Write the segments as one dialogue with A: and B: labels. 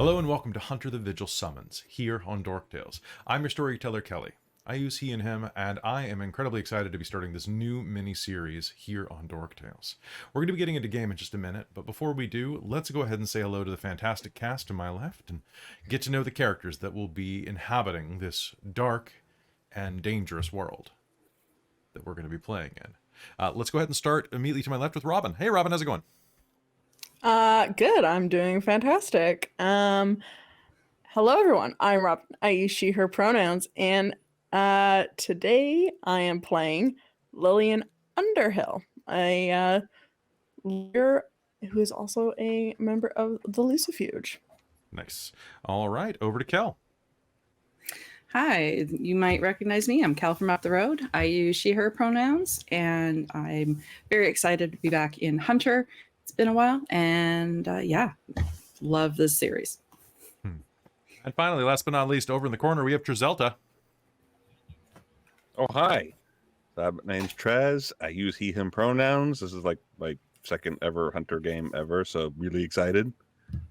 A: Hello and welcome to Hunter the Vigil Summons, here on Dork Tales. I'm your storyteller, Kelle. I use he and him, and I am incredibly excited to be starting this new mini-series here on Dork Tales. We're going to be getting into game in just a minute, but before we do, let's go ahead and say hello to the fantastic cast to my left, and get to know the characters that will be inhabiting this dark and dangerous world that we're going to be playing in. Let's go ahead and start immediately to my left with Robin. Hey Robin, how's it going?
B: Good. I'm doing fantastic. Hello everyone. I'm Rob. I use she, her pronouns, and today I am playing Lillian Underhill, a lawyer who is also a member of the Lucifuge.
A: Nice. All right, over to Kelle.
C: Hi, you might recognize me. I'm Kelle from up the road. I use she, her pronouns, and I'm very excited to be back in Hunter. It's been a while, and yeah, love this series.
A: And finally, last but not least, over in the corner, we have Trazelta.
D: Oh, hi. My name's Trez. I use he, him pronouns. This is like my second ever Hunter game ever, so really excited.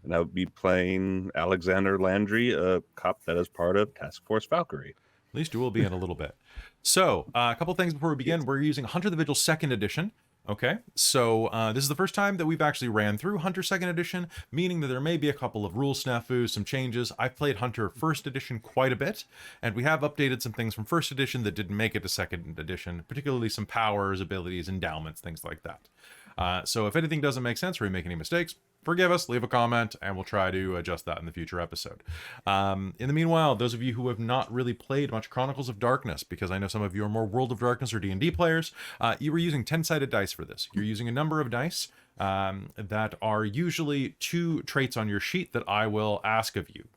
D: And I'll be playing Alexander Landry, a cop that is part of Task Force Valkyrie.
A: At least you will be in a little bit. So, a couple things before we begin. We're using Hunter the Vigil 2nd Edition. Okay, so this is the first time that we've actually ran through Hunter 2nd Edition, meaning that there may be a couple of rule snafus, some changes. I've played Hunter 1st Edition quite a bit, and we have updated some things from 1st Edition that didn't make it to 2nd Edition, particularly some powers, abilities, endowments, things like that. So if anything doesn't make sense or we make any mistakes, forgive us, leave a comment, and we'll try to adjust that in the future episode. In the meanwhile, those of you who have not really played much Chronicles of Darkness, because I know some of you are more World of Darkness or D&D players, you were using 10-sided dice for this. You're using a number of dice that are usually 2 traits on your sheet that I will ask of you.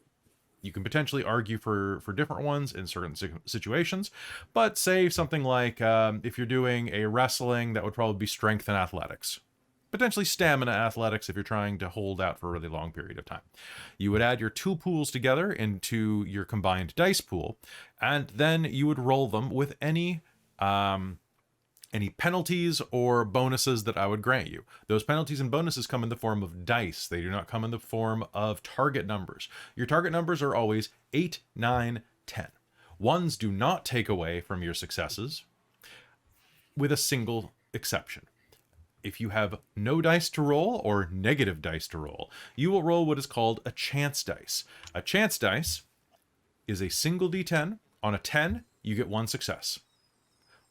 A: You can potentially argue for different ones in certain situations, but say something like, if you're doing a wrestling, that would probably be strength and athletics. Potentially stamina athletics if you're trying to hold out for a really long period of time. You would add your 2 pools together into your combined dice pool, and then you would roll them with any penalties or bonuses that I would grant you. Those penalties and bonuses come in the form of dice. They do not come in the form of target numbers. Your target numbers are always 8, 9, 10. Ones do not take away from your successes, with a single exception. If you have no dice to roll or negative dice to roll, you will roll what is called a chance dice. A chance dice is a single d10. On a 10, you get 1 success.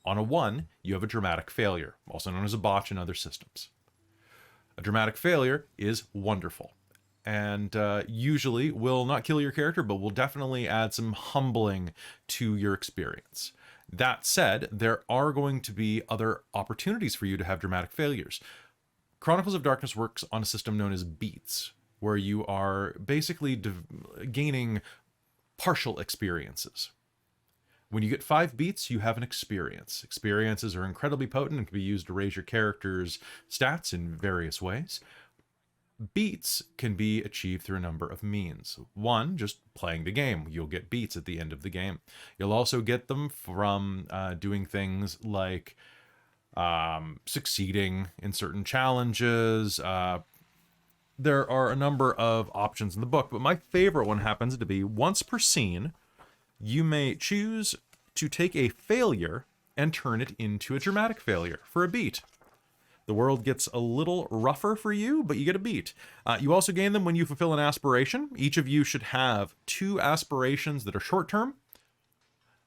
A: On a 1, you have a dramatic failure, also known as a botch in other systems. A dramatic failure is wonderful, and usually will not kill your character, but will definitely add some humbling to your experience. That said, there are going to be other opportunities for you to have dramatic failures. Chronicles of Darkness works on a system known as beats, where you are basically gaining partial experiences. When you get 5 beats, you have an experience. Experiences are incredibly potent and can be used to raise your character's stats in various ways. Beats can be achieved through a number of means. One, just playing the game. You'll get beats at the end of the game. You'll also get them from doing things like succeeding in certain challenges. There are a number of options in the book, but my favorite one happens to be once per scene, you may choose to take a failure and turn it into a dramatic failure for a beat. The world gets a little rougher for you, but you get a beat. You also gain them when you fulfill an aspiration. Each of you should have 2 aspirations that are short-term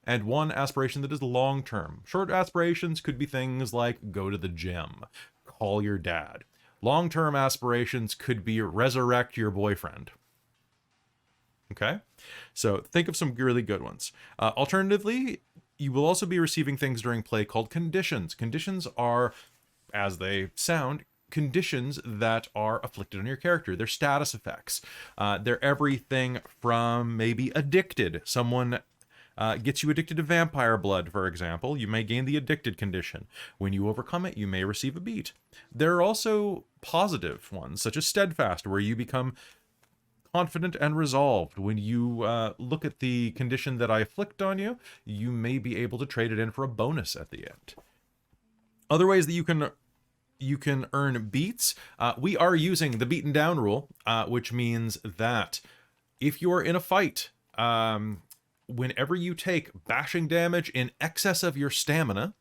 A: and 1 aspiration that is long-term. Short aspirations could be things like go to the gym, call your dad. Long-term aspirations could be resurrect your boyfriend. Okay? So think of some really good ones. Alternatively, you will also be receiving things during play called conditions. Conditions are, as they sound, conditions that are afflicted on your character. They're status effects. They're everything from maybe addicted. Someone gets you addicted to vampire blood, for example. You may gain the addicted condition. When you overcome it, you may receive a beat. There are also positive ones, such as steadfast, where you become confident and resolved. When you look at the condition that I afflict on you, you may be able to trade it in for a bonus at the end. Other ways that you can earn beats. We are using the beaten down rule, which means that if you're in a fight, whenever you take bashing damage in excess of your stamina,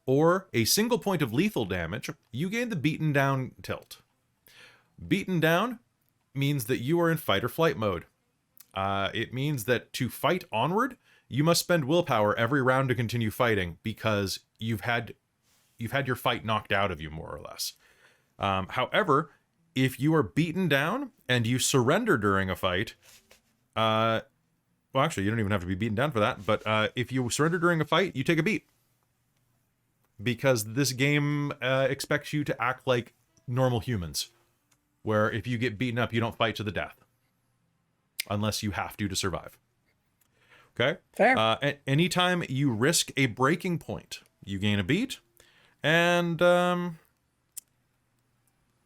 A: or a single point of lethal damage, you gain the beaten down tilt. Beaten down means that you are in fight or flight mode. It means that to fight onward, you must spend willpower every round to continue fighting because you've had your fight knocked out of you, more or less. However, if you are beaten down and you surrender during a fight, well, actually, you don't even have to be beaten down for that, but if you surrender during a fight, you take a beat. Because this game expects you to act like normal humans, where if you get beaten up, you don't fight to the death. Unless you have to survive. Okay?
B: Fair.
A: Anytime you risk a breaking point, you gain a beat. And,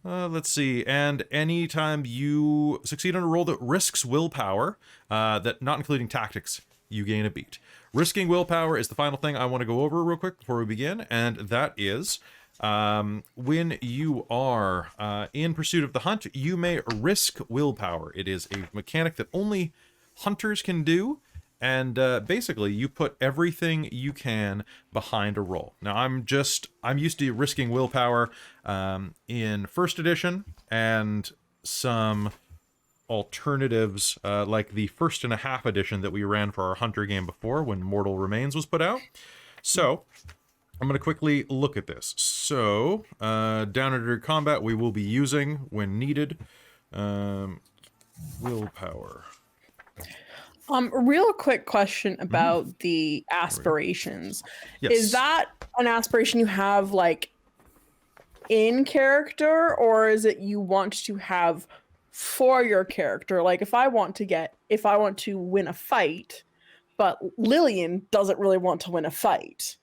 A: let's see. And anytime you succeed on a roll that risks willpower, that not including tactics, you gain a beat. Risking willpower is the final thing I want to go over real quick before we begin, and that is when you are in pursuit of the hunt, you may risk willpower. It is a mechanic that only hunters can do, and basically you put everything you can behind a roll. Now I'm used to risking willpower in first edition and some alternatives like the 1.5 edition that we ran for our hunter game before when Mortal Remains was put out. So I'm going to quickly look at this. So down under combat, we will be using when needed willpower.
B: Real quick question about the aspirations.
A: Yes.
B: Is that an aspiration you have like in character, or is it you want to have for your character? Like if I want to win a fight, but Lillian doesn't really want to win a fight,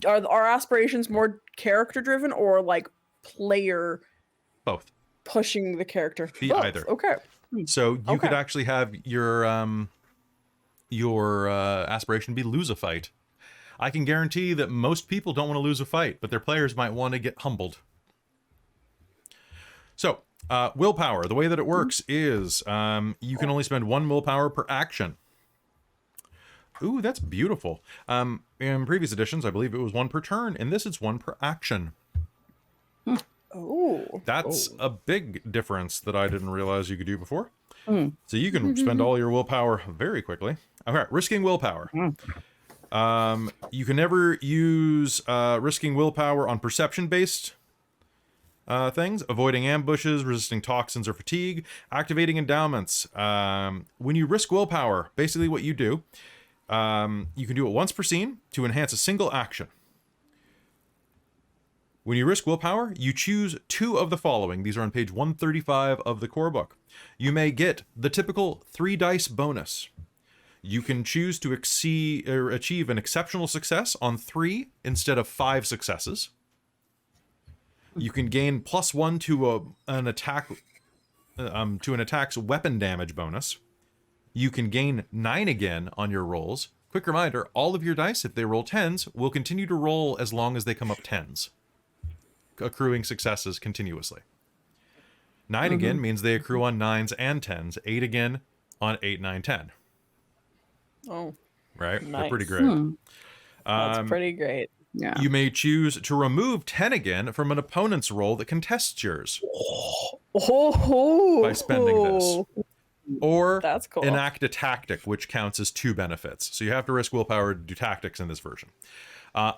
B: are our aspirations more character driven or like player
A: Both.
B: pushing the character?
A: Be
B: Both.
A: either.
B: Okay.
A: So you could
B: Okay.
A: actually have your aspiration be lose a fight. I can guarantee that most people don't want to lose a fight, but their players might want to get humbled. So willpower, the way that it works is you can only spend 1 willpower per action. Ooh, that's beautiful. In previous editions, I believe it was 1 per turn. In this, it's 1 per action.
B: Oh.
A: That's a big difference that I didn't realize you could do before. So you can spend all your willpower very quickly. All right, risking willpower. You can never use risking willpower on perception-based things, avoiding ambushes, resisting toxins or fatigue, activating endowments. When you risk willpower, basically what you do, you can do it once per scene to enhance a single action. When you risk willpower, you choose 2 of the following. These are on page 135 of the core book. You may get the typical 3 dice bonus. You can choose to achieve an exceptional success on 3 instead of 5 successes. You can gain +1 to an attack's weapon damage bonus. You can gain 9 again on your rolls. Quick reminder, all of your dice, if they roll 10s, will continue to roll as long as they come up 10s, accruing successes continuously. 9 again means they accrue on 9s and 10s. 8 again on 8, 9, 10.
B: Oh,
A: Right?
B: Nice.
A: They're pretty great.
B: that's pretty great.
C: Yeah.
A: You may choose to remove 10 again from an opponent's roll that contests yours
B: Oh,
A: by spending this. Or
B: That's cool.
A: enact a tactic, which counts as 2 benefits. So you have to risk willpower to do tactics in this version.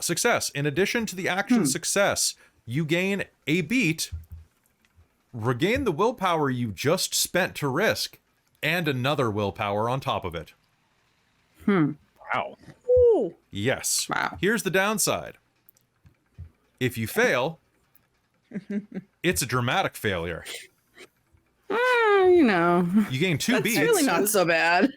A: Success. In addition to the action success, you gain a beat, regain the willpower you just spent to risk, and another willpower on top of it.
D: Wow.
B: Ooh.
A: Yes.
C: Wow.
A: Here's the downside. If you fail, it's a dramatic failure.
C: You know,
A: You gain 2
C: it's
A: beats.
C: really not so bad.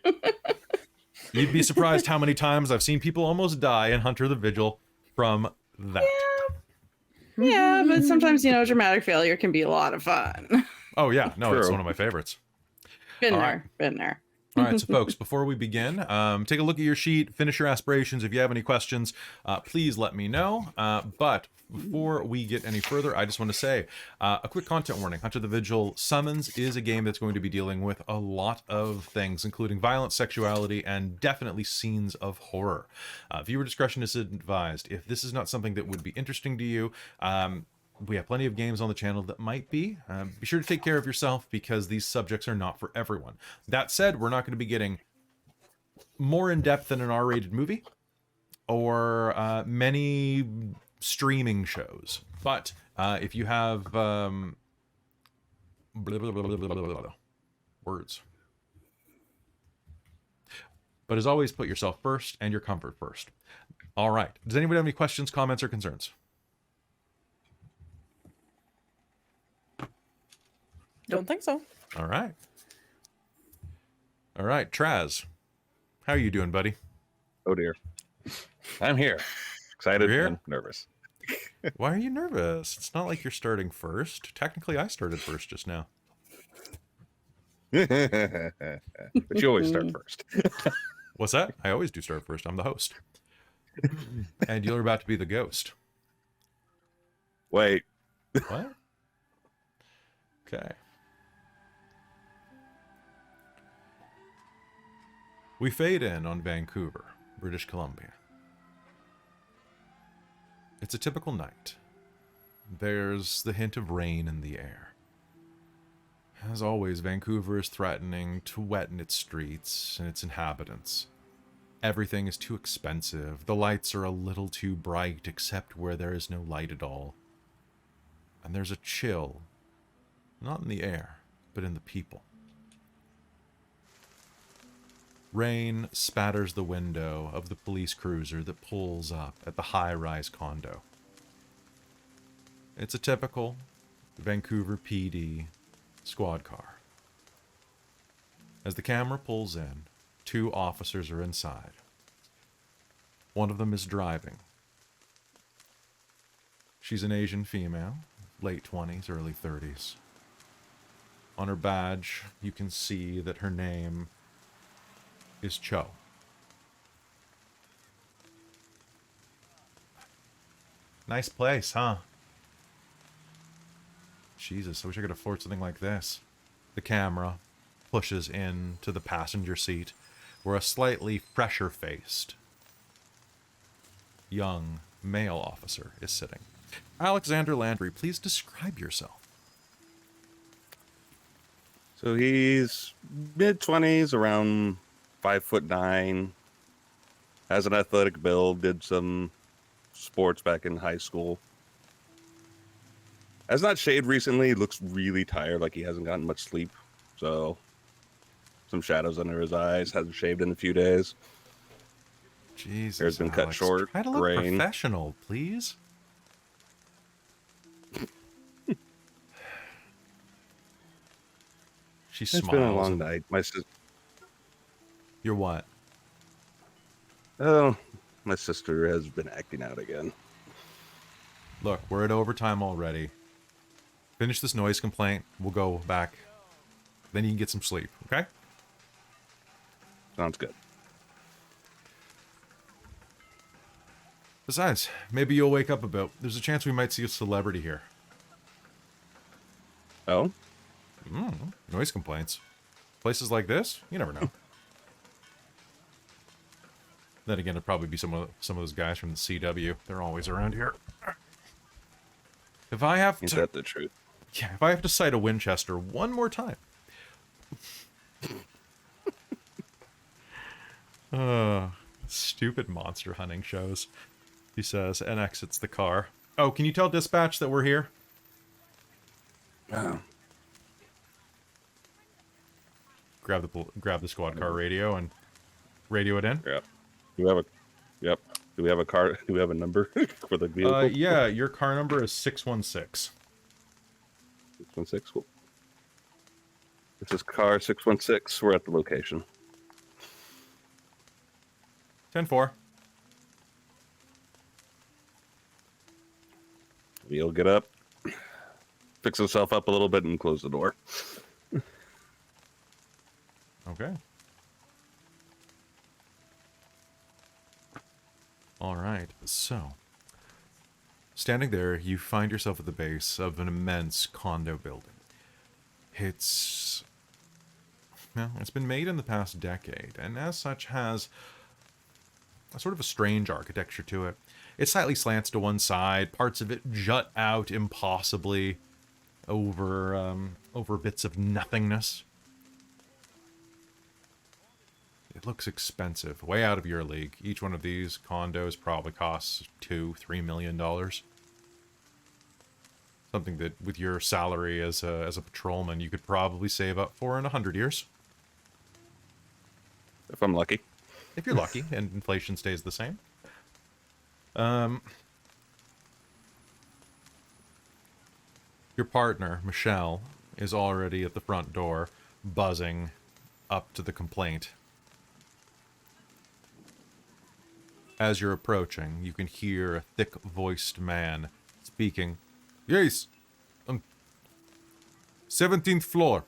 A: You'd be surprised how many times I've seen people almost die in Hunter the Vigil from that.
C: Yeah, but sometimes, dramatic failure can be a lot of fun.
A: Oh yeah, no, it's
D: True.
A: one of my favorites.
C: Been
A: All
C: there, been there.
A: All right, so folks, before we begin, take a look at your sheet, finish your aspirations. If you have any questions, please let me know. But before we get any further, I just want to say a quick content warning. Hunter the Vigil Summons is a game that's going to be dealing with a lot of things, including violence, sexuality, and definitely scenes of horror. Viewer discretion is advised. If this is not something that would be interesting to you, we have plenty of games on the channel that might be. Be sure to take care of yourself because these subjects are not for everyone. That said, we're not going to be getting more in-depth than an R-rated movie or many streaming shows. But if you have words. But as always, put yourself first and your comfort first. All right. Does anybody have any questions, comments, or concerns?
B: Don't think so.
A: All right. All right, Traz. How are you doing, buddy?
D: Oh dear. I'm here. Excited
A: You're here?
D: and nervous.
A: Why are you nervous? It's not like you're starting first. Technically, I started first just now.
D: But you always start first.
A: What's that? I always do start first. I'm the host. And you're about to be the ghost.
D: Wait.
A: What? Okay. We fade in on Vancouver, British Columbia. It's a typical night. There's the hint of rain in the air. As always, Vancouver is threatening to weten its streets and its inhabitants. Everything is too expensive. The lights are a little too bright, except where there is no light at all. And there's a chill, not in the air, but in the people. Rain spatters the window of the police cruiser that pulls up at the high-rise condo. It's a typical Vancouver PD squad car. As the camera pulls in, 2 officers are inside. One of them is driving. She's an Asian female, late 20s, early 30s. On her badge, you can see that her name is Cho. Nice place, huh? Jesus, I wish I could afford something like this. The camera pushes into the passenger seat, where a slightly fresher-faced young male officer is sitting. Alexander Landry, please describe yourself.
D: So he's mid-20s, around 5'9", has an athletic build, did some sports back in high school. Has not shaved recently, looks really tired, like he hasn't gotten much sleep. So, some shadows under his eyes, hasn't shaved in a few days.
A: Jesus,
D: Hair's been cut
A: Alex,
D: short,
A: try to look
D: graying.
A: professional, please. She smiles.
D: It's been a long
A: and-
D: night.
A: You're what?
D: Oh, my sister has been acting out again.
A: Look, we're at overtime already. Finish this noise complaint. We'll go back. Then you can get some sleep, okay?
D: Sounds good.
A: Besides, maybe you'll wake up a bit. There's a chance we might see a celebrity here.
D: Oh?
A: Noise complaints. Places like this, you never know. Then again, it'd probably be some of those guys from the CW. They're always around here. If I have
D: Is
A: to,
D: that the truth?
A: yeah, if I have to cite a Winchester one more time. Stupid monster hunting shows, he says, and exits the car. Oh, can you tell dispatch that we're here?
D: Oh.
A: Grab the squad car radio and radio it in.
D: Yep. Yep. Do we have a car? Do we have a number for the vehicle?
A: Yeah, your car number is 616.
D: 616. Cool. This is car 616. We're at the location.
A: 10-4.
D: He'll get up, fix himself up a little bit, and close the door.
A: Okay. All right, so standing there, you find yourself at the base of an immense condo building. It's been made in the past decade, and as such has a sort of a strange architecture to it. It slightly slants to one side, parts of it jut out impossibly over bits of nothingness. It looks expensive, way out of your league. Each one of these condos probably costs $2-3 million. Something that, with your salary as a patrolman, you could probably save up for in 100 years.
D: If I'm lucky.
A: If you're lucky, and inflation stays the same. Your partner, Michelle, is already at the front door, buzzing up to the complaint. As you're approaching, you can hear a thick-voiced man speaking. Yes, 17th floor.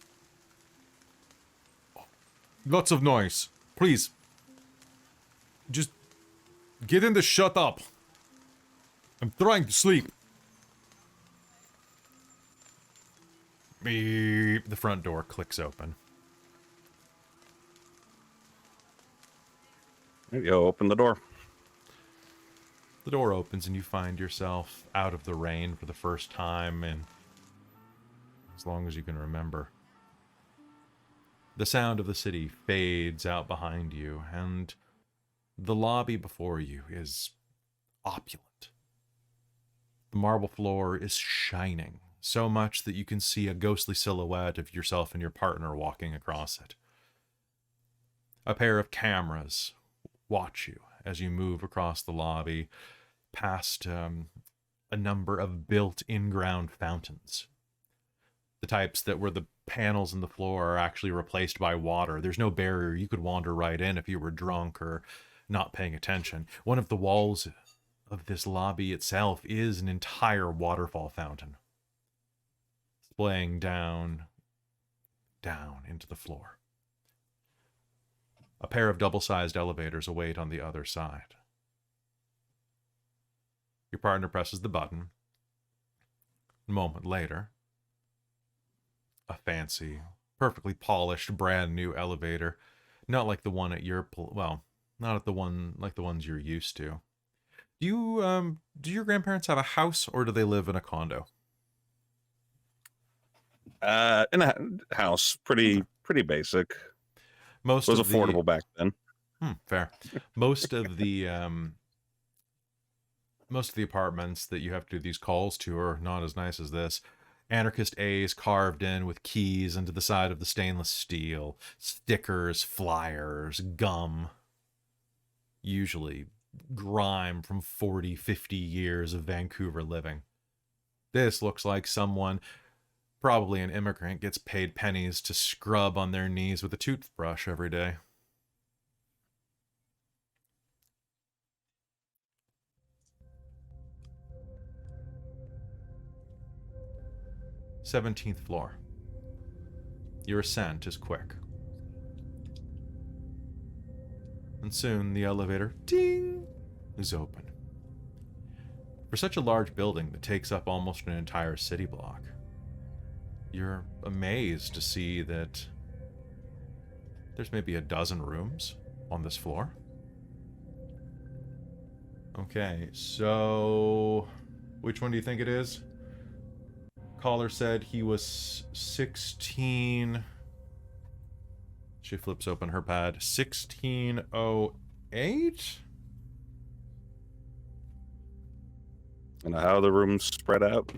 A: Lots of noise. Please, just get in to shut up. I'm trying to sleep. Beep. The front door clicks open.
D: There you go, open the door.
A: The door opens and you find yourself out of the rain for the first time in as long as you can remember. The sound of the city fades out behind you, and the lobby before you is opulent. The marble floor is shining, so much that you can see a ghostly silhouette of yourself and your partner walking across it. A pair of cameras watch you as you move across the lobby, past a number of built in-ground fountains. The types that where the panels in the floor are actually replaced by water. There's no barrier. You could wander right in if you were drunk or not paying attention. One of the walls of this lobby itself is an entire waterfall fountain, splaying down into the floor. A pair of double-sized elevators await on the other side. Your partner presses the button. A moment later, a fancy, perfectly polished, brand new elevator, not like the one at your not at the one like the ones you're used to. Do your grandparents have a house, or do they live in a condo?
D: In a house, pretty basic.
A: Most
D: It was
A: of
D: affordable back then.
A: Fair. Most of the apartments that you have to do these calls to are not as nice as this. Anarchist A's carved in with keys into the side of the stainless steel, stickers, flyers, gum. Usually grime from 40, 50 years of Vancouver living. This looks like someone, probably an immigrant, gets paid pennies to scrub on their knees with a toothbrush every day. "17th floor. Your ascent is quick. And soon the elevator, ding, is open. For such a large building that takes up almost an entire city block, you're amazed to see that there's maybe a dozen rooms on this floor. Okay, so which one do you think it is? Caller said he was 16. She flips open her pad. 1608?
D: And how the rooms spread out.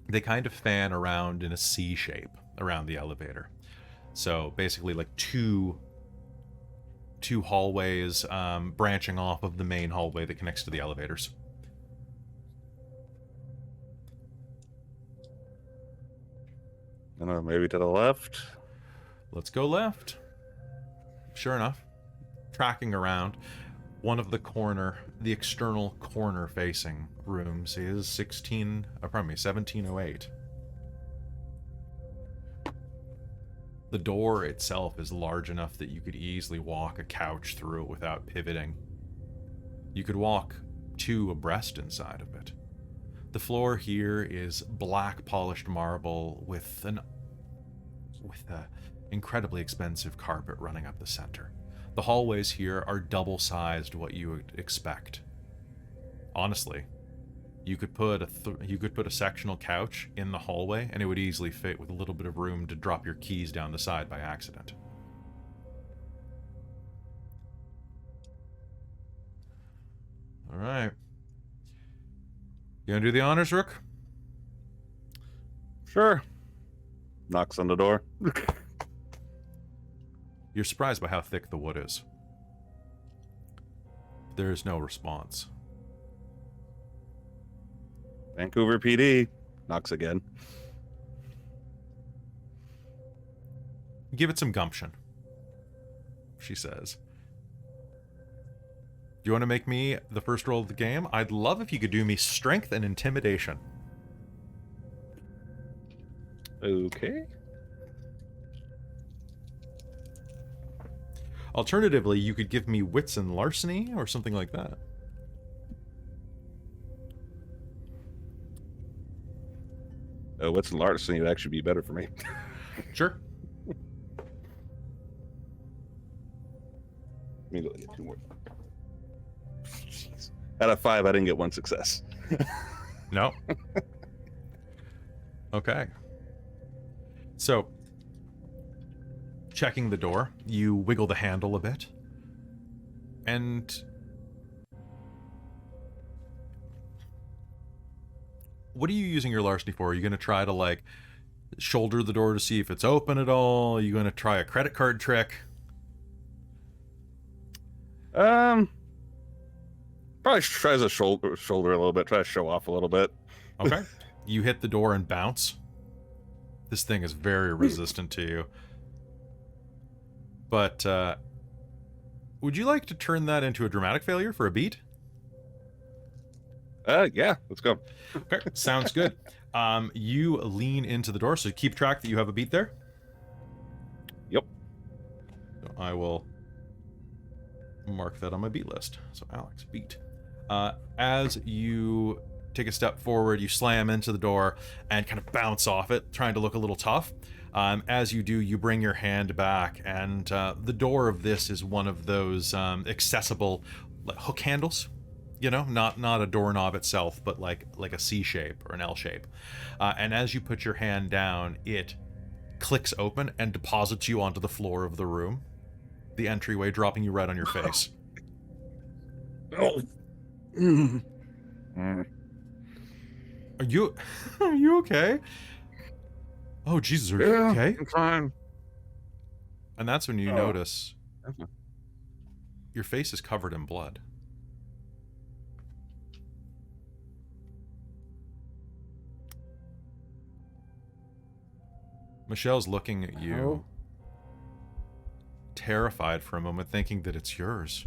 A: They kind of fan around in a C shape around the elevator. So basically like two hallways branching off of the main hallway that connects to the elevators.
D: I don't know, maybe to the left.
A: Let's go left. Sure enough, tracking around, one of the external corner facing rooms is 1708. The door itself is large enough that you could easily walk a couch through it without pivoting. You could walk two abreast inside of it. The floor here is black polished marble with a incredibly expensive carpet running up the center. The hallways here are double-sized what you would expect. Honestly, you could put a sectional couch in the hallway and it would easily fit with a little bit of room to drop your keys down the side by accident. All right. You gonna do the honors, Rook?
D: Sure. Knocks on the door.
A: You're surprised by how thick the wood is. There is no response.
D: Vancouver PD. Knocks again.
A: Give it some gumption, she says. Do you want to make me the first roll of the game? I'd love if you could do me strength and intimidation.
D: Okay.
A: Alternatively, you could give me wits and larceny or something like that.
D: Wits and larceny would actually be better for me.
A: Sure.
D: Let me go get 2 more. Jeez. Out of 5, I didn't get 1 success.
A: No. Okay. So, checking the door, you wiggle the handle a bit, and what are you using your larceny for? Are you going to try to, like, shoulder the door to see if it's open at all? Are you going to try a credit card trick?
D: Probably tries to shoulder a little bit, try to show off a little bit.
A: Okay. You hit the door and bounce. This thing is very resistant to you. But, would you like to turn that into a dramatic failure for a beat?
D: Yeah, let's go.
A: Okay, sounds good. You lean into the door, so keep track that you have a beat there.
D: Yep.
A: So I will mark that on my beat list. So Alex, beat. As you take a step forward, you slam into the door and kind of bounce off it, trying to look a little tough. As you do, you bring your hand back, and the door of this is one of those accessible hook handles. You know, not a doorknob itself, but like a C shape or an L shape. And as you put your hand down, it clicks open and deposits you onto the floor of the room, the entryway, dropping you right on your face.
D: Oh.
A: Are you okay? Oh Jesus, are you okay?
D: I'm fine.
A: And that's when you notice your face is covered in blood. Michelle's looking at you, terrified for a moment, thinking that it's yours.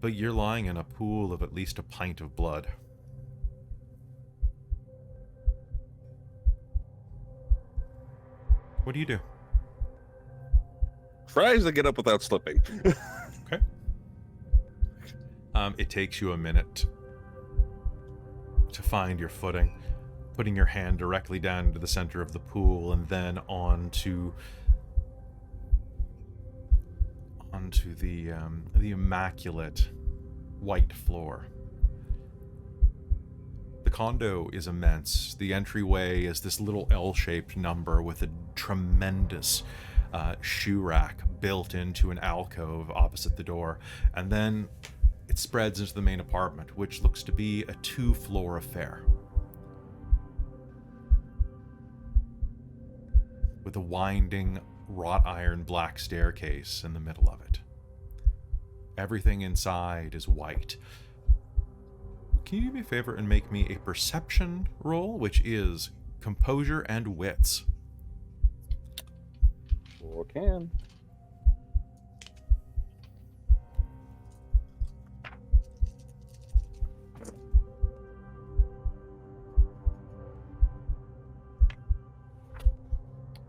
A: But you're lying in a pool of at least a pint of blood. What do you do?
D: Tries to get up without slipping.
A: Okay. It takes you a minute to find your footing, putting your hand directly down into the center of the pool and then onto the immaculate white floor. The condo is immense. The entryway is this little L-shaped number with a tremendous shoe rack built into an alcove opposite the door, and then it spreads into the main apartment, which looks to be a 2-floor affair with a winding wrought iron black staircase in the middle of it. Everything inside is white. Can you do me a favor and make me a perception roll, which is composure and wits?
D: Sure can.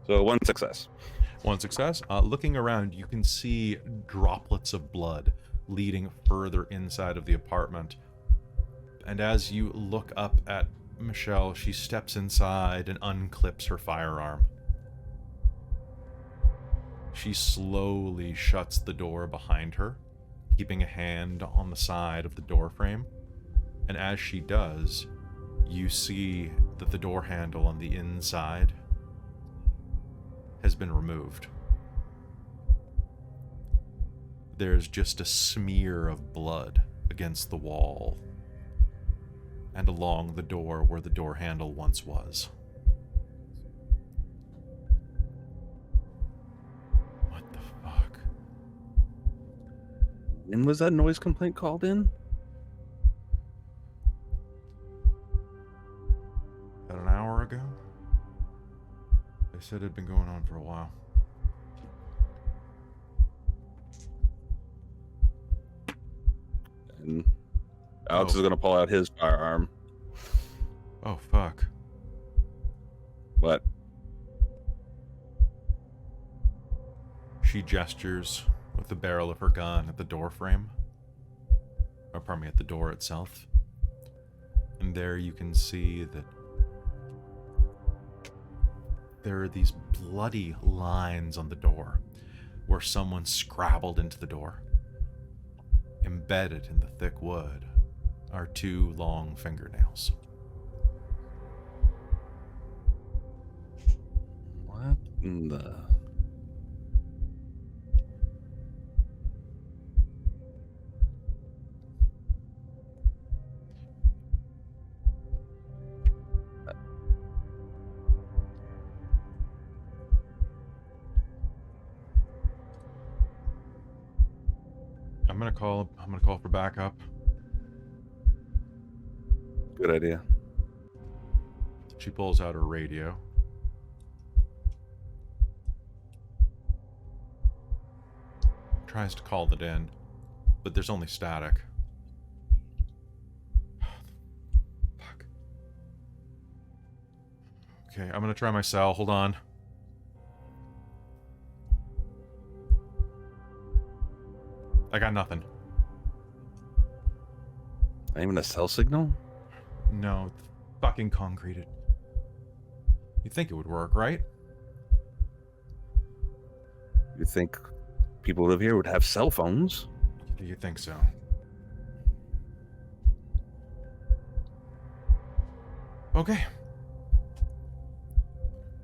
D: So 1 success.
A: 1 success. Looking around, you can see droplets of blood leading further inside of the apartment. And as you look up at Michelle, she steps inside and unclips her firearm. She slowly shuts the door behind her, keeping a hand on the side of the door frame. And as she does, you see that the door handle on the inside has been removed. There's just a smear of blood against the wall and along the door where the door handle once was. What the fuck?
D: When was that noise complaint called in?
A: About an hour ago? They said it had been going on for a while.
D: And Alex is going to pull out his firearm.
A: Oh, fuck.
D: What?
A: She gestures with the barrel of her gun at the door frame. Or, pardon me, at the door itself. And there you can see that there are these bloody lines on the door where someone scrabbled into the door. Embedded in the thick wood are 2 long fingernails.
D: What in the...
A: I'm gonna call for backup.
D: Good idea.
A: She pulls out her radio. Tries to call it in, but there's only static. Fuck. Okay, I'm gonna try my cell. Hold on. I got nothing.
D: Not even a cell signal?
A: No, it's fucking concreted. You'd think it would work, right?
D: You think people who live here would have cell phones?
A: You think so? Okay.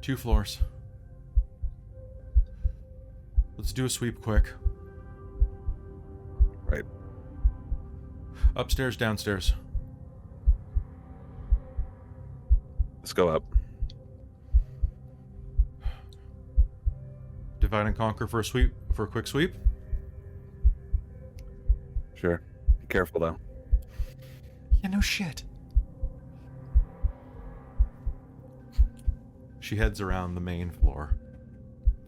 A: 2 floors. Let's do a sweep quick.
D: Right.
A: Upstairs, downstairs.
D: Let's go up.
A: Divide and conquer for a sweep, for a quick sweep.
D: Sure. Be careful, though.
A: Yeah, no shit. She heads around the main floor,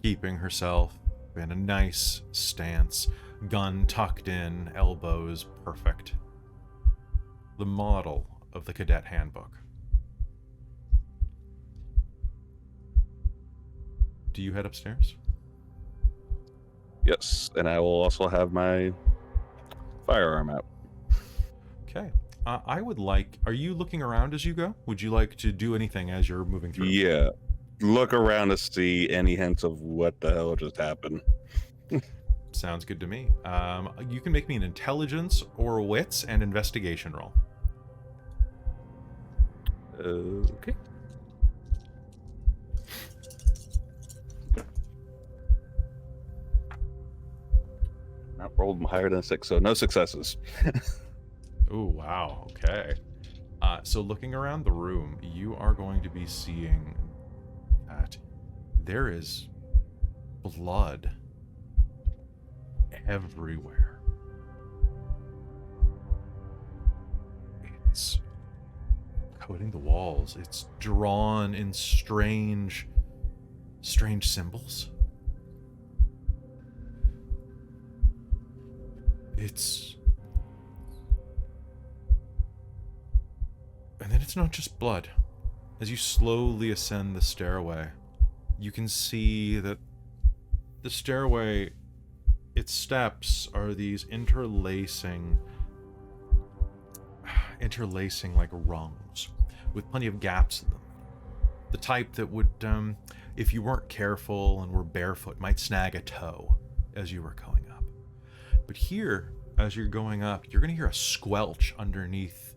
A: keeping herself in a nice stance, gun tucked in, elbows perfect. The model of the cadet handbook. Do you head upstairs?
D: Yes, and I will also have my firearm out.
A: Okay. I would like... Are you looking around as you go? Would you like to do anything as you're moving through?
D: Yeah. Look around to see any hints of what the hell just happened.
A: Sounds good to me. You can make me an intelligence or wits and investigation roll.
D: Okay. Not rolled higher than 6, so no successes.
A: Oh, wow. Okay. So looking around the room, you are going to be seeing that there is blood everywhere. It's coating the walls. It's drawn in strange symbols. And then it's not just blood. As you slowly ascend the stairway, you can see that the stairway its steps are these interlacing like rungs with plenty of gaps in them. The type that would, if you weren't careful and were barefoot, might snag a toe as you were going up. But here, as you're going up, you're going to hear a squelch underneath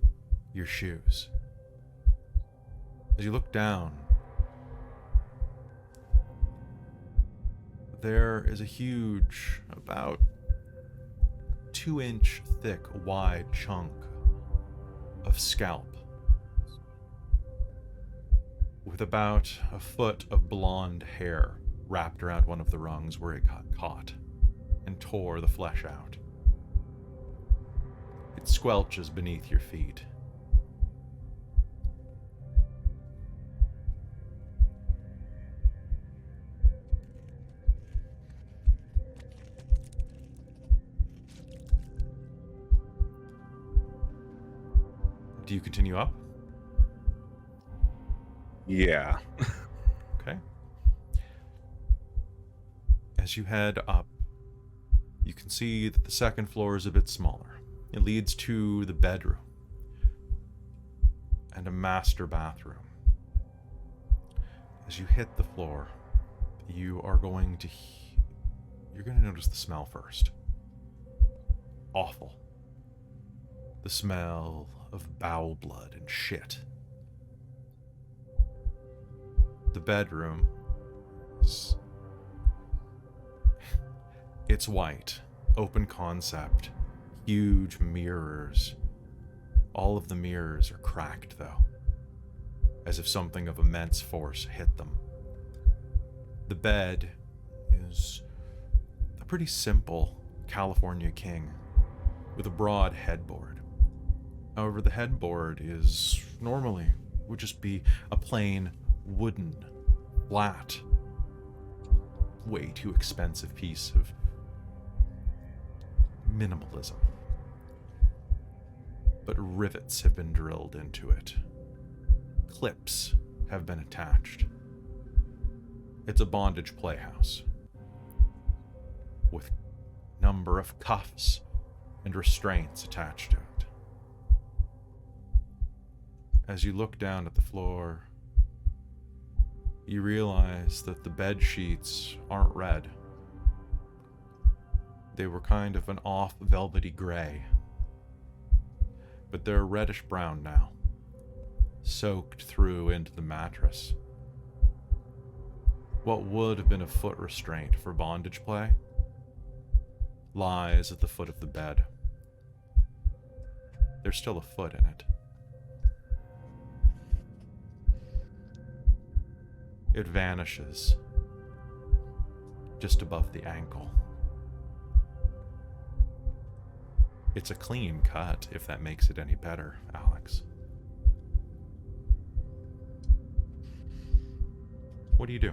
A: your shoes. As you look down, there is a huge, about 2-inch thick, wide chunk of scalp with about a foot of blonde hair wrapped around one of the rungs where it got caught and tore the flesh out. It squelches beneath your feet. Do you continue up?
D: Yeah.
A: Okay. As you head up, you can see that the second floor is a bit smaller. It leads to the bedroom and a master bathroom. As you hit the floor, you're going to notice the smell first. Awful. The smell of bowel blood and shit. The bedroom it's white, open concept, huge mirrors. All of the mirrors are cracked though, as if something of immense force hit them. The bed is a pretty simple California king with a broad headboard. However, the headboard would just be a plain wooden, flat, way too expensive piece of minimalism. But rivets have been drilled into it. Clips have been attached. It's a bondage playhouse with a number of cuffs and restraints attached to it. As you look down at the floor, you realize that the bed sheets aren't red. They were kind of an off velvety gray, but they're reddish brown now, soaked through into the mattress. What would have been a foot restraint for bondage play lies at the foot of the bed. There's still a foot in it. It vanishes just above the ankle. It's a clean cut, if that makes it any better, Alex. What do you do?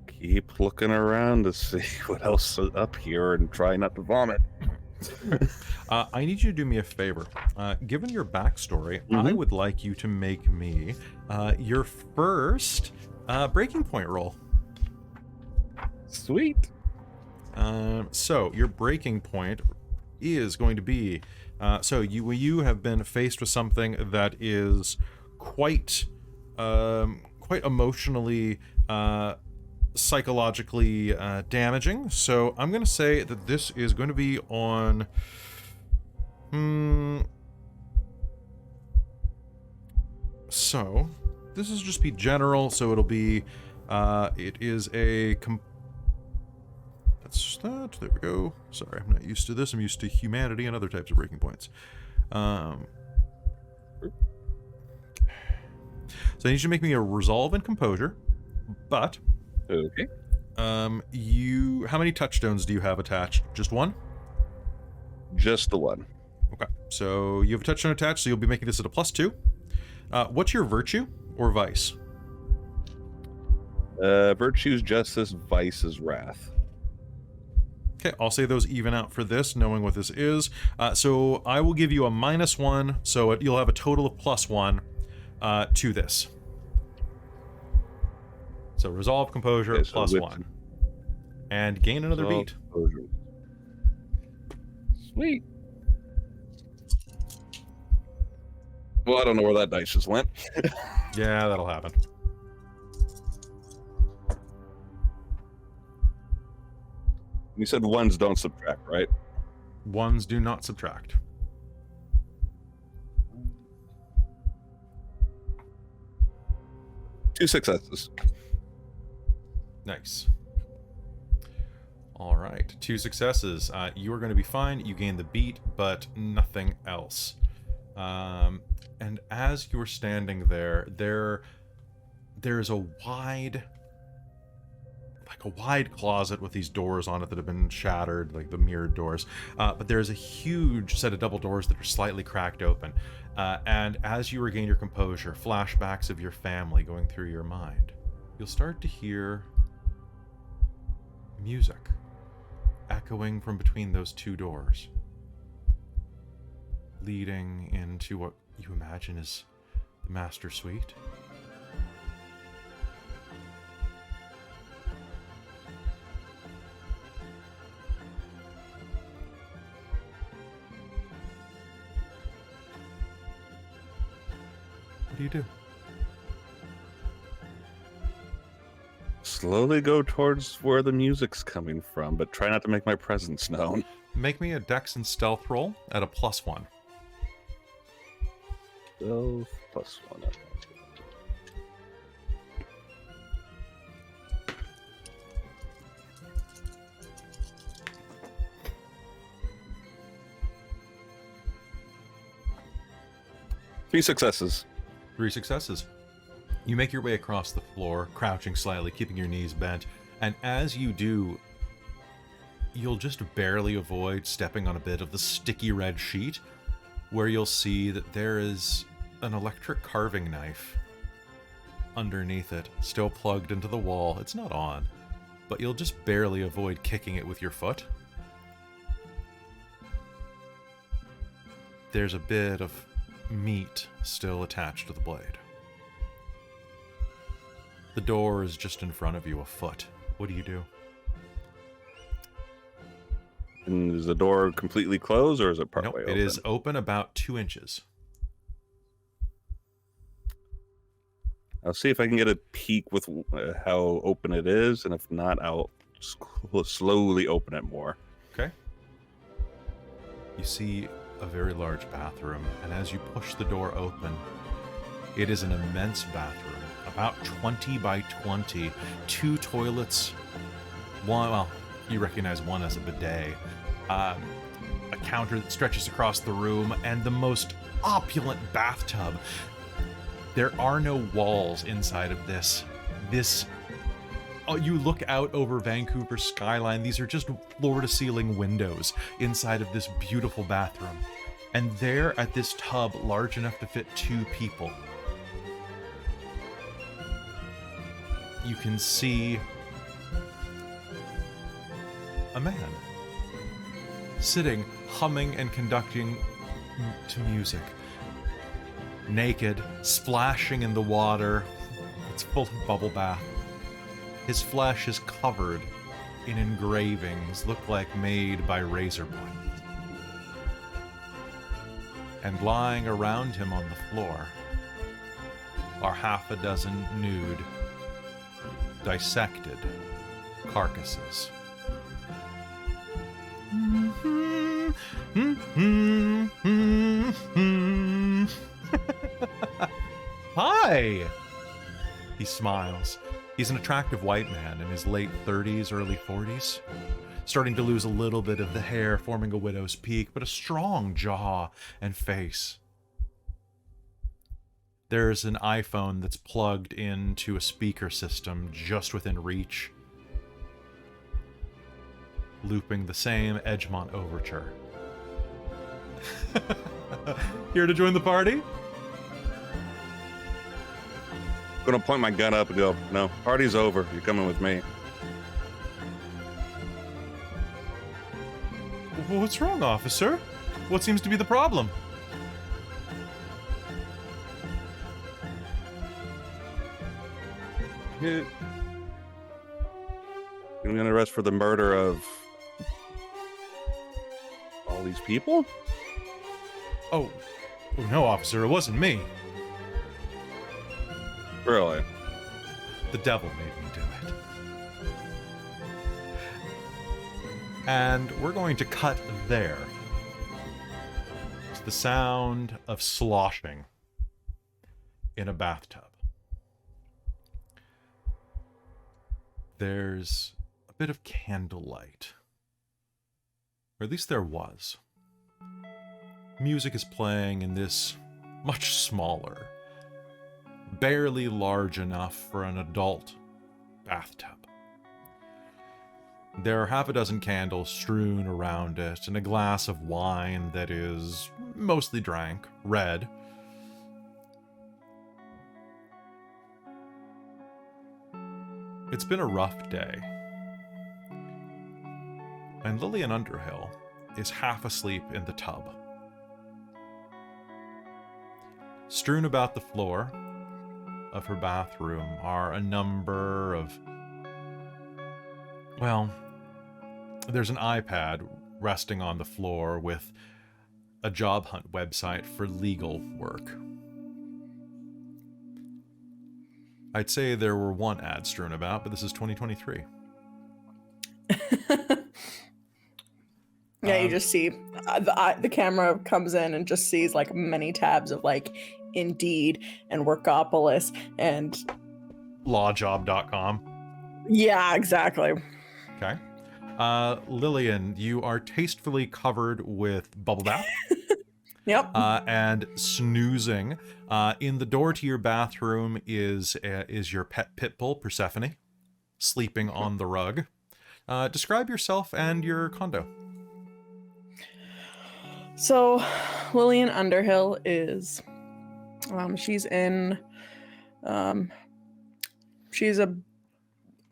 D: Keep looking around to see what else is up here and try not to vomit.
A: I need you to do me a favor. Given your backstory, I would like you to make me your first breaking point roll.
D: Sweet.
A: So your breaking point is going to be you have been faced with something that is quite emotionally, psychologically damaging. So I'm going to say that this is going to be on. So this is just be general. So it'll be. It is a. That's that. There we go. Sorry, I'm not used to this. I'm used to humanity and other types of breaking points. So I need you to make me a resolve and composure, but
D: Okay.
A: how many touchstones do you have attached? Just one?
D: Just the one.
A: Okay. So you have a touchstone attached, so you'll be making this at a +2. What's your virtue or vice?
D: Virtue's justice, vice's wrath.
A: Okay, I'll say those even out for this, knowing what this is. So I will give you a -1, so you'll have a total of +1 to this. So resolve composure
D: Okay, so
A: plus
D: with-
A: 1. And gain another
D: Resolve
A: beat.
D: composure. Sweet. Well, I don't know where that dice just went.
A: Yeah, that'll happen.
D: You said ones don't subtract, right?
A: Ones do not subtract.
D: Two successes.
A: Nice. All right, 2 successes. You are going to be fine. You gain the beat, but nothing else. And as you're standing there's a wide closet with these doors on it that have been shattered, like the mirrored doors. But there's a huge set of double doors that are slightly cracked open. And as you regain your composure, flashbacks of your family going through your mind, you'll start to hear music echoing from between those 2 doors, leading into what you imagine is the master suite. What do you do?
D: Slowly go towards where the music's coming from, but try not to make my presence known.
A: Make me a dex and stealth roll at a +1.
D: Stealth plus 1. Okay. Three successes.
A: 3 successes. You make your way across the floor, crouching slightly, keeping your knees bent, and as you do, you'll just barely avoid stepping on a bit of the sticky red sheet, where you'll see that there is an electric carving knife underneath it, still plugged into the wall. It's not on, but you'll just barely avoid kicking it with your foot. There's a bit of meat still attached to the blade. The door is just in front of you, a foot. What do you do?
D: And is the door completely closed, or is it partway
A: Nope,
D: open?
A: it is open about 2 inches.
D: I'll see if I can get a peek with how open it is, and if not, I'll slowly open it more.
A: Okay. You see a very large bathroom, and as you push the door open, it is an immense bathroom, about 20 by 20, 2 toilets, one, well, you recognize one as a bidet, a counter that stretches across the room, and the most opulent bathtub. There are no walls inside of this. Oh, you look out over Vancouver's skyline. These are just floor-to-ceiling windows inside of this beautiful bathroom. And there at this tub, large enough to fit 2 people, you can see a man sitting, humming and conducting to music. Naked, splashing in the water. It's full of bubble bath. His flesh is covered in engravings, look like made by razor blades. And lying around him on the floor are half a dozen nude, dissected carcasses. Hi! He smiles. He's an attractive white man in his late 30s, early 40s. Starting to lose a little bit of the hair, forming a widow's peak, but a strong jaw and face. There's an iPhone that's plugged into a speaker system just within reach, looping the same Edgemont overture. Here to join the party?
D: I'm gonna point my gun up and go, no, party's over. You're coming with me.
A: What's wrong, officer? What seems to be the problem?
D: Can we arrest for the murder of all these people?
A: Oh, no, officer, it wasn't me.
D: Really?
A: The devil made me do it. And we're going to cut there. It's the sound of sloshing in a bathtub. There's a bit of candlelight. Or at least there was. Music is playing in this much smaller, barely large enough for an adult bathtub. There are half a dozen candles strewn around it, and a glass of wine that is mostly drank, red. It's been a rough day. And Lillian Underhill is half asleep in the tub. Strewn about the floor of her bathroom are a number of... Well, there's an iPad resting on the floor with a job hunt website for legal work. I'd say there were one ad strewn about, but this is 2023.
B: Yeah, you just see the camera comes in and just sees like many tabs of like Indeed and Workopolis and
A: lawjob.com.
B: Yeah, exactly.
A: Okay. Lillian, you are tastefully covered with bubble bath.
B: Yep.
A: And snoozing. In the door to your bathroom is your pet pit bull, Persephone, sleeping on the rug. Describe yourself and your condo.
B: So, Lillian Underhill is, she's in, she's a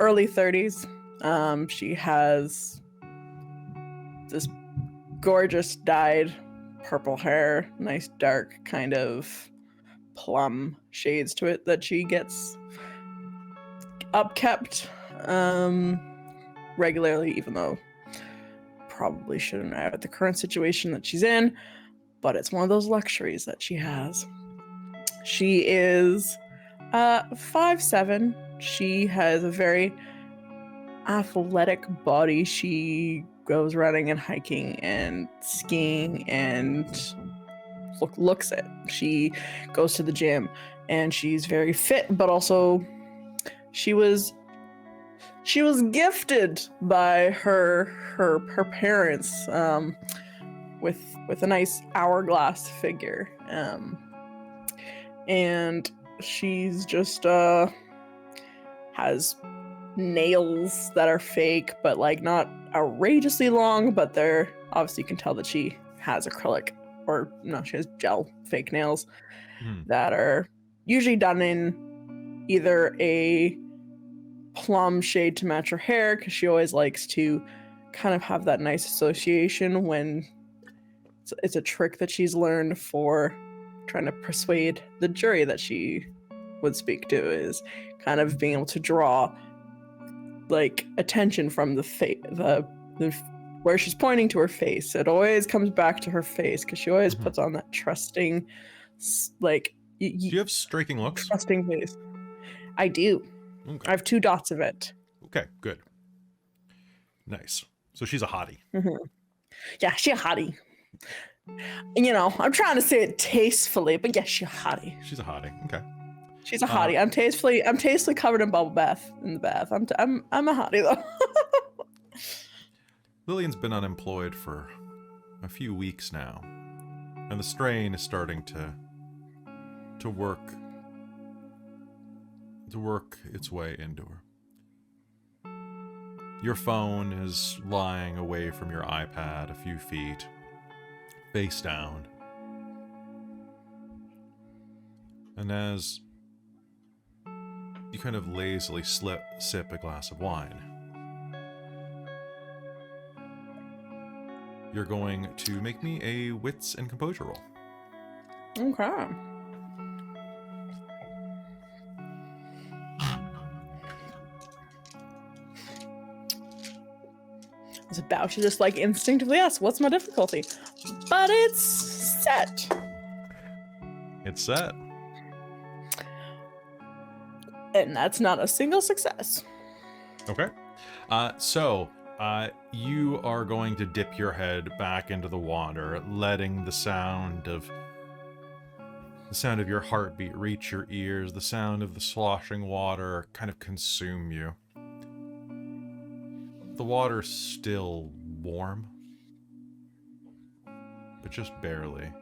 B: early 30s. She has this gorgeous dyed purple hair, nice dark kind of plum shades to it that she gets upkept regularly, even though probably shouldn't have at the current situation that she's in, but it's one of those luxuries that she has. She is 5'7". She has a very athletic body. She goes running and hiking and skiing and looks it. She goes to the gym and she's very fit, but also she was gifted by her parents with a nice hourglass figure, and she's just has nails that are fake, but like not outrageously long, but they're obviously, you can tell that she has acrylic, or no, she has gel fake nails that are usually done in either a plum shade to match her hair, because she always likes to kind of have that nice association when it's a trick that she's learned for trying to persuade the jury that she would speak to, is kind of being able to draw like attention from the where she's pointing to her face. It always comes back to her face, because she always puts on that trusting, like
A: Do you have striking looks?
B: trusting face. I do.
A: Okay.
B: I have 2 dots of it.
A: Okay, good. Nice. So she's a hottie.
B: Yeah, she a hottie. You know, I'm trying to say it tastefully, but yeah, she a hottie.
A: She's a hottie. Okay.
B: She's a hottie. I'm tastefully covered in bubble bath in the bath. I'm a hottie though.
A: Lillian's been unemployed for a few weeks now, and the strain is starting to work its way into her. Your phone is lying away from your iPad a few feet, face down. And as you kind of lazily sip a glass of wine, you're going to make me a wits and composure roll.
B: Okay. It's about to just like instinctively ask, what's my difficulty? But it's set.
A: It's set.
B: And that's not a single success.
A: Okay. So you are going to dip your head back into the water, letting the sound of your heartbeat reach your ears, the sound of the sloshing water kind of consume you. The water's still warm, but just barely.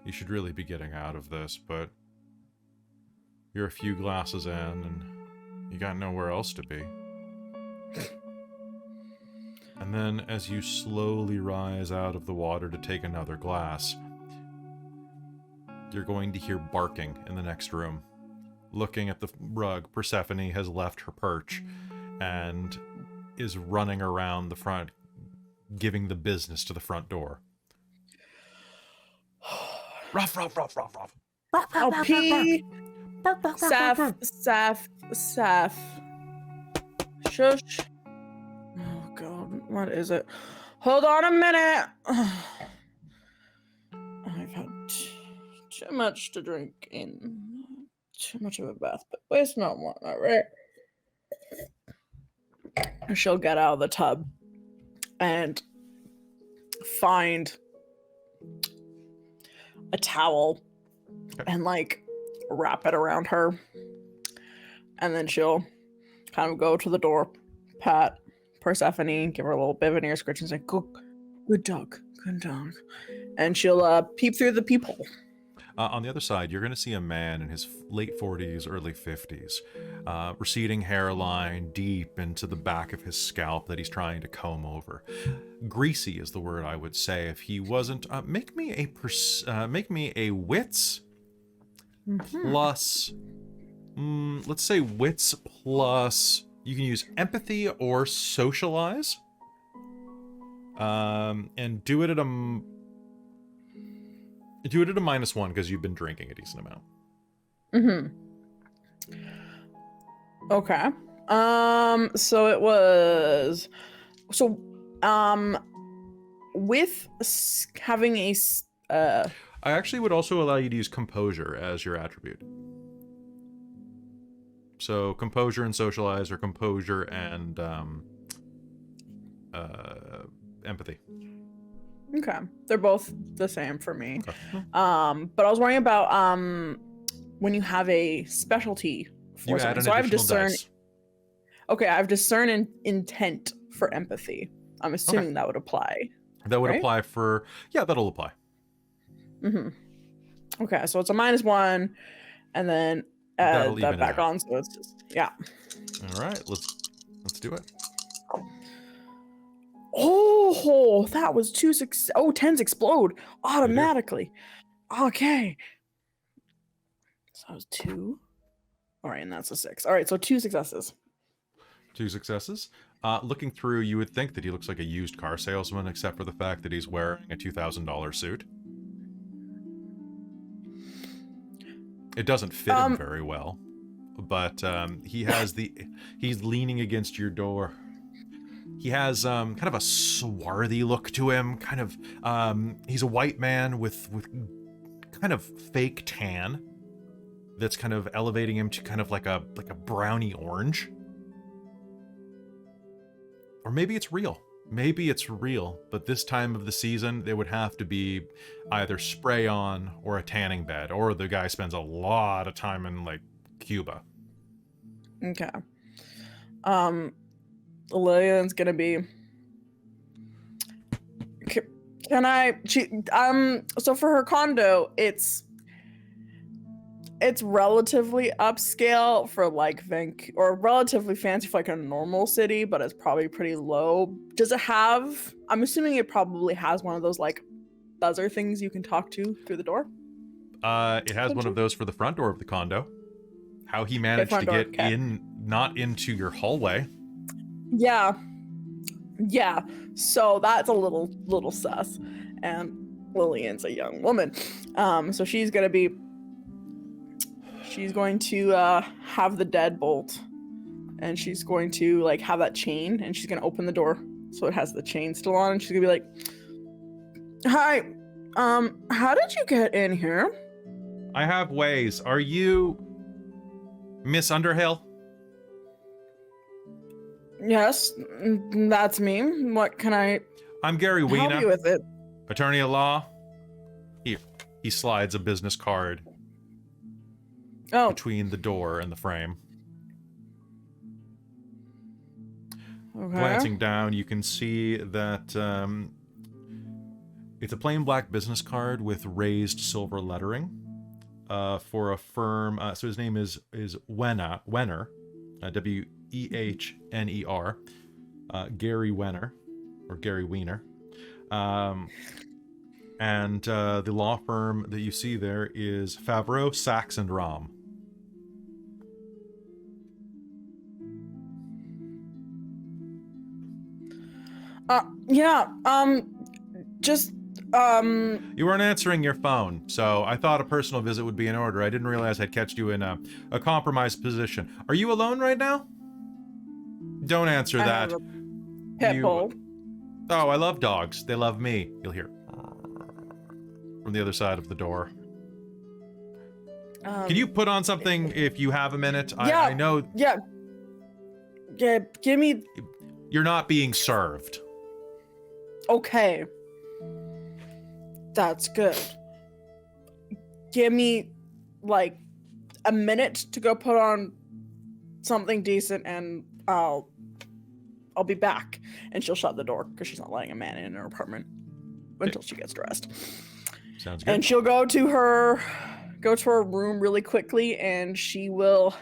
A: You should really be getting out of this, but you're a few glasses in and you got nowhere else to be. And then as you slowly rise out of the water to take another glass, you're going to hear barking in the next room. Looking at the rug, Persephone has left her perch and is running around the front, giving the business to the front door. Ruff, ruff, ruff, ruff, ruff.
B: I'll pee. Saf. Shush. Oh, God. What is it? Hold on a minute. I've had too much to drink in too much of a bath, but waste not want, all right? She'll get out of the tub and find a towel and like wrap it around her, and then she'll kind of go to the door, pat Persephone, give her a little bit of an ear scratch and say, good dog, and she'll peep through the peephole.
A: On the other side, you're going to see a man in his late 40s, early 50s, receding hairline deep into the back of his scalp that he's trying to comb over. Greasy is the word I would say if he wasn't. Make me a wits plus, let's say wits plus. You can use empathy or socialize, and do it at a -1 because you've been drinking a decent amount.
B: Okay. So it was. So, with having a.
A: I actually would also allow you to use composure as your attribute. So composure and socialize, or composure and empathy.
B: Okay, they're both the same for me.
A: Okay.
B: But I was worrying about when you have a specialty for
A: You add
B: something.
A: an
B: So I have
A: additional
B: discern.
A: dice.
B: Okay, I have discern and intent for empathy. I'm assuming that would apply.
A: That would
B: right?
A: apply for, yeah, that'll apply.
B: Okay, so it's a -1, and then
A: That'll
B: that
A: even it
B: back
A: out.
B: on, so it's just
A: All right, let's do it.
B: Oh, that was 2 6. Oh, 10s explode automatically. Okay. So that was 2. All right, and that's a 6. All right, so 2 successes.
A: 2 successes. Looking through, you would think that he looks like a used car salesman, except for the fact that he's wearing a $2,000 suit. It doesn't fit him very well, but he's leaning against your door. He has kind of a swarthy look to him. Kind of, he's a white man with kind of fake tan. That's kind of elevating him to kind of like a browny orange. Or maybe it's real. Maybe it's real, but this time of the season, there would have to be either spray on or a tanning bed, or the guy spends a lot of time in like Cuba.
B: Okay. Lillian's gonna be. Can I? So for her condo, it's relatively upscale for like or relatively fancy for like a normal city, but it's probably pretty low. Does it have? I'm assuming it probably has one of those like buzzer things you can talk to through the door.
A: It has one of those for the front door of the condo. How he managed to get in, not into your hallway.
B: Yeah. So that's a little sus, and Lillian's a young woman, so she's going to have the deadbolt, and she's going to like have that chain, and she's going to open the door so it has the chain still on, and she's gonna be like, "Hi, how did you get in here?"
A: I have ways. Are you Miss Underhill?
B: Yes, that's me. What can I
A: I'm Gary
B: help you
A: Weena,
B: with it?
A: attorney at law. Here, he slides a business card
B: Oh,
A: between the door and the frame.
B: okay.
A: Glancing down, you can see that it's a plain black business card with raised silver lettering for a firm. So his name is Wenner, Wehner, Gary Wenner, or Gary Weiner. And the law firm that you see there is Favreau, Sachs, and Rom.
B: Yeah, just,
A: You weren't answering your phone, so I thought a personal visit would be in order. I didn't realize I'd catch you in a compromised position. Are you alone right now? Don't answer
B: I
A: that.
B: have a pit bull.
A: Oh, I love dogs. They love me. You'll hear from the other side of the door. Can you put on something if you have a minute?
B: Yeah.
A: I know
B: Yeah. Yeah, give me...
A: you're not being served.
B: Okay. That's good. Give me, like, a minute to go put on something decent, and I'll be back. And she'll shut the door, because she's not letting a man in her apartment until she gets dressed.
A: Sounds good.
B: And she'll go to her room really quickly, and she will,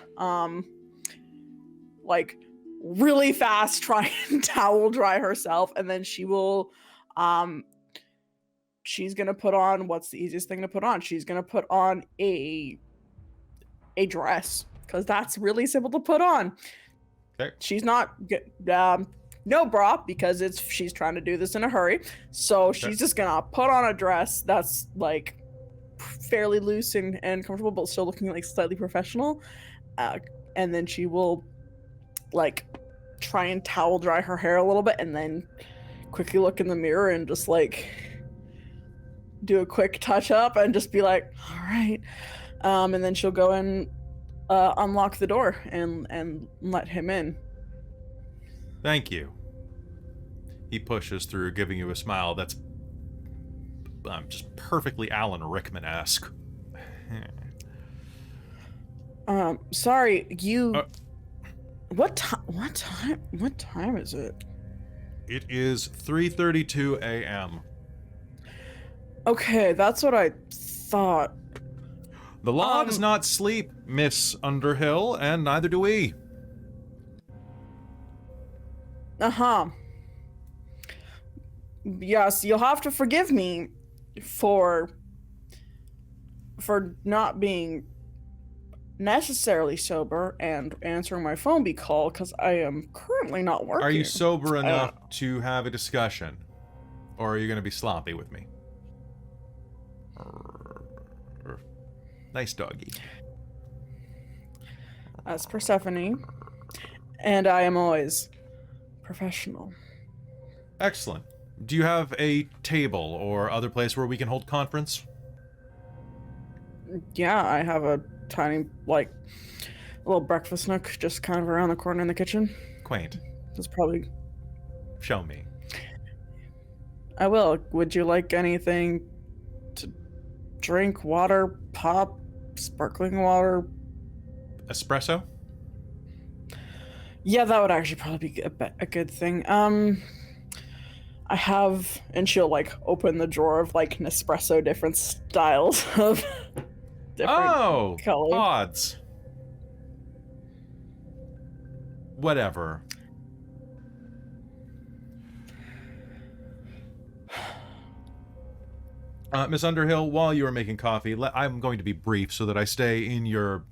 B: like, really fast try and towel dry herself, and then she will, she's gonna put on, what's the easiest thing to put on? She's gonna put on a dress, because that's really simple to put on.
A: Okay.
B: She's not, no bra, because she's trying to do this in a hurry, so she's just gonna put on a dress that's, like, fairly loose and comfortable, but still looking, like, slightly professional, and then she will, like, try and towel dry her hair a little bit, and then quickly look in the mirror and just, like, do a quick touch up and just be like, all right, and then she'll go and unlock the door and let him in.
A: Thank you. He pushes through, giving you a smile that's just perfectly Alan Rickman-esque.
B: Sorry, you... What time is it?
A: It is 3:32 a.m.
B: Okay, that's what I thought.
A: The law does not sleep, Miss Underhill, and neither do we.
B: Uh-huh. Yes, you'll have to forgive me for not being necessarily sober and answering my phone call, because I am currently not working.
A: Are you sober enough to have a discussion? Or are you going to be sloppy with me? Nice doggy.
B: That's Persephone, and I am always professional.
A: Excellent. Do you have a table or other place where we can hold conference?
B: Yeah, I have a tiny, like, little breakfast nook just kind of around the corner in the kitchen.
A: Quaint.
B: It's probably...
A: Show me.
B: I will. Would you like anything to drink? Water, pop, sparkling water?
A: Espresso?
B: Yeah, that would actually probably be a good thing. I have... And she'll, like, open the drawer of, like, Nespresso, different styles of...
A: Oh!
B: colors.
A: Odds. Whatever. Miss Underhill, while you are making coffee, I'm going to be brief so that I stay in your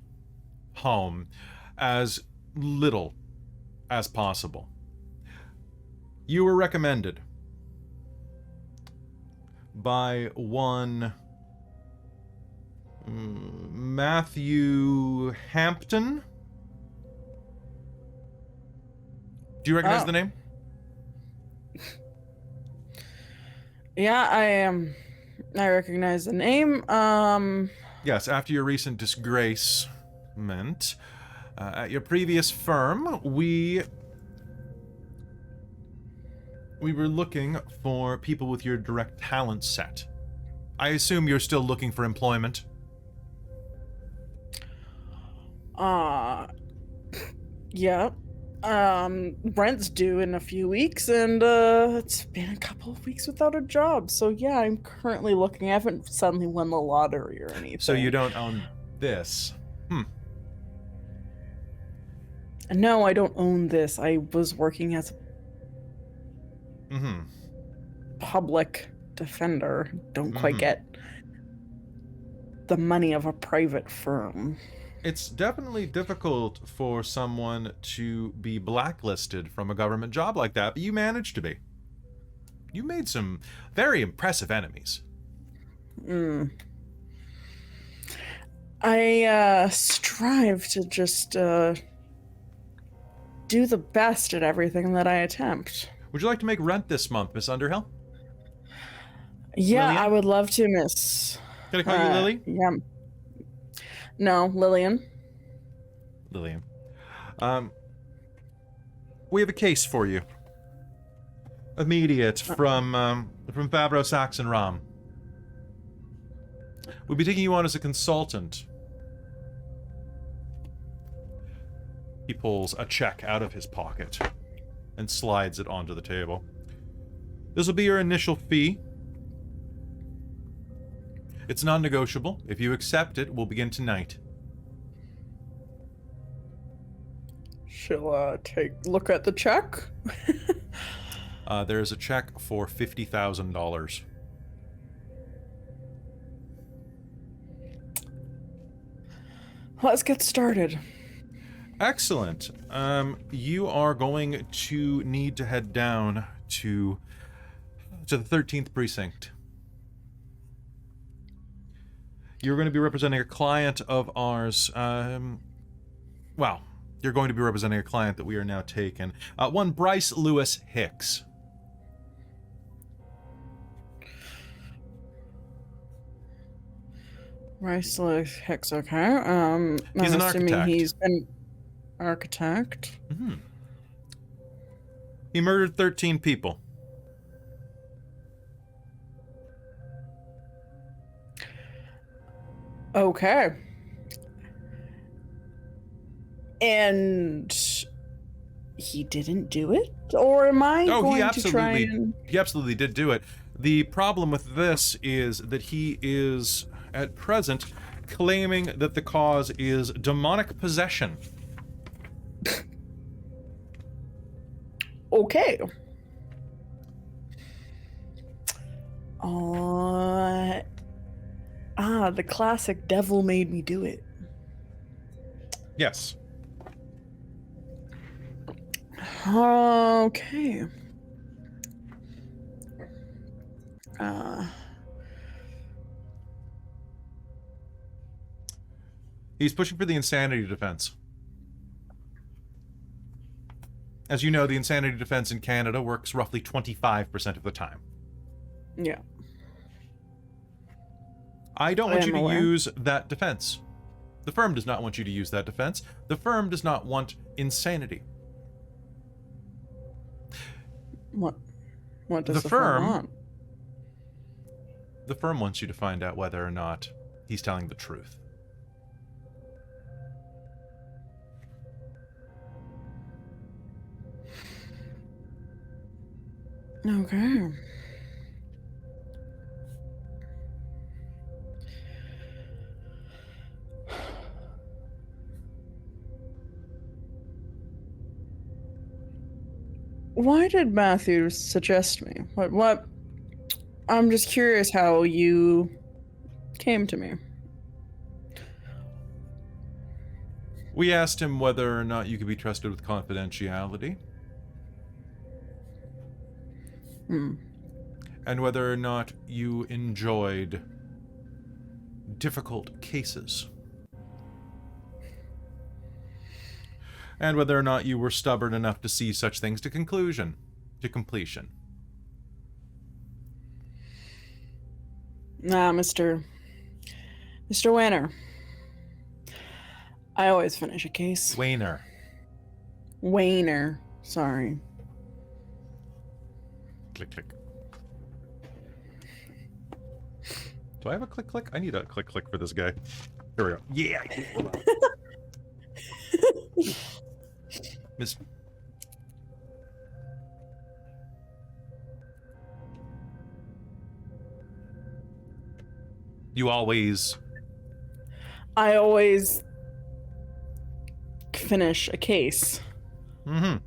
A: home as little as possible. You were recommended by one Matthew Hampton. Do you recognize the name?
B: Yeah, I recognize the name.
A: Yes, after your recent disgracement at your previous firm, we were looking for people with your direct talent set. I assume you're still looking for employment.
B: Yeah. Rent's due in a few weeks, and it's been a couple of weeks without a job. So yeah, I'm currently looking. I haven't suddenly won the lottery or anything.
A: So you don't own this.
B: No, I don't own this. I was working as a public defender. Don't quite get the money of a private firm.
A: It's definitely difficult for someone to be blacklisted from a government job like that, but you managed to be. You made some very impressive enemies.
B: I strive to just do the best at everything that I attempt.
A: Would you like to make rent this month, Miss Underhill?
B: Yeah,
A: Lillian?
B: I would love to, Miss.
A: Can I call you Lily?
B: Yeah. No, Lillian.
A: Lillian. We have a case for you. Immediate from Favreau Saxon Rom. We'll be taking you on as a consultant. He pulls a check out of his pocket and slides it onto the table. This will be your initial fee. It's non-negotiable. If you accept it, we'll begin tonight.
B: She'll take a look at the check.
A: There is a check for $50,000.
B: Let's get started.
A: Excellent. You are going to need to head down to the 13th precinct. You're going to be representing a client of ours. Well, you're going to be representing a client that we are now taking. One Bryce Lewis Hicks.
B: Bryce Lewis Hicks, okay. I'm
A: He's an
B: assuming
A: architect.
B: he's an architect.
A: Mm-hmm. He murdered 13 people.
B: Okay. And he didn't do it? Or am I going to try and...
A: He absolutely did do it. The problem with this is that he is, at present, claiming that the cause is demonic possession.
B: Okay. The classic devil made me do it.
A: Yes.
B: Okay.
A: He's pushing for the insanity defense. As you know, the insanity defense in Canada works roughly 25% of the time.
B: Yeah.
A: I don't want you to
B: aware.
A: use that defense. The firm does not want you to use that defense. The firm does not want insanity.
B: What does
A: The
B: the firm
A: firm-
B: want?
A: The firm wants you to find out whether or not he's telling the truth.
B: Okay. Why did Matthew suggest me? What? I'm just curious how you came to me.
A: We asked him whether or not you could be trusted with confidentiality. And whether or not you enjoyed difficult cases. And whether or not you were stubborn enough to see such things to completion.
B: Mr. Wanner. I always finish a case.
A: Wayner.
B: Wayner. Sorry.
A: Click, click. Do I have a click, click? I need a click, click for this guy. Here we go. Yeah. Miss. You always.
B: I always finish a case.
A: Mm-hmm.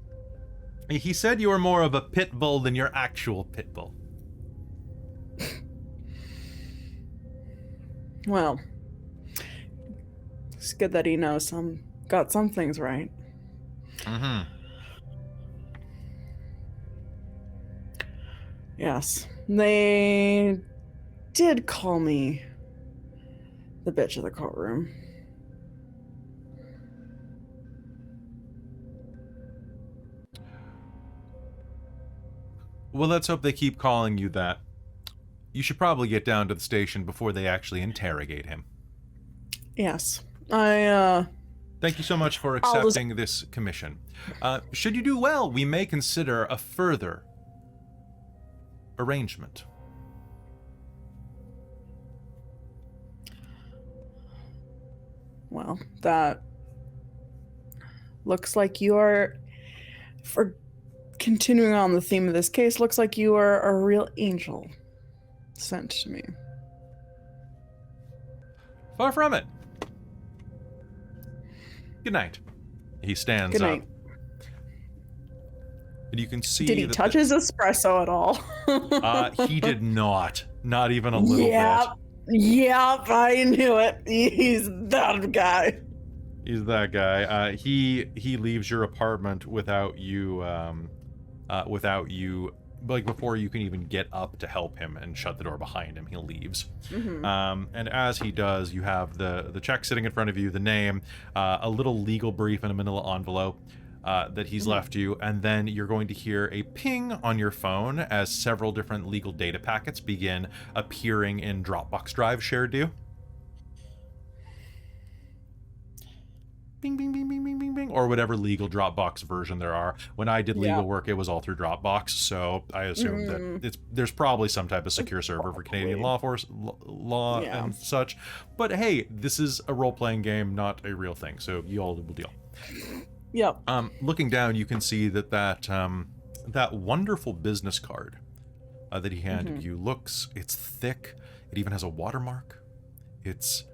A: He said you were more of a pit bull than your actual pit bull.
B: Well, it's good that he knows got some things right.
A: Mm-hmm.
B: Yes, they did call me the bitch of the courtroom.
A: Well, let's hope they keep calling you that. You should probably get down to the station before they actually interrogate him.
B: Yes, I
A: Thank you so much for accepting this commission. Should you do well, we may consider a further arrangement.
B: Well, that looks like you are, for continuing on the theme of this case, looks like you are a real angel sent to me.
A: Far from it. Good night. He stands
B: Good night.
A: up. And you can see
B: Did he touch his espresso at all?
A: He did not. Not even a little
B: Yep.
A: bit.
B: Yep, I knew it. He's that guy.
A: He's that guy. He leaves your apartment without you, like before you can even get up to help him and shut the door behind him. He leaves.
B: Mm-hmm.
A: And as he does, you have the check sitting in front of you, the name, a little legal brief in a manila envelope that he's left you, and then you're going to hear a ping on your phone as several different legal data packets begin appearing in Dropbox Drive shared to you. Bing, bing, bing, bing, bing, bing, bing, or whatever legal Dropbox version there are. When I did legal work, it was all through Dropbox, so I assume that there's probably some type of secure server for Canadian law and such. But hey, this is a role-playing game, not a real thing, so you all will deal.
B: Yep.
A: Looking down, you can see that wonderful business card that he handed you it's thick. It even has a watermark. It's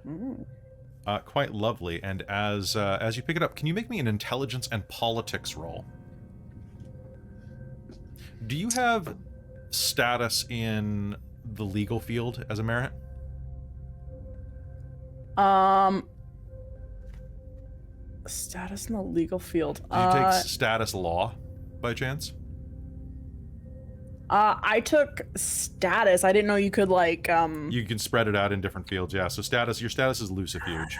A: quite lovely. And as you pick it up, can you make me an intelligence and politics roll? Do you have status in the legal field as a merit?
B: Status in the legal field.
A: Did you take status law by chance?
B: I took status. I didn't know you could like
A: You can spread it out in different fields, yeah. So your status is lucifuge.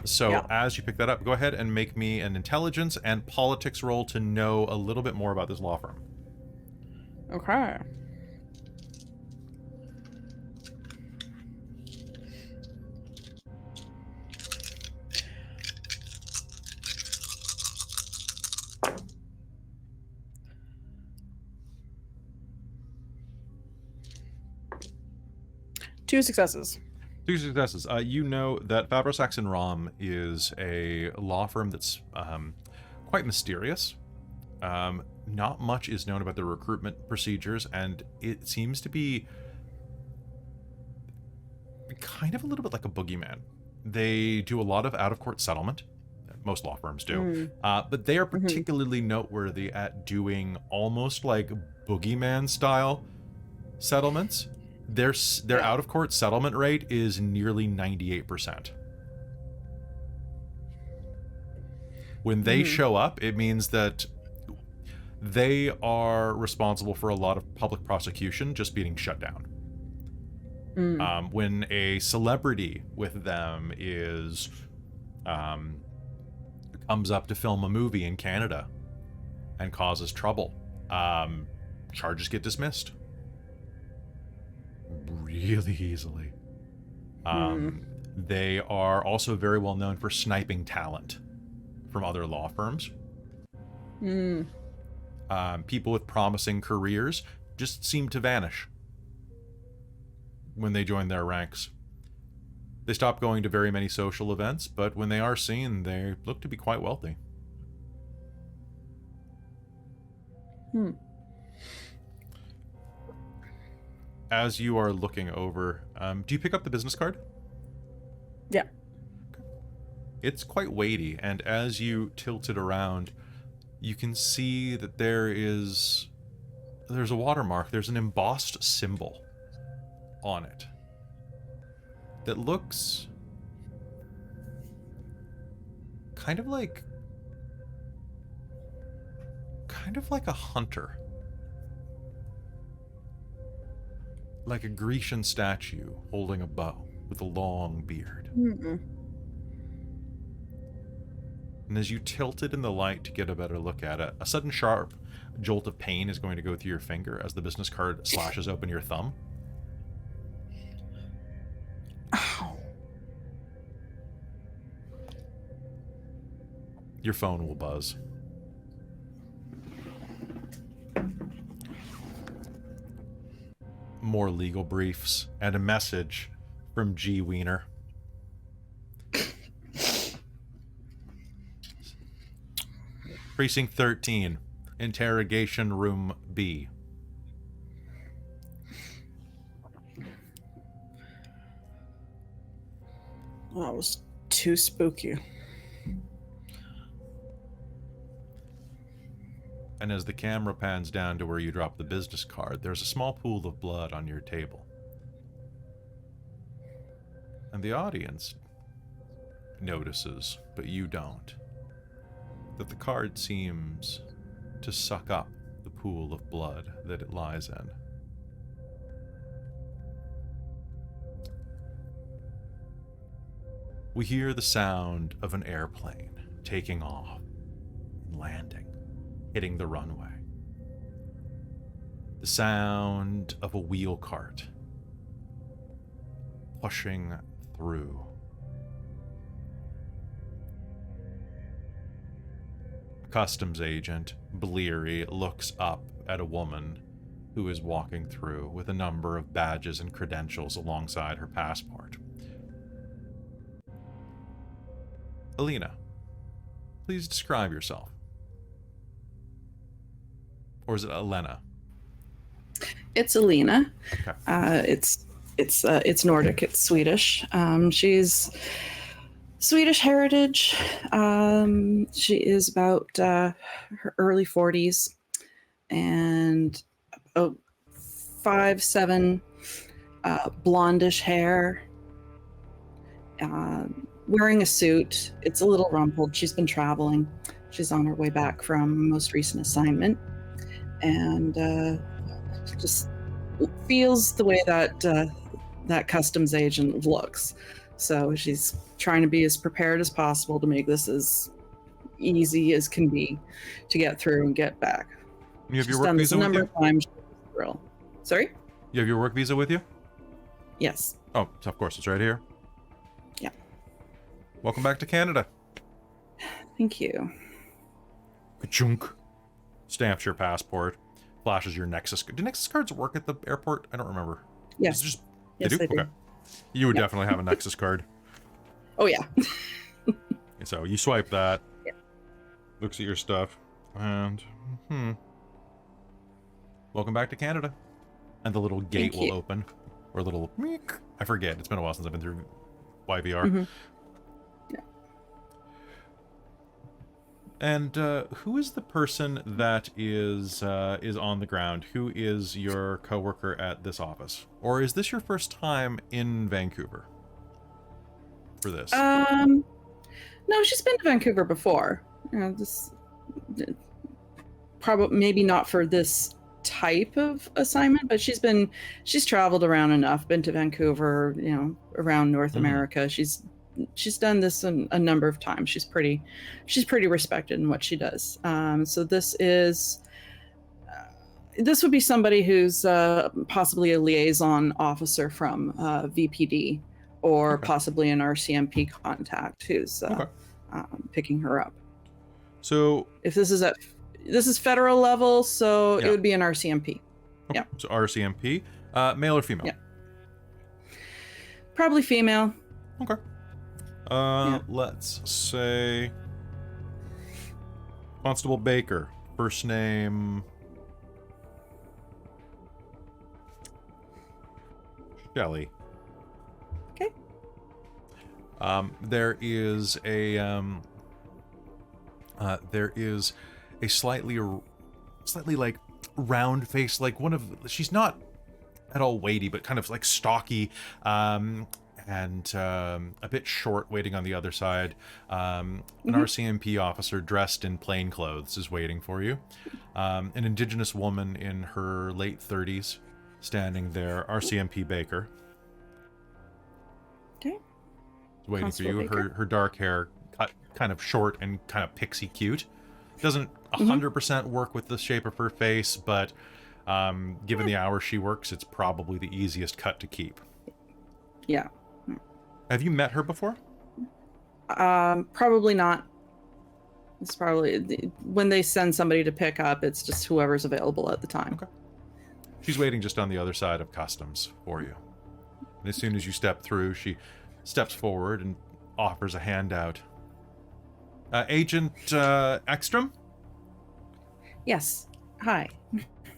A: So as you pick that up, go ahead and make me an intelligence and politics roll to know a little bit more about this law firm.
B: Okay. Two successes.
A: Two successes. You know that Fabro-Saxon Rom is a law firm that's quite mysterious. Not much is known about the recruitment procedures, and it seems to be kind of a little bit like a boogeyman. They do a lot of out-of-court settlement. Most law firms do. But they are particularly noteworthy at doing almost like boogeyman-style settlements. Their out-of-court settlement rate is nearly 98%. When they show up, it means that they are responsible for a lot of public prosecution just being shut down. When a celebrity with them comes up to film a movie in Canada and causes trouble, charges get dismissed. really easily. They are also very well known for sniping talent from other law firms. People with promising careers just seem to vanish when they join their ranks. They stop going to very many social events, but when they are seen, they look to be quite wealthy. As you are looking over, do you pick up the business card?
B: Yeah.
A: It's quite weighty, and as you tilt it around, you can see that there's a watermark. There's an embossed symbol on it that looks kind of like a hunter. Like a Grecian statue holding a bow with a long beard. And as you tilt it in the light to get a better look at it, a sudden sharp jolt of pain is going to go through your finger as the business card slashes open your thumb.
B: Ow.
A: Your phone will buzz. More legal briefs and a message from G. Wiener. Precinct 13, Interrogation Room B.
B: That was too spooky.
A: And as the camera pans down to where you drop the business card, there's a small pool of blood on your table. And the audience notices, but you don't, that the card seems to suck up the pool of blood that it lies in. We hear the sound of an airplane taking off, landing, hitting the runway. The sound of a wheel cart pushing through. A customs agent, bleary, looks up at a woman who is walking through with a number of badges and credentials alongside her passport. Elina, please describe yourself. Or is it Elena?
C: It's Elina.
A: Okay.
C: It's Nordic. It's Swedish. She's Swedish heritage. She is about her early 40s and 5'7", blondish hair. Wearing a suit. It's a little rumpled. She's been traveling. She's on her way back from most recent assignment, and just feels the way that customs agent looks. So she's trying to be as prepared as possible to make this as easy as can be to get through and get back.
A: You have
C: She's
A: your work
C: done this
A: visa
C: a
A: with
C: number
A: you?
C: of times. Thrill. Sorry?
A: You have your work visa with you?
C: Yes.
A: Oh, of course, it's right here.
C: Yeah.
A: Welcome back to Canada.
C: Thank you.
A: Ka-chunk. Stamps your passport. Flashes your Nexus. Do Nexus cards work at the airport? I don't remember.
C: Yes.
A: Is it just,
C: Yes,
A: they do?
C: they do.
A: Okay. You would
C: Yeah.
A: definitely have a Nexus card.
C: Oh, yeah.
A: So you swipe that.
C: Yeah.
A: Looks at your stuff. And, welcome back to Canada. And the little gate
C: Thank
A: will
C: you.
A: open. Or a little meek. I forget. It's been a while since I've been through YVR.
C: Mhm.
A: And who is the person that is on the ground? Who is your coworker at this office? Or is this your first time in Vancouver for this?
C: No, she's been to Vancouver before. Probably maybe not for this type of assignment, but she's traveled around enough, been to Vancouver, around North America. She's done this a number of times. She's pretty respected in what she does. So this is This would be somebody who's possibly a liaison officer from VPD, or
A: Okay.
C: possibly an RCMP contact who's
A: Okay.
C: picking her up.
A: So,
C: If this is federal level, so
A: Yeah.
C: it would be an RCMP.
A: okay.
C: Yeah.
A: So RCMP, male or female?
C: Yeah. Probably female.
A: Okay.
C: Yeah.
A: Let's say Constable Baker. First name Shelley.
C: Okay.
A: There is a slightly like round face, like she's not at all weighty, but kind of like stocky, and a bit short, waiting on the other side. An RCMP officer dressed in plain clothes is waiting for you. An indigenous woman in her late 30s standing there, RCMP Baker.
C: Okay.
A: Is waiting
C: Constable
A: for you.
C: Baker.
A: Her dark hair cut kind of short and kind of pixie cute. Doesn't 100% work with the shape of her face, but given the hours she works, it's probably the easiest cut to keep.
C: Yeah.
A: Have you met her before?
C: Probably not. It's probably when they send somebody to pick up, it's just whoever's available at the time.
A: Okay. She's waiting just on the other side of customs for you. And as soon as you step through, she steps forward and offers a handout. Agent Ekstrom?
C: Yes. Hi.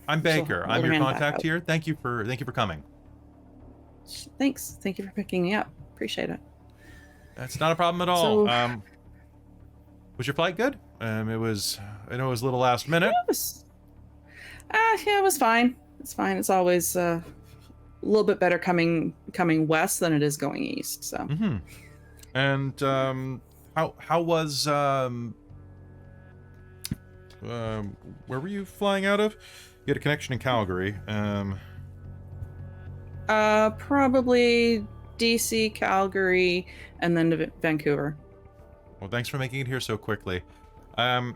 A: I'm Baker.
C: She'll
A: I'm
C: hold her
A: your
C: hand back
A: contact
C: out.
A: here. Thank you for coming.
C: Thanks. Thank you for picking me up. Appreciate it.
A: That's not a problem at all.
C: So-
A: Was your flight good? I know it was a little last minute.
C: It was, yeah, it was fine. It's fine. It's always a little bit better coming west than it is going east. So
A: Mm-hmm. And how was where were you flying out of? You had a connection in Calgary.
C: probably DC, Calgary, and then to Vancouver.
A: Well, thanks for making it here so quickly.
C: Oh,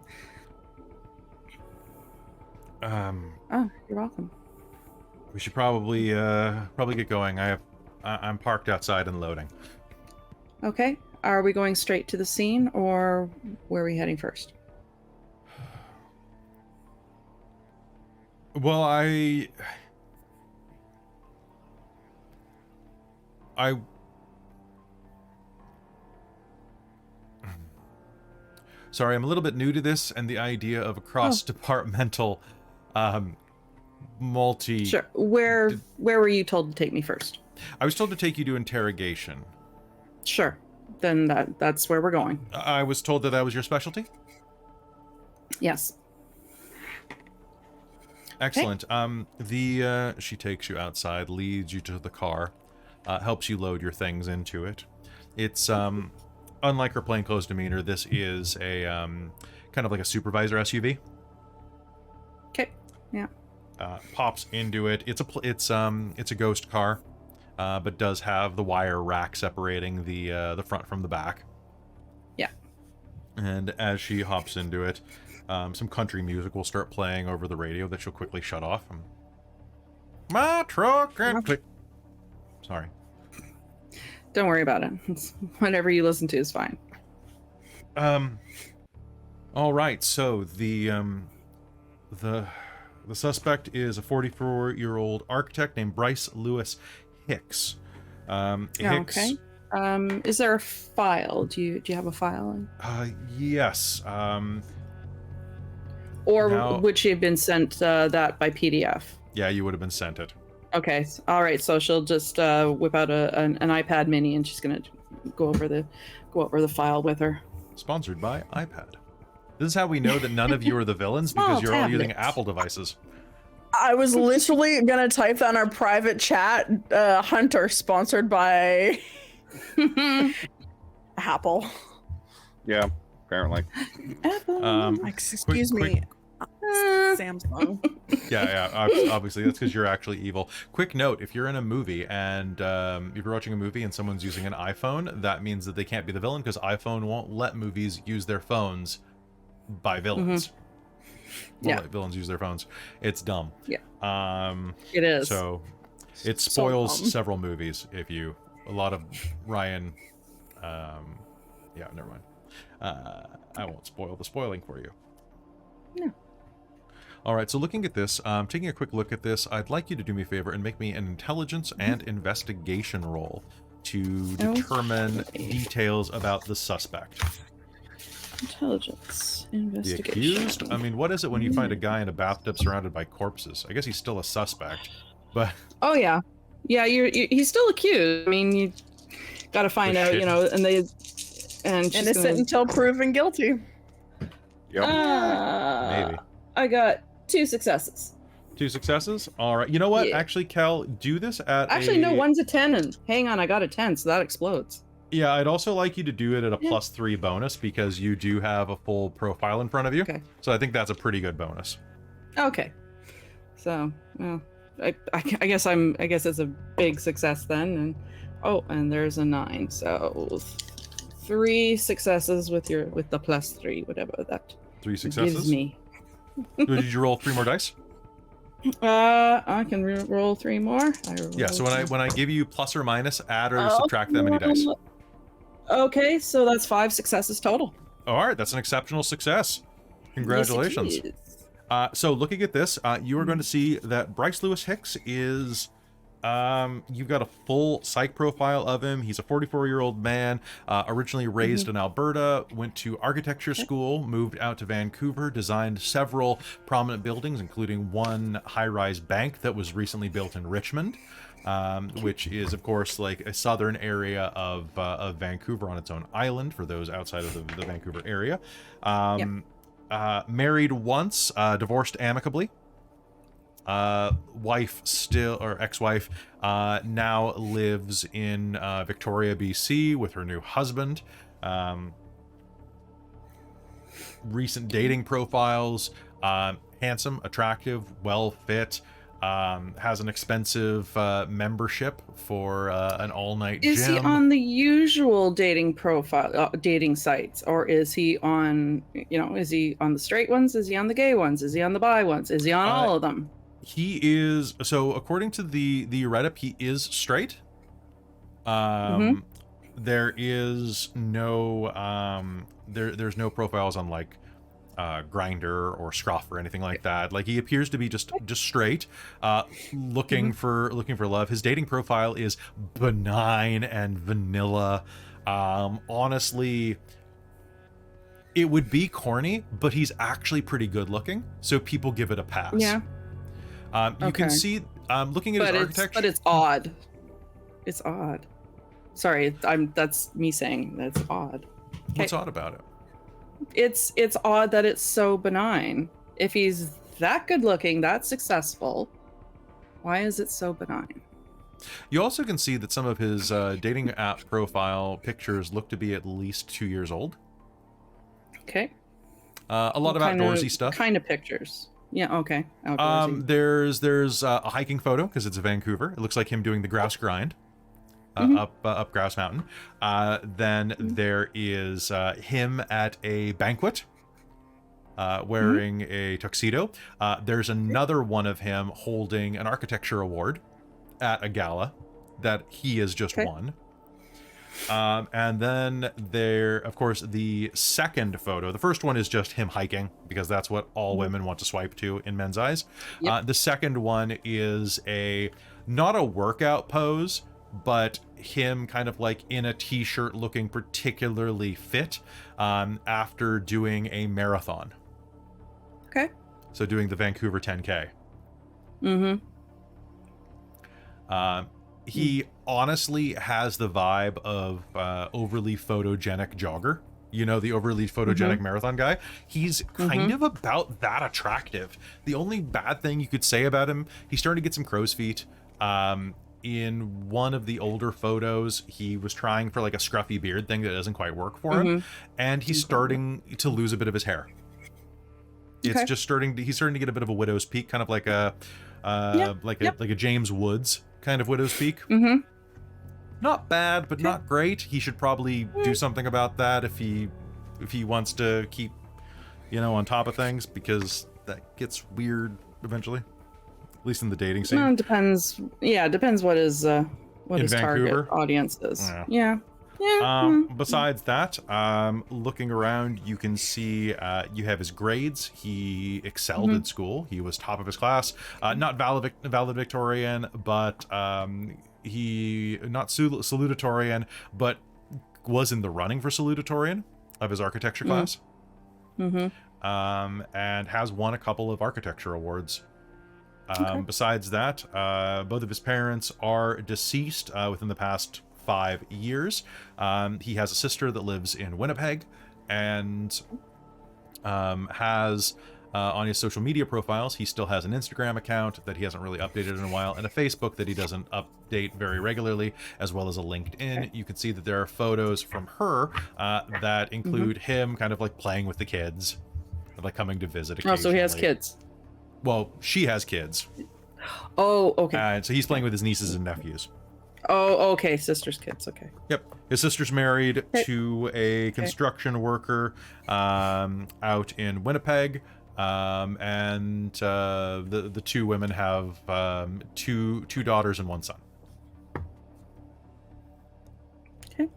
C: you're welcome.
A: We should probably get going. I'm parked outside and loading.
C: Okay. Are we going straight to the scene, or where are we heading first?
A: Well, I sorry, I'm a little bit new to this and the idea of a cross-departmental multi.
C: Sure. Where were you told to take me first?
A: I was told to take you to interrogation.
C: Sure. Then that's where we're going.
A: I was told that was your specialty.
C: Yes.
A: Excellent. She takes you outside, leads you to the car, helps you load your things into it. It's unlike her plainclothes demeanor. This is a kind of like a supervisor SUV.
C: Okay. Yeah.
A: Pops into it. It's a ghost car, but does have the wire rack separating the front from the back.
C: Yeah.
A: And as she hops into it, some country music will start playing over the radio that she'll quickly shut off. My truck and click. Sorry.
C: Don't worry about it. It's, whatever you listen to is fine.
A: All right. So the suspect is a 44-year-old architect named Bryce Lewis Hicks. Hicks.
C: Okay. Is there a file? Do you have a file?
A: Yes.
C: Or
A: Now-
C: would she have been sent that by PDF?
A: Yeah, you would have been sent it.
C: Okay. All right. So she'll just whip out an iPad Mini, and she's gonna go over the file with her.
A: Sponsored by iPad. This is how we know that none of you are the villains, because
C: Small
A: you're all using
C: tablets.
A: Apple devices.
B: I was literally gonna type that in our private chat. Hunter sponsored by Apple.
D: Yeah, apparently.
C: Apple.
B: Excuse
A: quick-
B: me. Samsung.
A: Yeah, obviously that's because you're actually evil. Quick note: if you're in a movie and if you're watching a movie and someone's using an iPhone, that means that they can't be the villain, because iPhone won't let movies use their phones by villains. We'll
C: Yeah.
A: let villains use their phones. It's dumb.
C: Yeah.
A: Um,
C: It is.
A: So it spoils
B: dumb.
A: several movies if you a lot of Ryan. Yeah, never mind. I won't spoil the spoiling for you.
C: No.
A: All right, so looking at this, taking a quick look at this, I'd like you to do me a favor and make me an intelligence and investigation roll to determine details about the suspect.
C: Intelligence,
A: The
C: investigation.
A: accused? I mean, what is it when you find a guy in a bathtub surrounded by corpses? I guess he's still a suspect, but
C: Oh yeah, yeah. He's still accused. I mean, you got to find
A: The
C: out,
A: shit.
C: you know, and she's
B: Innocent
C: gonna,
B: until proven guilty.
D: Yep.
A: maybe.
C: I got 2 successes.
A: 2 successes? All right. You know what?
C: Yeah.
A: Actually, Kelle, do this at
C: Actually, no, one's a 10, and hang on, I got a 10, so that explodes.
A: Yeah, I'd also like you to do it at a
C: Yeah.
A: +3 bonus because you do have a full profile in front of you.
C: Okay.
A: So I think that's a pretty good bonus.
C: Okay. So, well, I guess it's a big success then, and there's a 9, so 3 successes with the +3, whatever that
A: 3 successes.
C: gives me.
A: Did you roll 3 more dice?
C: I can roll 3 more.
A: Yeah. So when I give you plus or minus, add or subtract that many dice.
C: Okay, so that's 5 successes total.
A: All right, that's an exceptional success. Congratulations.
C: Yes, it is.
A: So looking at this, you are going to see that Bryce Lewis Hicks is, you've got a full psych profile of him. He's a 44-year-old man, originally raised in Alberta, went to architecture school, moved out to Vancouver, designed several prominent buildings, including one high-rise bank that was recently built in Richmond, which is, of course, like a southern area of Vancouver on its own island for those outside of the Vancouver area. Married once, divorced amicably. Wife still, or ex-wife, now lives in Victoria, BC with her new husband. Recent dating profiles, handsome, attractive, well fit, has an expensive membership for an all-night gym.
C: Is he on the usual dating profile, dating sites, or is he on, is he on the straight ones? Is he on the gay ones? Is he on the bi ones? Is he on all of them?
A: He is, so according to the Reddit, he is straight. There is no there's no profiles on like Grindr or Scruff or anything like that. Like, he appears to be just straight, looking for love. His dating profile is benign and vanilla. Honestly, it would be corny, but he's actually pretty good looking, so people give it a pass.
C: Yeah.
A: You can see, looking at his architecture.
C: But it's odd. It's odd. Sorry, that's me saying that's odd.
A: What's odd about it?
C: It's odd that it's so benign. If he's that good looking, that successful, why is it so benign?
A: You also can see that some of his dating app profile pictures look to be at least 2 years old.
C: Okay.
A: A lot of outdoorsy stuff.
C: Kind of pictures. Yeah. Okay. Outdoorsy.
A: There's a hiking photo because it's Vancouver. It looks like him doing the grouse grind up Grouse Mountain. Then there is him at a banquet wearing a tuxedo. There's another one of him holding an architecture award at a gala that he has just won. And then there, of course, the second photo. The first one is just him hiking because that's what all women want to swipe to in men's eyes. The second one is not a workout pose, but him kind of like in a t-shirt looking particularly fit after doing a marathon.
C: Okay.
A: So doing the Vancouver 10K. He honestly has the vibe of overly photogenic jogger. You know, the overly photogenic marathon guy. He's kind of about that attractive. The only bad thing you could say about him, he's starting to get some crow's feet. In one of the older photos, he was trying for like a scruffy beard thing that doesn't quite work for him. And he's starting to lose a bit of his hair. It's just he's starting to get a bit of a widow's peak, kind of like a James Woods kind of widow's peak. Not bad, but not great. He should probably do something about that if he wants to keep, on top of things, because that gets weird eventually, at least in the dating
C: Well,
A: scene.
C: it depends. Yeah, it depends what his
A: In
C: target
A: Vancouver?
C: audience is.
A: Yeah.
C: Yeah. Yeah.
A: Besides that, looking around, you can see you have his grades. He excelled in school. He was top of his class. Not valedictorian, but he not salutatorian, but was in the running for salutatorian of his architecture class. And has won a couple of architecture awards. Besides that, both of his parents are deceased within the past 5 years. He has a sister that lives in Winnipeg, and has on his social media profiles, he still has an Instagram account that he hasn't really updated in a while, and a Facebook that he doesn't update very regularly, as well as a LinkedIn. You can see that there are photos from her that include him kind of like playing with the kids, like coming to visit occasionally.
C: Oh, so he has kids.
A: Well, she has kids.
C: Oh, okay.
A: And so he's playing with his nieces and nephews.
C: Oh, okay. Sister's kids. Okay.
A: Yep. His sister's married to a construction worker out in Winnipeg. And the two women have two daughters and one son.
C: Okay.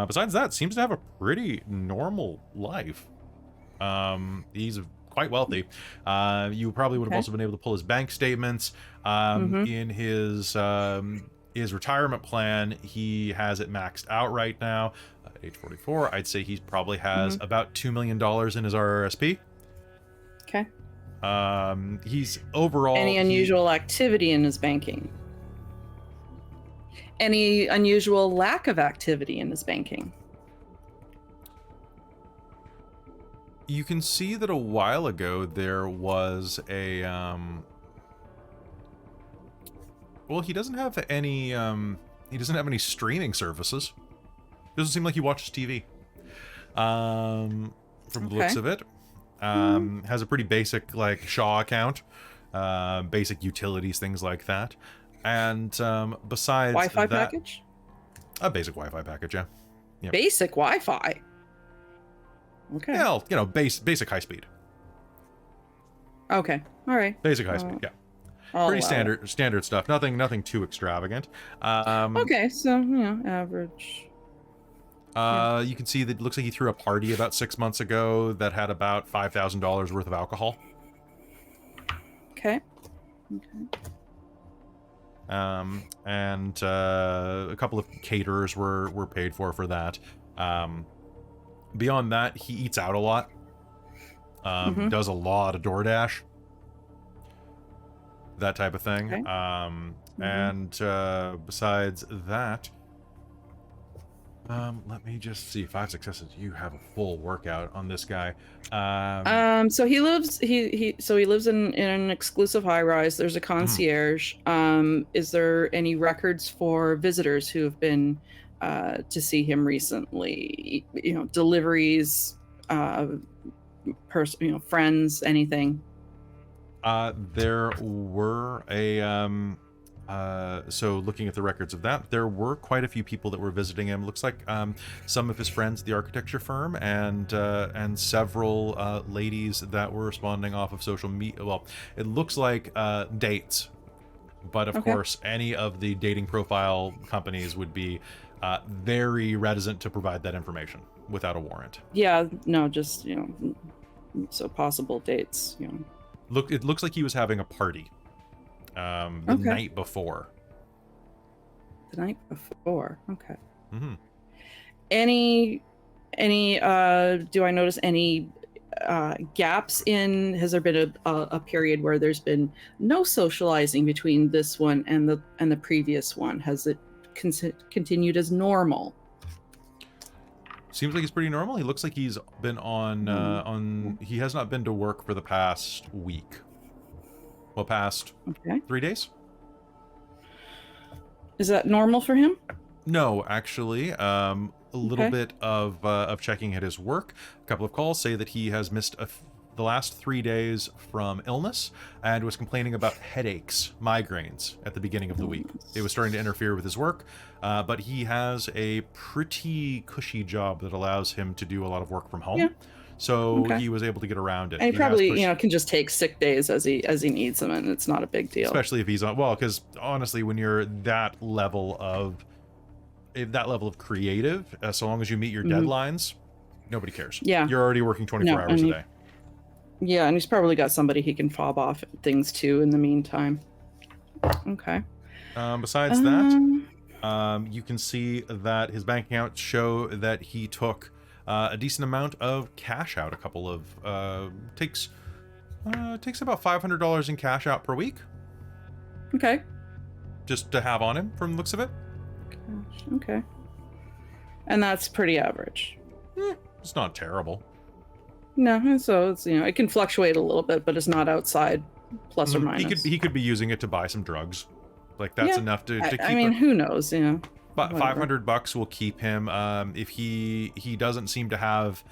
A: Besides that, seems to have a pretty normal life. He's quite wealthy. You probably would have also been able to pull his bank statements. In his retirement plan, he has it maxed out right now. Age 44, I'd say he probably has about $2 million in his RRSP.
C: Okay.
A: He's overall...
C: Any unusual activity in his banking? Any unusual lack of activity in his banking?
A: You can see that a while ago there was a... Well, he doesn't have any... he doesn't have any streaming services. Doesn't seem like he watches TV. From the looks of it. Has a pretty basic, like, Shaw account. Basic utilities, things like that. And besides
C: Wi-Fi
A: that...
C: package?
A: A basic Wi-Fi package, yeah. Yep.
C: Basic Wi-Fi? Okay.
A: Yeah, you know, basic high speed.
C: Okay. All right.
A: Basic high speed, yeah.
C: I'll
A: Pretty
C: allow
A: standard stuff. Nothing too extravagant.
C: Okay, so, you know, average.
A: You can see that it looks like he threw a party about 6 months ago that had about $5,000 worth of alcohol.
C: Okay.
A: And a couple of caterers were paid for that. Beyond that, he eats out a lot. Does a lot of DoorDash. That type of thing.
C: Okay.
A: And besides that, let me just see. 5 successes. You have a full workout on this guy.
C: So he lives in an exclusive high rise. There's a concierge. Is there any records for visitors who have been to see him recently? You know, deliveries, friends, anything.
A: There were so looking at the records of that, there were quite a few people that were visiting him. Looks like some of his friends at the architecture firm and several ladies that were responding off of social media. Well, it looks like dates, but of course, any of the dating profile companies would be very reticent to provide that information without a warrant.
C: Yeah, no, just, you know, so possible dates, you know.
A: It looks like he was having a party the night before.
C: The night before, okay.
A: Mm-hmm.
C: Any do I notice any gaps in, has there been a period where there's been no socializing between this one and the previous one? Has it continued as normal?
A: Seems like he's pretty normal. He looks like he's been on he has not been to work for the past week. Well, past 3 days.
C: Is that normal for him?
A: No, actually. A little bit of checking at his work. A couple of calls say that he has missed the last 3 days from illness and was complaining about headaches, migraines at the beginning of the week. It was starting to interfere with his work, but he has a pretty cushy job that allows him to do a lot of work from home. so
C: Okay.
A: he was able to get around it.
C: And he
A: has
C: probably,
A: pers-
C: can just take sick days as he needs them, and it's not a big deal.
A: especially if he's on. Well, because honestly, when you're that level of creative, so long as you meet your deadlines, nobody cares.
C: Yeah.
A: You're already working 24
C: No,
A: hours a day.
C: Yeah, and he's probably got somebody he can fob off things to in the meantime. Okay.
A: Besides that, you can see that his bank accounts show that he took a decent amount of cash out. A couple of takes about $500 in cash out per week,
C: Okay.
A: just to have on him from the looks of it.
C: Okay. And that's pretty average.
A: It's not terrible.
C: No, so it's it can fluctuate a little bit, but it's not outside plus or minus.
A: He could be using it to buy some drugs. Like that's
C: Yeah.
A: enough to keep.
C: I mean, who knows?
A: But
C: whatever.
A: $500 will keep him. If he doesn't seem to have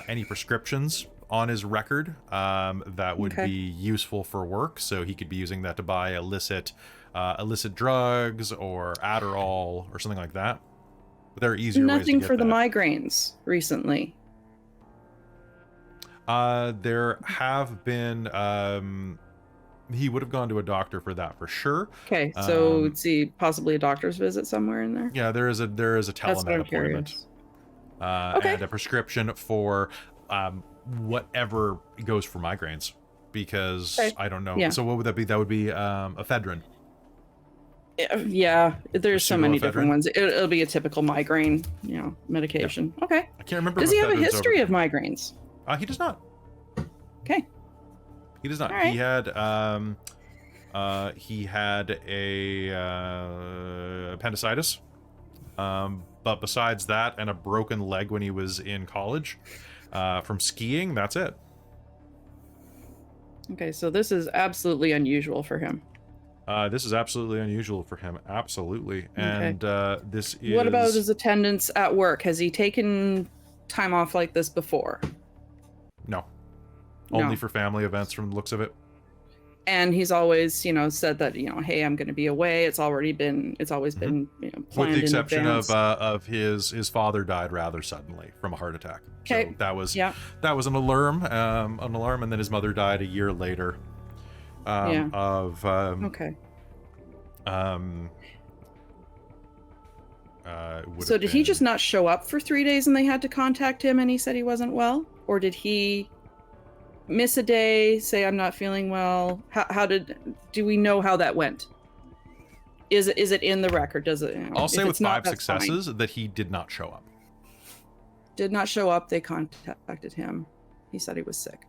A: any prescriptions on his record that would
C: Okay.
A: be useful for work, so he could be using that to buy illicit drugs or Adderall or something like that. But there are easier ways to
C: Nothing
A: get
C: for the
A: that.
C: migraines recently.
A: There have been. He would have gone to a doctor for that for sure.
C: Okay, so
A: Um,
C: see possibly a doctor's visit somewhere in there.
A: Yeah, there is a
C: That's what
A: telemed
C: I'm
A: appointment.
C: curious. Okay.
A: And a prescription for whatever goes for migraines, because
C: Okay.
A: I don't know.
C: Yeah.
A: So what would that be? That would be ephedrine.
C: Yeah, there's so many different
A: Pseudoephedrine?
C: ones. It'll be a typical migraine, medication. Okay.
A: I can't remember.
C: Does
A: if
C: he have a
A: ephedrine's
C: history of migraines?
A: He does not.
C: Okay.
A: He does not.
C: All right.
A: He had a appendicitis. But besides that, and a broken leg when he was in college from skiing. That's it.
C: Okay, so this is absolutely unusual for him.
A: This is absolutely unusual for him. Absolutely. And this is.
C: What about his attendance at work? Has he taken time off like this before?
A: No.
C: No.
A: Only for family events from the looks of it.
C: And he's always, said that, hey, I'm going to be away. It's always been, planned
A: With
C: in
A: the exception
C: advance.
A: of his father died rather suddenly from a heart attack.
C: Okay.
A: So that was
C: Yeah.
A: that was an alarm, and then his mother died a year later.
C: Yeah.
A: Of
C: Okay.
A: would
C: So
A: have
C: did he
A: been-
C: just not show up for 3 days and they had to contact him and he said he wasn't well? Or did he miss a day, say I'm not feeling well? Do we know how that went? Is it in the record? Does it?
A: I'll
C: if
A: say with
C: it's not,
A: 5
C: that's fine.
A: successes that he did not show up.
C: Did not show up. They contacted him. He said he was sick.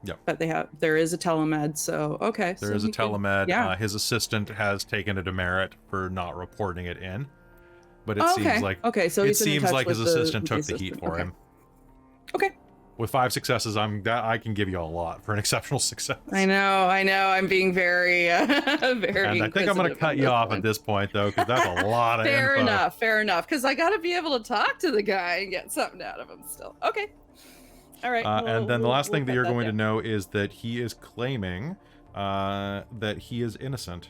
A: Yep.
C: But there is a telemed, so okay.
A: There
C: so
A: is a
C: he could-
A: telemed.
C: Yeah.
A: His assistant has taken a demerit for not reporting it in. But it
C: Oh, okay.
A: seems like
C: Okay, so
A: it
C: he's been in
A: seems
C: touch
A: like his
C: with the-
A: assistant
C: with the
A: took the heat
C: assistant.
A: for
C: Okay.
A: him.
C: Okay.
A: With 5 successes, I can give you a lot for an exceptional success.
C: I know. I'm being very, very.
A: And I think I'm going to
C: inquisitive
A: cut
C: on
A: you
C: this
A: off
C: one.
A: at this point, though, because that's a lot of
C: Fair
A: info.
C: Fair enough. Because I got to be able to talk to the guy and get something out of him still. Okay. All right.
A: And then the last thing that you're going to
C: down.
A: know is that he is claiming that he is innocent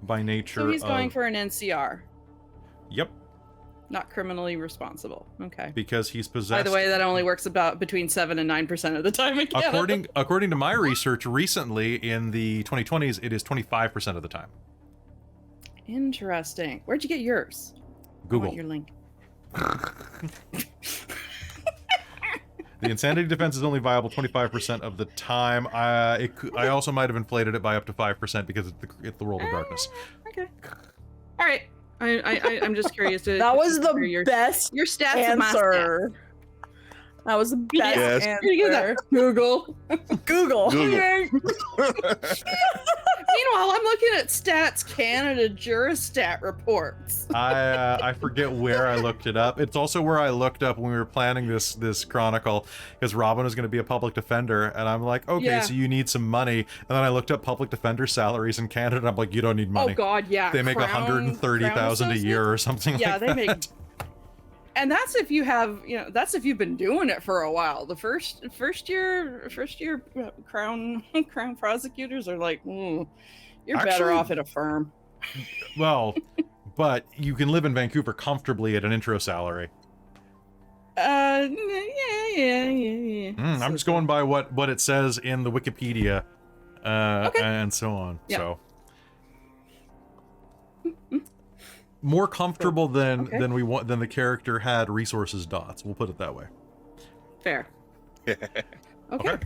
A: by nature.
C: So he's going
A: of-
C: for an NCR,
A: Yep,
C: not criminally responsible. Okay.
A: because he's
C: By
A: possessed.
C: the way, that only works about between 7 and 9% of the time in Canada.
A: according to my research recently in the 2020s, it is 25% of the time.
C: Interesting. Where'd you get yours? I
A: Google.
C: want your link.
A: The insanity defense is only viable 25% of the time. I also might have inflated it by up to 5% because it's the world of darkness.
C: Okay. All right. I'm just curious to.
B: That was
C: to hear
B: the
C: your,
B: best
C: your stats of my stats.
B: answer. That was the best
D: Yes.
C: Where'd you get
B: answer.
C: that? Google.
B: Google.
D: Google.
C: Meanwhile, I'm looking at Stats Canada Jurastat reports.
A: I forget where I looked it up. It's also where I looked up when we were planning this chronicle, because Robin was going to be a public defender, and I'm like, okay,
C: Yeah.
A: so you need some money. And then I looked up public defender salaries in Canada, and I'm like, you don't need money.
C: Oh God, yeah.
A: They make
C: Crown-
A: 130,000 a
C: Crown
A: year or something
C: Yeah,
A: like
C: they
A: that.
C: make. And that's if you have, that's if you've been doing it for a while. The first year crown prosecutors are like, you're better
A: Actually-
C: off at a firm.
A: Well, but you can live in Vancouver comfortably at an intro salary.
C: Yeah.
A: I'm just going by what it says in the Wikipedia,
C: Okay.
A: and so on.
C: Yeah.
A: So more comfortable than
C: Okay.
A: than the character had resources dots. We'll put it that way.
C: Fair. Okay.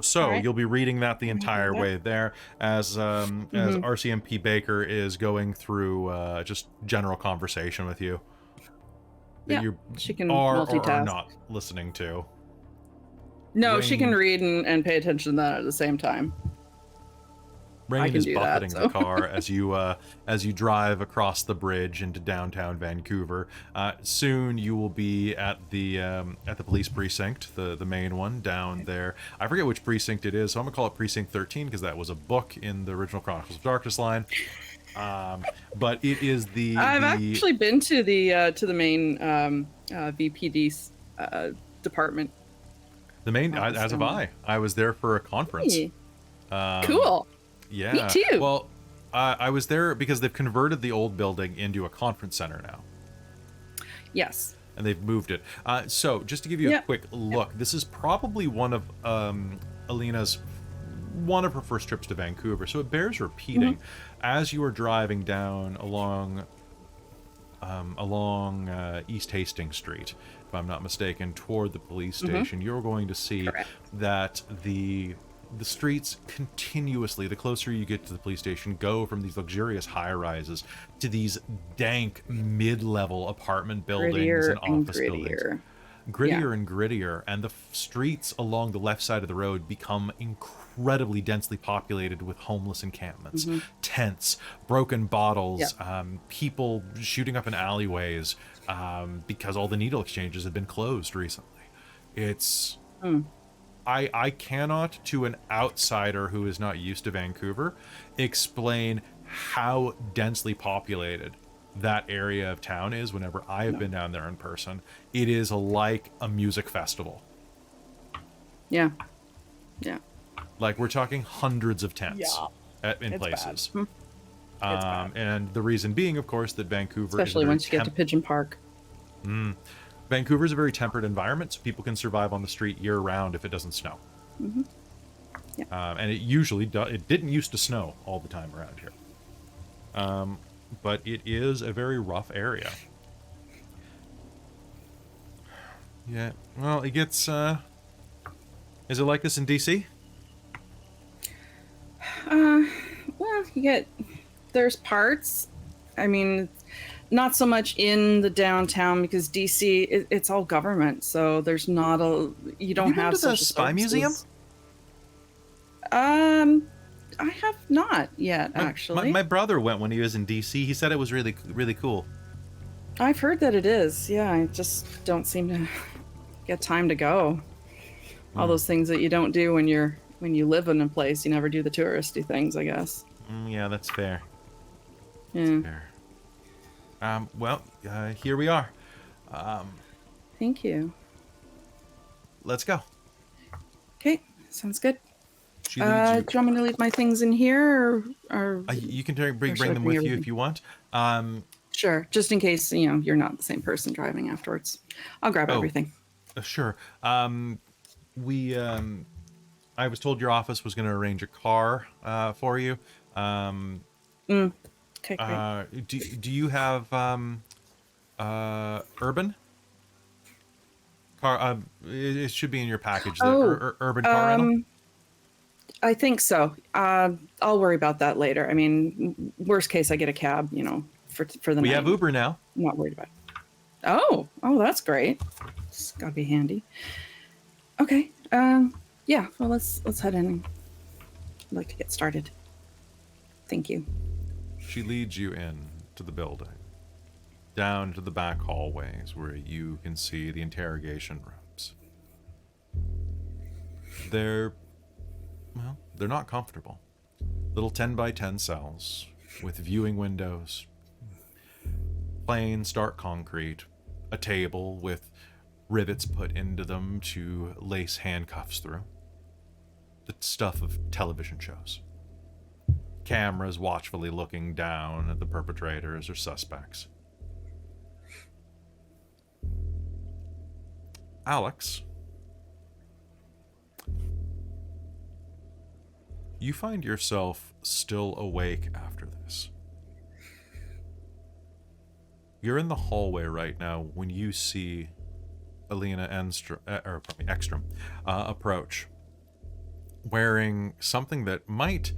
A: So
C: All right.
A: you'll be reading that the entire
C: that.
A: way there as RCMP Baker is going through just general conversation with you that
C: Yeah,
A: you
C: she can
A: are or
C: multitask.
A: are not listening to.
C: No, she can
A: Rain-
C: read and pay attention to that at the same time.
A: Rain
C: can
A: is
C: do that,
A: buffeting
C: so.
A: the car as you drive across the bridge into downtown Vancouver. Soon you will be at the police precinct, the main one down there. I forget which precinct it is, so I'm gonna call it Precinct 13 because that was a book in the original Chronicles of Darkness line. But it is
C: I've actually been to the main VPD department.
A: the main
C: office
A: as have
C: down there.
A: I was there for a conference.
C: Hey,
A: Um,
C: cool.
A: Yeah.
C: Me too.
A: Well, I was there because they've converted the old building into a conference center now.
C: Yes.
A: And they've moved it. So, just to give you a
C: Yeah.
A: quick look, this is probably one of Elina's one of her first trips to Vancouver, so it bears repeating. As you are driving down along East Hastings Street, if I'm not mistaken, toward the police station, you're going to see
C: Correct.
A: that the streets continuously, the closer you get to the police station, go from these luxurious high-rises to these dank mid-level apartment buildings
C: Grittier
A: and
C: and
A: office buildings.
C: grittier.
A: Grittier and grittier, and the streets along the left side of the road become incredibly densely populated with homeless encampments, tents, broken bottles, people shooting up in alleyways because all the needle exchanges have been closed recently. It's... I cannot, to an outsider who is not used to Vancouver, explain how densely populated that area of town is whenever I have been down there in person. It is like a music festival.
C: Yeah.
A: Like, we're talking hundreds of tents in
B: It's
A: places.
B: bad.
A: And the reason being, of course, that Vancouver
C: Especially
A: is a very
C: once you get to Pigeon Park.
A: Vancouver is a very temperate environment, so people can survive on the street year-round if it doesn't snow. And it usually it didn't used to snow all the time around here. But it is a very rough area. Yeah, well, it gets... is it like this in DC?
C: Well, there's parts. I mean, not so much in the downtown because DC, it's all government, so there's not you don't
A: Have you been
C: have
A: to the
C: social
A: Spy Museum?
C: services. I have not yet, actually.
A: My brother went when he was in DC. He said it was really, really cool.
C: I've heard that it is. Yeah, I just don't seem to get time to go. All those things that you don't do when you live in a place, you never do the touristy things, I guess.
A: Yeah, that's fair.
C: Yeah.
A: Fair. Well, here we are.
C: Thank you.
A: Let's go.
C: Okay, sounds good.
A: She
C: Do
A: leads
C: you want me to leave my things in here, or
A: you can bring
C: should I
A: them
C: bring
A: with you
C: everything?
A: if you want.
C: Sure, just in case you're not the same person driving afterwards. I'll grab everything.
A: Sure. I was told your office was going to arrange a car for you.
C: Okay, great.
A: Do you have urban car? It should be in your package. The urban car rental.
C: I think so. I'll worry about that later. I mean, worst case, I get a cab. For the night.
A: We have Uber now.
C: I'm not worried about it. Oh, that's great. It's gotta be handy. Okay. Yeah. Well, let's head in. I'd like to get started. Thank you.
A: She leads you in to the building, down to the back hallways where you can see the interrogation rooms. They're not comfortable. Little 10 by 10 cells with viewing windows, plain stark concrete, a table with rivets put into them to lace handcuffs through. The stuff of television shows. Cameras watchfully looking down at the perpetrators or suspects. Alex, you find yourself still awake after this. You're in the hallway right now when you see Elina Ekstrom approach, wearing something that might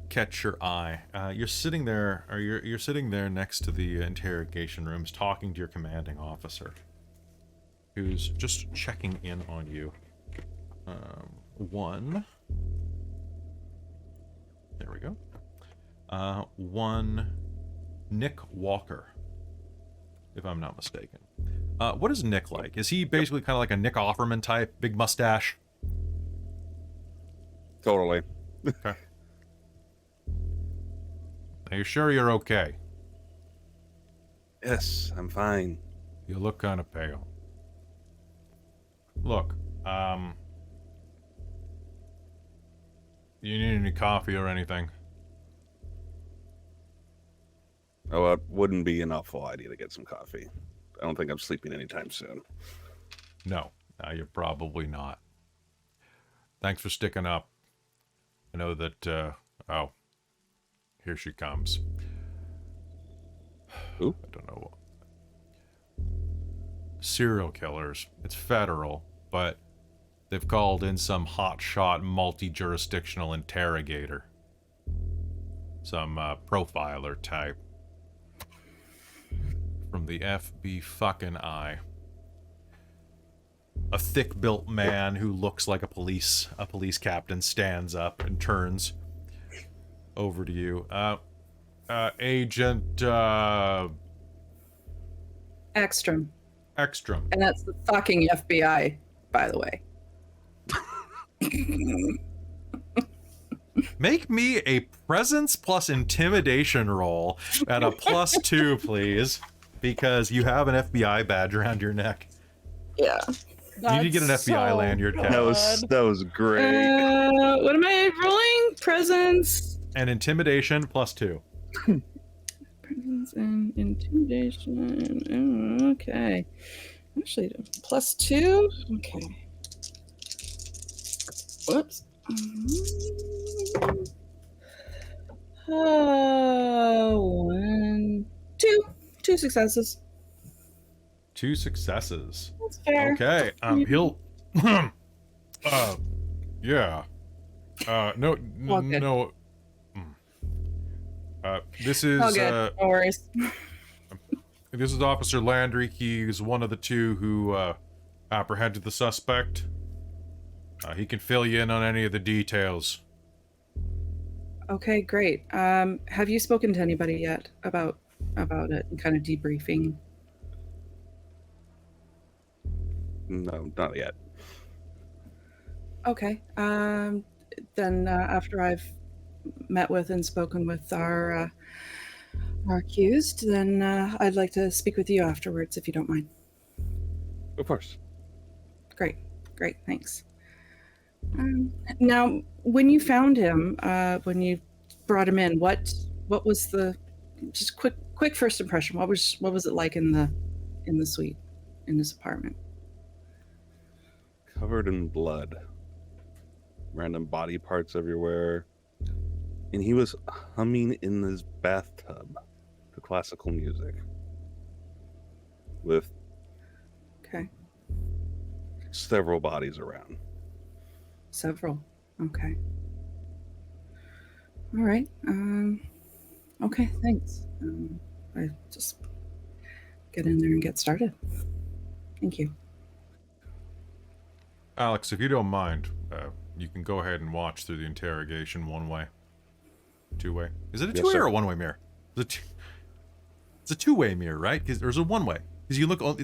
A: catch your eye. You're sitting there, or you're sitting there next to the interrogation rooms, talking to your commanding officer, who's just checking in on you. There we go. One Nick Walker, if I'm not mistaken. What is Nick like? Is he basically kind of like a Nick Offerman type, big mustache?
D: Totally.
A: Okay. Are you sure you're okay?
D: Yes, I'm fine.
A: You look kind of pale. Look, you need any coffee or anything?
D: Oh, it wouldn't be an awful idea to get some coffee. I don't think I'm sleeping anytime soon.
A: No, you're probably not. Thanks for sticking up. I know that, oh, here she comes.
D: Who?
A: I don't know. Serial killers. It's federal, but they've called in some hotshot multi-jurisdictional interrogator. Some profiler type. From the FB fucking I. A thick-built man who looks like a police captain stands up and turns over to you. Agent
C: Ekstrom.
A: Ekstrom.
C: And that's the fucking FBI, by the way.
A: Make me a presence plus intimidation roll at a +2, please, because you have an FBI badge around your neck.
C: Yeah.
A: You need to get an FBI lanyard, Kelle.
D: That was great.
C: What am I rolling? Presence.
A: And intimidation +2.
C: Presence and intimidation. Oh, okay. Actually, +2. Okay. Whoops. Two successes.
A: 2 successes.
C: That's fair.
A: Okay. He'll. Yeah. No.
C: All good.
A: No. This is.
C: All good. No worries.
A: This is Officer Landry. He's one of the two who apprehended the suspect. He can fill you in on any of the details.
C: Okay, great. Have you spoken to anybody yet about it and kind of debriefing?
D: No, not yet.
C: Okay. Then after I've met with and spoken with our accused, then I'd like to speak with you afterwards, if you don't mind.
D: Of course.
C: Great, thanks. Now, when you found him, when you brought him in, what was the just quick first impression? What was it like in the suite, in this apartment?
D: Covered in blood. Random body parts everywhere. And he was humming in this bathtub to classical music. With
C: Okay.
D: several bodies around.
C: Several. Okay. All right. Okay, thanks. I just get in there and get started. Thank you.
A: Alex, if you don't mind, you can go ahead and watch through the interrogation one way. 2-way. Is it a
D: Yes,
A: 2-way
D: sir.
A: or a 1-way mirror? It's a 2-way mirror, right? Because there's a 1-way. Because you look, I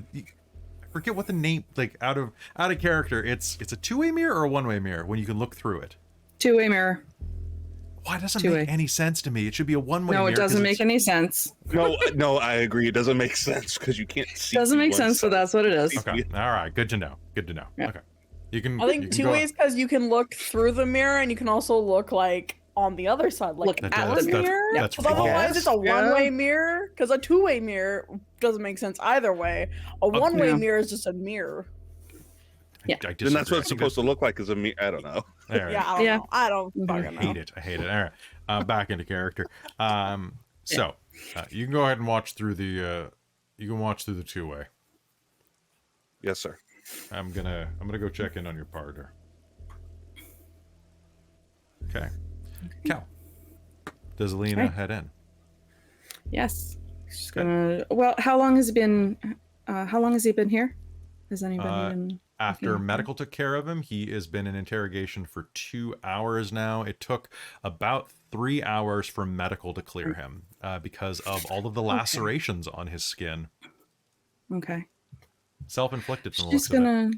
A: forget what the name, like out of character. It's a 2-way mirror or a 1-way mirror when you can look through it.
C: 2-way mirror.
A: Why doesn't
C: Two-way.
A: make any sense to me? It should be a 1-way mirror.
C: No, it doesn't make any sense.
D: No, I agree. It doesn't make sense because you can't see.
C: Doesn't make
D: one
C: sense,
D: side.
C: but that's what it is.
A: Okay. All right. Good to know.
C: Yeah.
A: Okay. You can.
B: I think
A: you can
B: 2
A: go-
B: ways because you can look through the mirror and you can also look like on the other side, like
C: Look
B: at
C: at
B: the
C: the-
B: mirror.
A: that's
B: But otherwise, it's a
C: Yeah.
B: one-way mirror because a 2-way mirror doesn't make sense either way. A one-way
C: Yeah.
B: mirror is just a mirror.
C: Yeah.
A: I
D: Then that's
A: disagree.
D: what it's supposed to look like as a me. I don't know.
A: There,
B: Yeah, I don't
C: Yeah.
B: know. I don't
C: Mhm.
B: fucking know.
A: I hate it. All right, back into character. So you can go ahead and watch through the. You can watch through the two-way.
D: Yes, sir.
A: I'm gonna go check in on your partner. Okay. Kelle. Does Elina
C: Okay.
A: head in?
C: Yes. She's gonna. Well, how long has it been? How long has he been here? Has anybody been?
A: After
C: looking?
A: medical took care of him, he has been in interrogation for 2 hours now. It took about 3 hours for medical to clear him because of all of the lacerations on his skin.
C: Okay.
A: Self-inflicted from the
C: She's
A: looks of it.
C: gonna.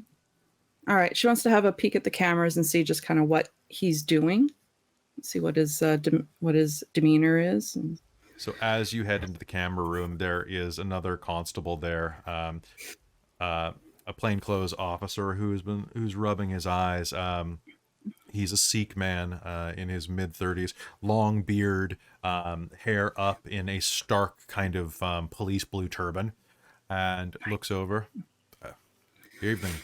C: All right. She wants to have a peek at the cameras and see just kind of what he's doing. See what his demeanor is. And...
A: So as you head into the camera room, there is another constable there, a plainclothes officer who's rubbing his eyes. He's a Sikh man in his mid-30s, long beard, hair up in a stark kind of police blue turban, and looks over. Evening.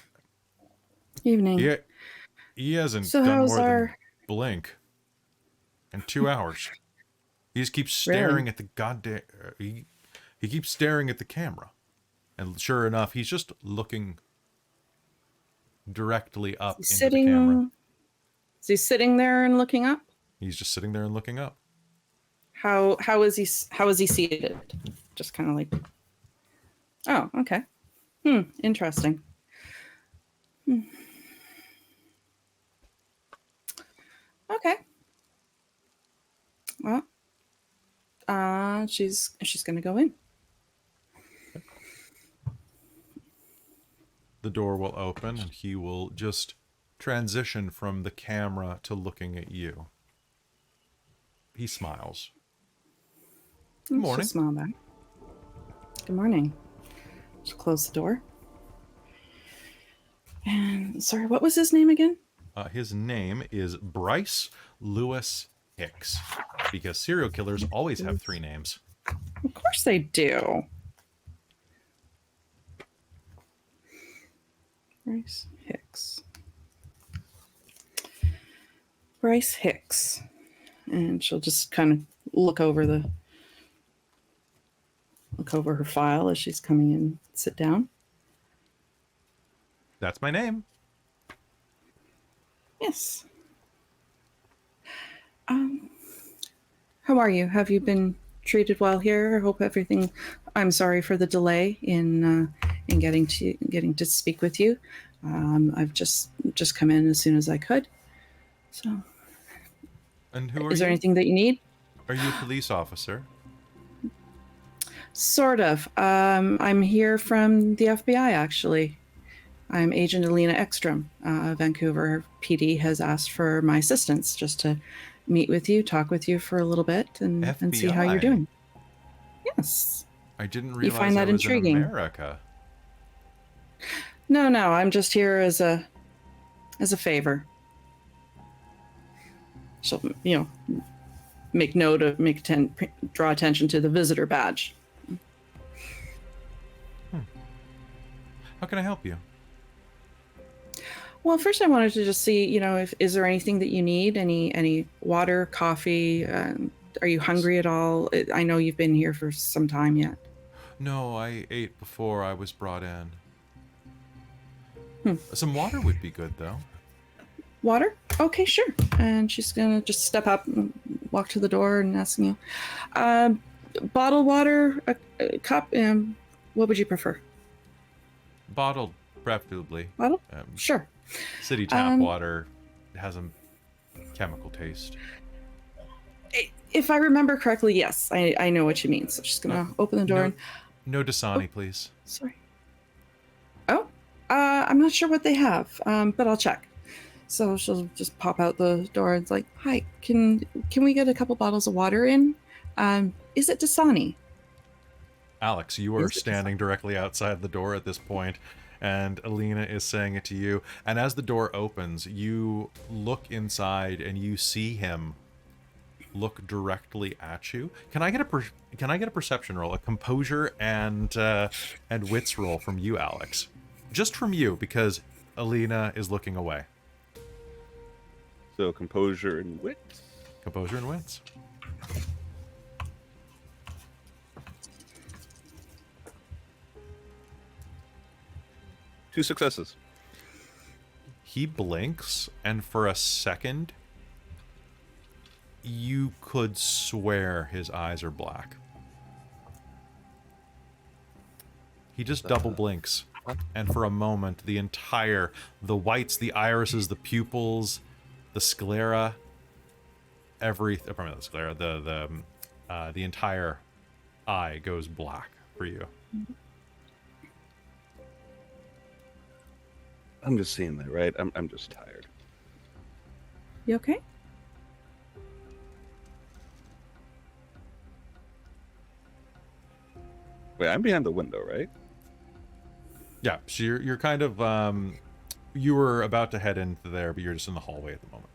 C: Evening.
A: He hasn't
C: So
A: done
C: how's
A: more than
C: our-
A: blink in 2 hours. He just keeps staring at the goddamn. He keeps staring at the camera, and sure enough, he's just looking directly up into the camera.
C: Is he sitting there and looking up?
A: He's just sitting there and looking up.
C: How is he seated? Just kind of like. Oh, okay. Interesting. Okay. Well, she's gonna go in.
A: The door will open, and he will just transition from the camera to looking at you. He smiles. Good morning.
C: She'll smile back. Good morning. She'll close the door. And sorry, what was his name again?
A: His name is Bryce Lewis Hicks, because serial killers always have 3 names.
C: Of course they do. Bryce Hicks. Bryce Hicks. And she'll just kind of look over her file as she's coming in. Sit down.
A: That's my name.
C: Yes. How are you? Have you been treated well here? I hope everything. I'm sorry for the delay in getting to speak with you. I've just come in as soon as I could. So,
A: And who are
C: is there
A: you?
C: anything that you need?
A: Are you a police officer?
C: Sort of. I'm here from the FBI, actually. I'm Agent Elina Ekstrom. Vancouver PD has asked for my assistance just to meet with you, talk with you for a little bit, and see how you're
A: FBI?
C: doing. Yes.
A: I didn't realize
C: find that
A: I was
C: intriguing?
A: in America.
C: No, I'm just here as a favor. So, draw attention to the visitor badge.
A: How can I help you?
C: Well, first I wanted to just see, is there anything that you need? Any water, coffee? Are you hungry at all? I know you've been here for some time yet.
A: No, I ate before I was brought in. Some water would be good, though.
C: Water? Okay, sure. And she's gonna just step up and walk to the door and ask you, bottled water, a cup, and what would you prefer?
A: Bottled, preferably.
C: Bottle? Sure.
A: City tap water has a chemical taste.
C: If I remember correctly, yes, I know what you mean. So she's gonna open the door.
A: No Dasani, please.
C: Sorry. Oh, I'm not sure what they have, but I'll check. So she'll just pop out the door and it's like, "Hi, can we get a couple bottles of water in? Is it Dasani?"
A: Alex, you are standing directly outside the door at this point, and Elina is saying it to you. And as the door opens, you look inside and you see him look directly at you. Can I get a perception roll, a composure and wits roll from you, Alex? Just from you, because Elina is looking away.
D: So composure and wit.
A: Composure and wits.
D: Two successes.
A: He blinks, and for a second, you could swear his eyes are black. He just double blinks, and for a moment, the whites, the irises, the pupils, the sclera, the entire eye goes black for you.
D: I'm just seeing that, right? I'm just tired.
C: You okay?
D: Wait, I'm behind the window, right?
A: Yeah, so you're kind of you were about to head into there, but you're just in the hallway at the moment.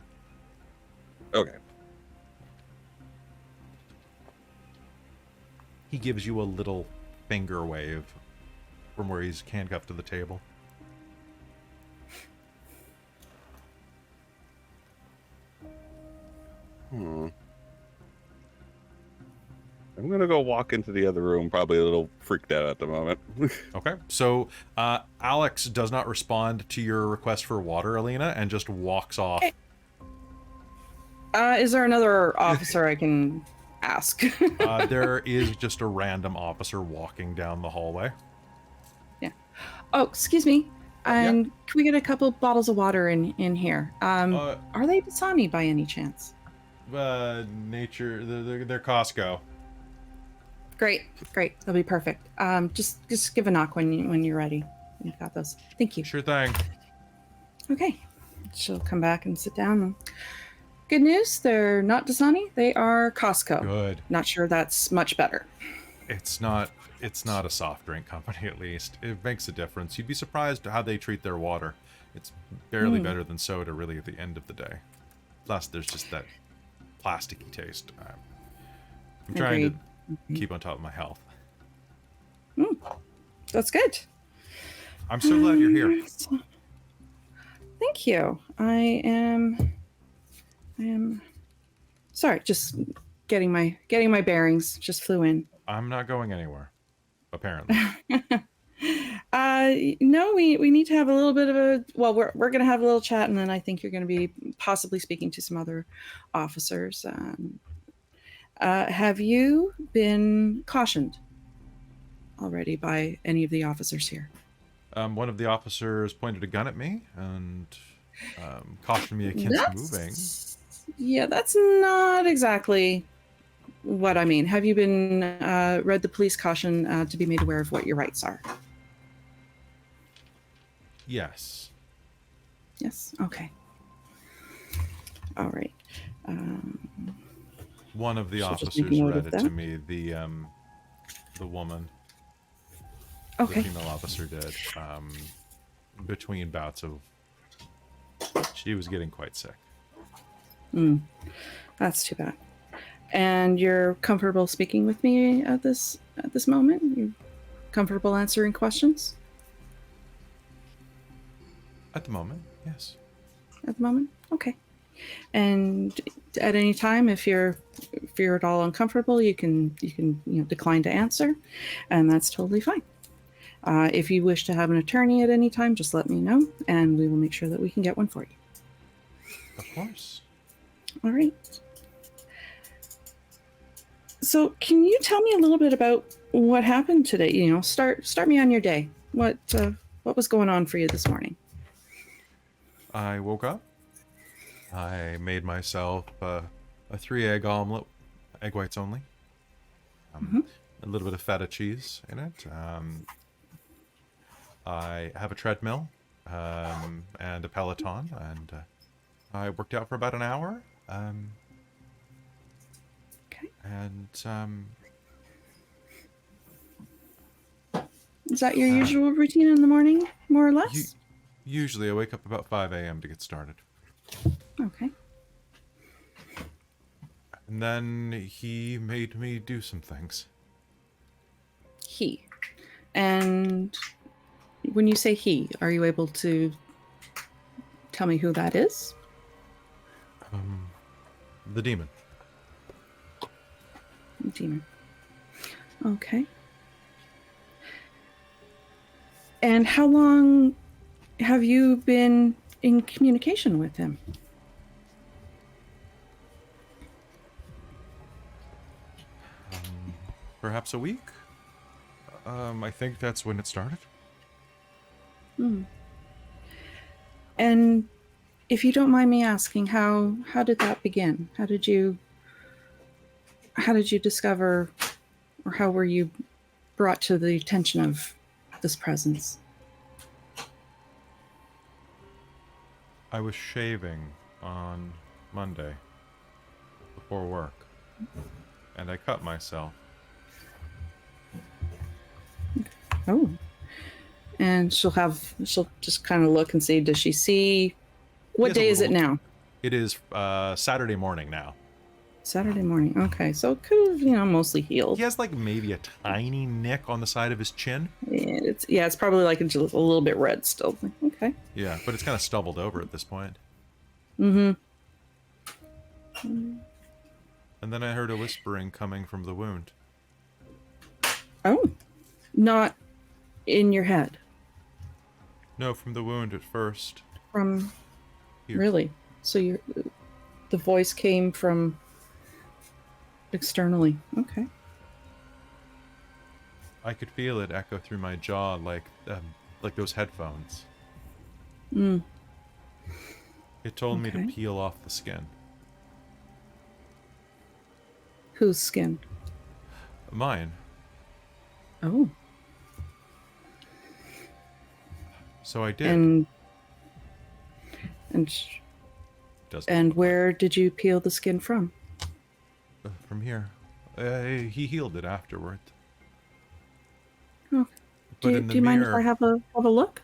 D: Okay.
A: He gives you a little finger wave from where he's handcuffed to the table.
D: I'm gonna go walk into the other room, probably a little freaked out at the moment.
A: Okay, so Alex does not respond to your request for water, Elina, and just walks off.
C: Is there another officer I can ask?
A: There is just a random officer walking down the hallway.
C: Yeah. Oh, excuse me. Can we get a couple bottles of water in here? Are they Dasani by any chance?
A: They're Costco.
C: Great. That'll be perfect. Just give a knock when you're ready. You've got those. Thank you.
A: Sure thing.
C: Okay. She'll come back and sit down. Good news, they're not Dasani. They are Costco.
A: Good.
C: Not sure that's much better.
A: It's not a soft drink company, at least. It makes a difference. You'd be surprised how they treat their water. It's barely better than soda, really, at the end of the day. Plus, there's just that plasticky taste. I'm trying to keep on top of my health.
C: That's good.
A: I'm so glad you're here.
C: Thank you. I am sorry, just getting my bearings. Just flew in.
A: I'm not going anywhere, apparently.
C: No, we need to have a little bit of a, well, we're going to have a little chat, and then I think you're going to be possibly speaking to some other officers. Have you been cautioned already by any of the officers here?
A: One of the officers pointed a gun at me and cautioned me against moving.
C: Yeah, that's not exactly what I mean. Have you been read the police caution to be made aware of what your rights are?
A: Yes.
C: Yes. Okay. All right.
A: One of the
C: So just
A: officers
C: make note
A: read
C: of
A: it to
C: that.
A: me. The woman,
C: Okay.
A: the female officer did. Between bouts of, she was getting quite sick.
C: That's too bad. And you're comfortable speaking with me at this moment? You're comfortable answering questions?
A: At the moment, yes.
C: At the moment? Okay. And at any time, if you're at all uncomfortable, you can decline to answer, and that's totally fine. If you wish to have an attorney at any time, just let me know, and we will make sure that we can get one for you.
A: Of course.
C: All right. So, can you tell me a little bit about what happened today? You know, start me on your day. What was going on for you this morning?
A: I woke up. I made myself a 3-egg omelet, egg whites only. A little bit of feta cheese in it. I have a treadmill and a Peloton, and I worked out for about an hour.
C: Okay.
A: And
C: Is that your usual routine in the morning, more or less?
A: Usually I wake up about 5 a.m. to get started.
C: Okay.
A: And then he made me do some things.
C: He. And when you say he, are you able to tell me who that is?
A: The demon.
C: Demon. Okay. And how long have you been in communication with him?
A: Perhaps a week? I think that's when it started.
C: And if you don't mind me asking, how did that begin? How did you discover, or how were you brought to the attention of this presence?
A: I was shaving on Monday before work, and I cut myself.
C: Oh. And she'll just kind of look and see, does she see, what day is it now?
A: It is Saturday morning now.
C: Saturday morning. Okay, so it could have, mostly healed.
A: He has like maybe a tiny nick on the side of his chin.
C: It's probably like just a little bit red still. Okay.
A: Yeah, but it's kind of stubbled over at this point.
C: Mm-hmm.
A: And then I heard a whispering coming from the wound.
C: Oh, not in your head.
A: No, from the wound at first.
C: From
A: Here.
C: Really? So the voice came from externally. Okay.
A: I could feel it echo through my jaw like those headphones.
C: Mm.
A: It told me to
C: Okay.
A: peel off the skin.
C: Whose skin?
A: Mine.
C: Oh.
A: So I did.
C: And where did you peel the skin from?
A: From here. He healed it afterward.
C: Oh.
A: But
C: Do
A: in the
C: you mind if
A: mirror,
C: I have a look?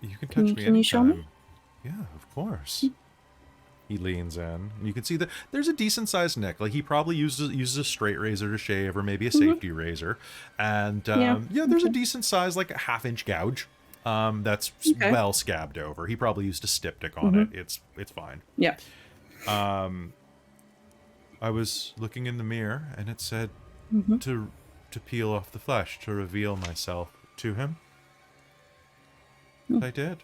A: you can touch
C: Can
A: me
C: you
A: anytime.
C: show me?
A: Yeah, of course. He leans in, and you can see that there's a decent sized nick. Like he probably uses a straight razor to shave, or maybe a safety razor. And there's a decent size, like a 1/2-inch gouge. That's well scabbed over. He probably used a styptic on it. It's fine.
C: Yeah.
A: I was looking in the mirror, and it said to peel off the flesh, to reveal myself to him. And I did.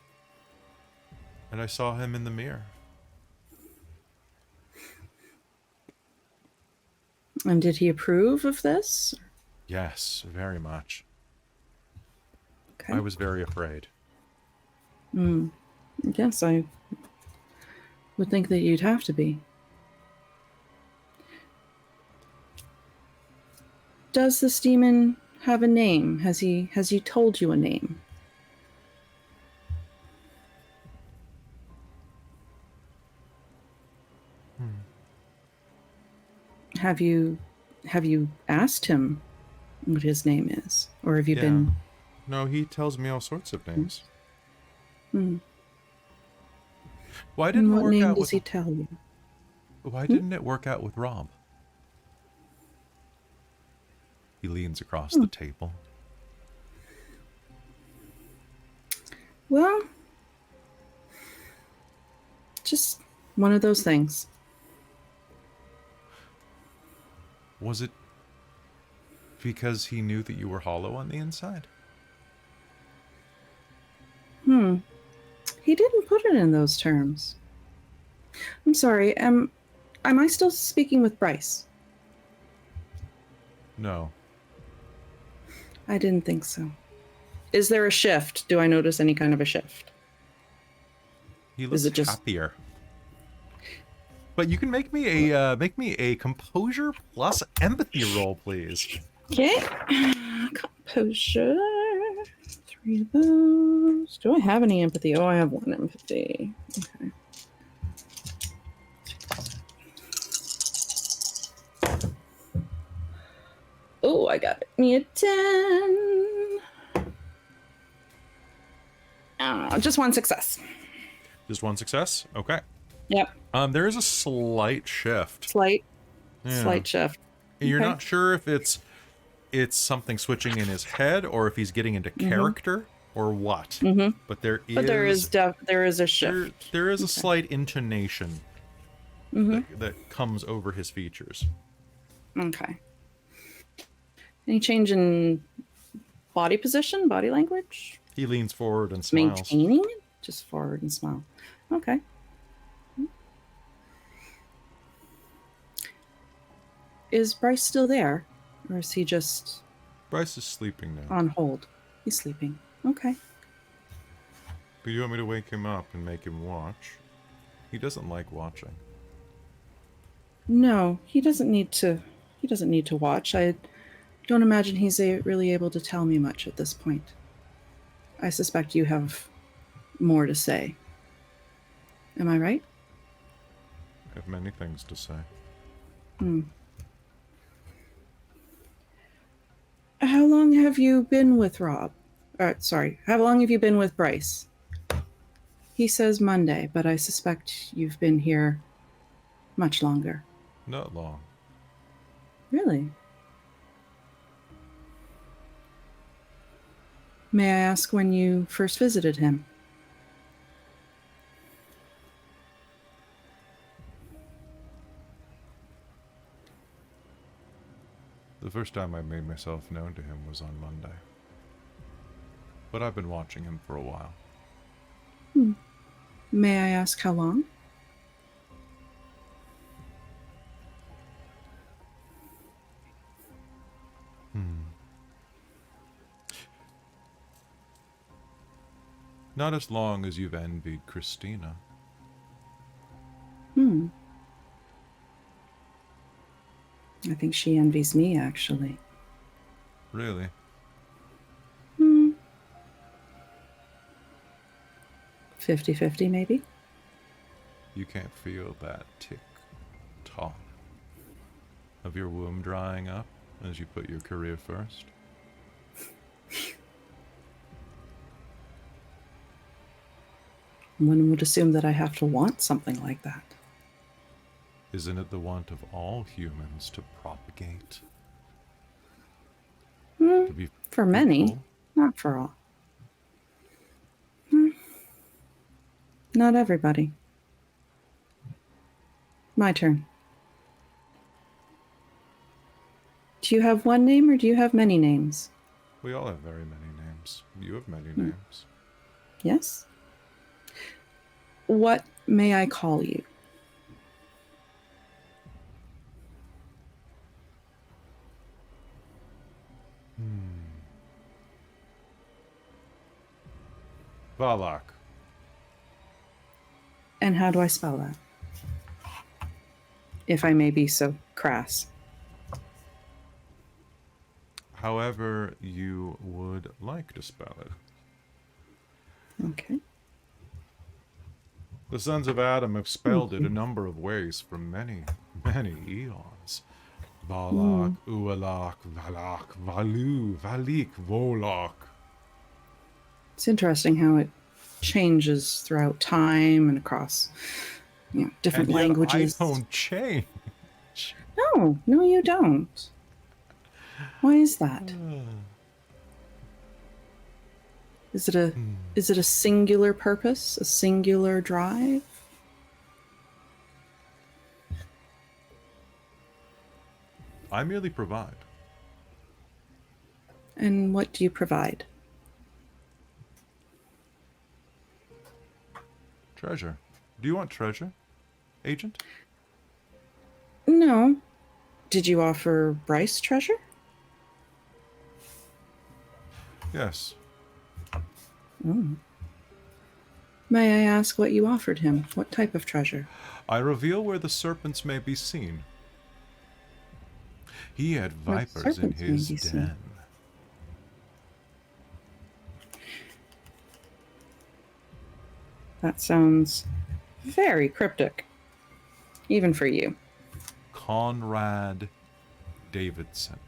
A: And I saw him in the mirror.
C: And did he approve of this?
A: Yes, very much.
C: Okay.
A: I was very afraid.
C: Yes, I would think that you'd have to be. Does this demon have a name? Has he told you a name? Have you asked him what his name is? Or have you been...
A: No, he tells me all sorts of names. Why
C: And
A: didn't it
C: what
A: work
C: name
A: out
C: does
A: with
C: he tell you?
A: Why didn't it work out with Rob? He leans across the table.
C: Well, just one of those things.
A: Was it because he knew that you were hollow on the inside?
C: He didn't put it in those terms. I'm sorry, am I still speaking with Bryce?
A: No.
C: I didn't think so. Is there a shift? Do I notice any kind of a shift?
A: He looks
C: it just-
A: happier. But you can make me a composure plus empathy roll, please.
C: Okay. Composure. 3 of those. Do I have any empathy? Oh, I have 1 empathy. Okay. Oh, I got me a 10. Just 1 success.
A: Just 1 success? Okay.
C: Yep.
A: There is a slight shift.
C: Slight
A: Yeah.
C: shift.
A: You're
C: Okay.
A: not sure if it's something switching in his head or if he's getting into character. or what,
C: Mm-hmm.
A: but there is
C: But there is a shift.
A: there is a
C: Okay.
A: slight intonation
C: Mm-hmm.
A: that comes over his features.
C: Okay. Any change in body position, body language?
A: He leans forward and smiles.
C: Maintaining it? Just forward and smile. Okay. Is Bryce still there? Or is he just
A: Bryce is sleeping now.
C: on hold? He's sleeping. Okay.
A: Do you want me to wake him up and make him watch? He doesn't like watching.
C: No, he doesn't need to. He doesn't need to watch. I don't imagine he's really able to tell me much at this point. I suspect you have more to say. Am I right?
A: I have many things to say.
C: How long have you been with Rob? How long have you been with Bryce? He says Monday, but I suspect you've been here much longer.
A: Not long.
C: Really? May I ask when you first visited him?
A: The first time I made myself known to him was on Monday. But I've been watching him for a while.
C: May I ask how long?
A: Not as long as you've envied Christina.
C: I think she envies me, actually.
A: Really?
C: 50-50, maybe?
A: You can't feel that tick-tock of your womb drying up as you put your career first?
C: One would assume that I have to want something like that.
A: Isn't it the want of all humans to propagate? To be
C: For many,
A: fruitful?
C: not for all. Not everybody. My turn. Do you have one name or do you have many names?
A: We all have very many names. You have many names.
C: Yes? What may I call you?
A: Valak.
C: And how do I spell that? If I may be so crass.
A: However you would like to spell it.
C: Okay.
A: The sons of Adam have spelled it a number of ways for many, many eons. Valak, Ualak, Valak, Valu, Valik, Volak.
C: It's interesting how it changes throughout time and across different
A: And yet
C: languages.
A: I don't change.
C: No, you don't. Why is that? Is it a singular purpose, a singular drive?
A: I merely provide.
C: And what do you provide?
A: Treasure. Do you want treasure, Agent?
C: No. Did you offer Bryce treasure?
A: Yes.
C: May I ask what you offered him? What type of treasure?
A: I reveal where the serpents may be seen. He had
C: Where the
A: vipers in
C: serpents may
A: his
C: be seen.
A: den.
C: That sounds very cryptic. Even for you.
A: Conrad Davidson.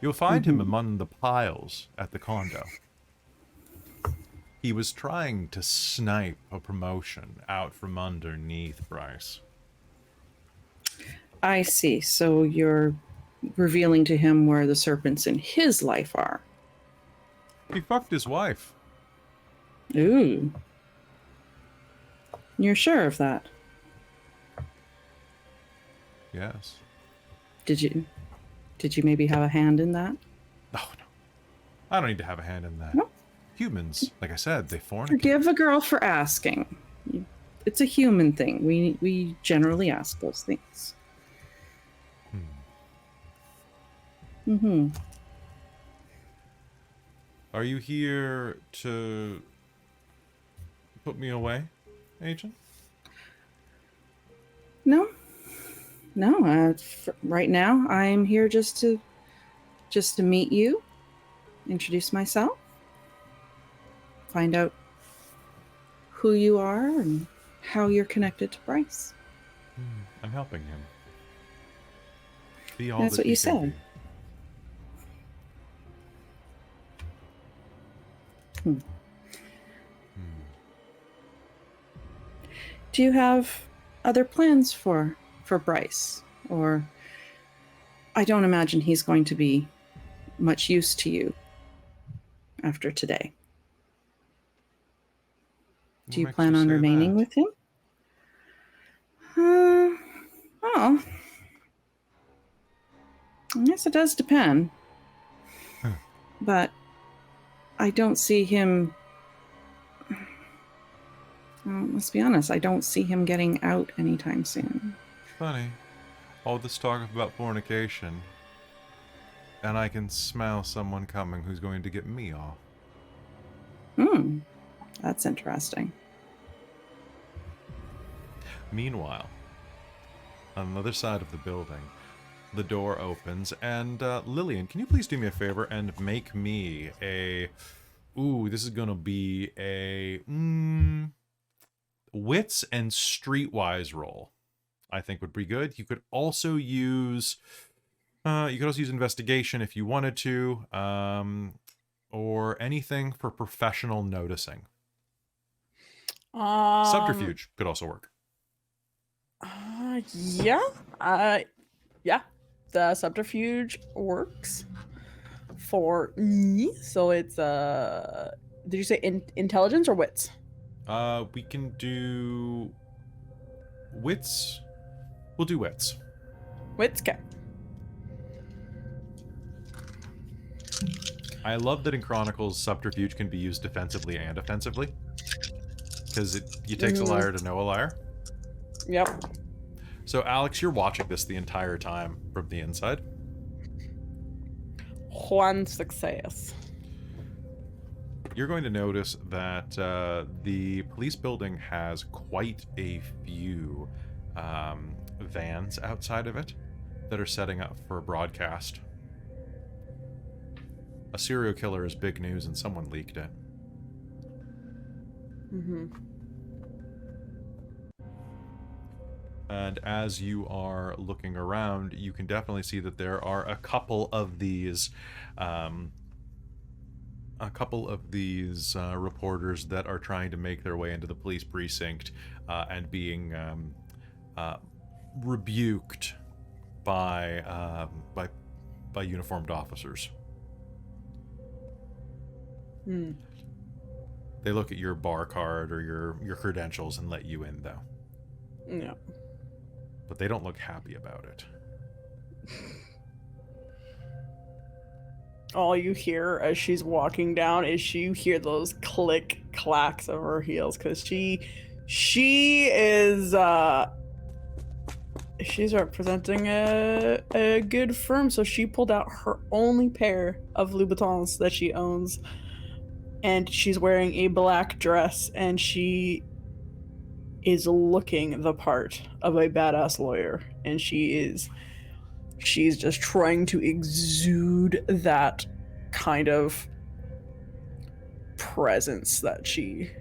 A: You'll find him among the piles at the condo. He was trying to snipe a promotion out from underneath Bryce.
C: I see. So you're revealing to him where the serpents in his life are.
A: He fucked his wife.
C: Ooh. You're sure of that?
A: Yes.
C: Did you maybe have a hand in that?
A: Oh, no. I don't need to have a hand in that.
C: No.
A: Humans, like I said, they fornicate.
C: Forgive a girl for asking. It's a human thing. We generally ask those things. Mm-hmm.
A: Are you here to put me away, Agent?
C: No. Right now, I'm here just to meet you, introduce myself, find out who you are and how you're connected to Bryce.
A: I'm helping him. Be all
C: That's
A: that
C: what
A: he
C: you
A: can
C: said.
A: be.
C: Do you have other plans for Bryce? Or I don't imagine he's going to be much use to you after today. Do you
A: What makes
C: plan on
A: say
C: remaining
A: that?
C: with him? Well, I guess it does depend. But I don't see him... Well, let's be honest, I don't see him getting out anytime soon.
A: Funny. All this talk about fornication, and I can smell someone coming who's going to get me off.
C: That's interesting.
A: Meanwhile, on the other side of the building, the door opens, and Lillian, can you please do me a favor and make me a... Ooh, this is going to be a... wits and streetwise roll. I think would be good. You could also use investigation if you wanted to, or anything for professional noticing. Subterfuge could also work.
B: Yeah. Yeah. The subterfuge works for me. So it's did you say intelligence or wits?
A: We can do wits. We'll do wits.
B: Wits, okay.
A: I love that in Chronicles, subterfuge can be used defensively and offensively. Because it takes a liar to know a liar.
B: Yep.
A: So, Alex, you're watching this the entire time from the inside.
B: One success.
A: You're going to notice that the police building has quite a few vans outside of it that are setting up for a broadcast. A serial killer is big news and someone leaked it. And as you are looking around, you can definitely see that there are a couple of these reporters that are trying to make their way into the police precinct and being rebuked by uniformed officers. They look at your bar card or your credentials and let you in, though.
B: Yeah.
A: But they don't look happy about it.
B: All you hear as she's walking down is you hear those click clacks of her heels, because she is she's representing a good firm, so she pulled out her only pair of Louboutins that she owns, and she's wearing a black dress, and she is looking the part of a badass lawyer, and she's just trying to exude that kind of presence that she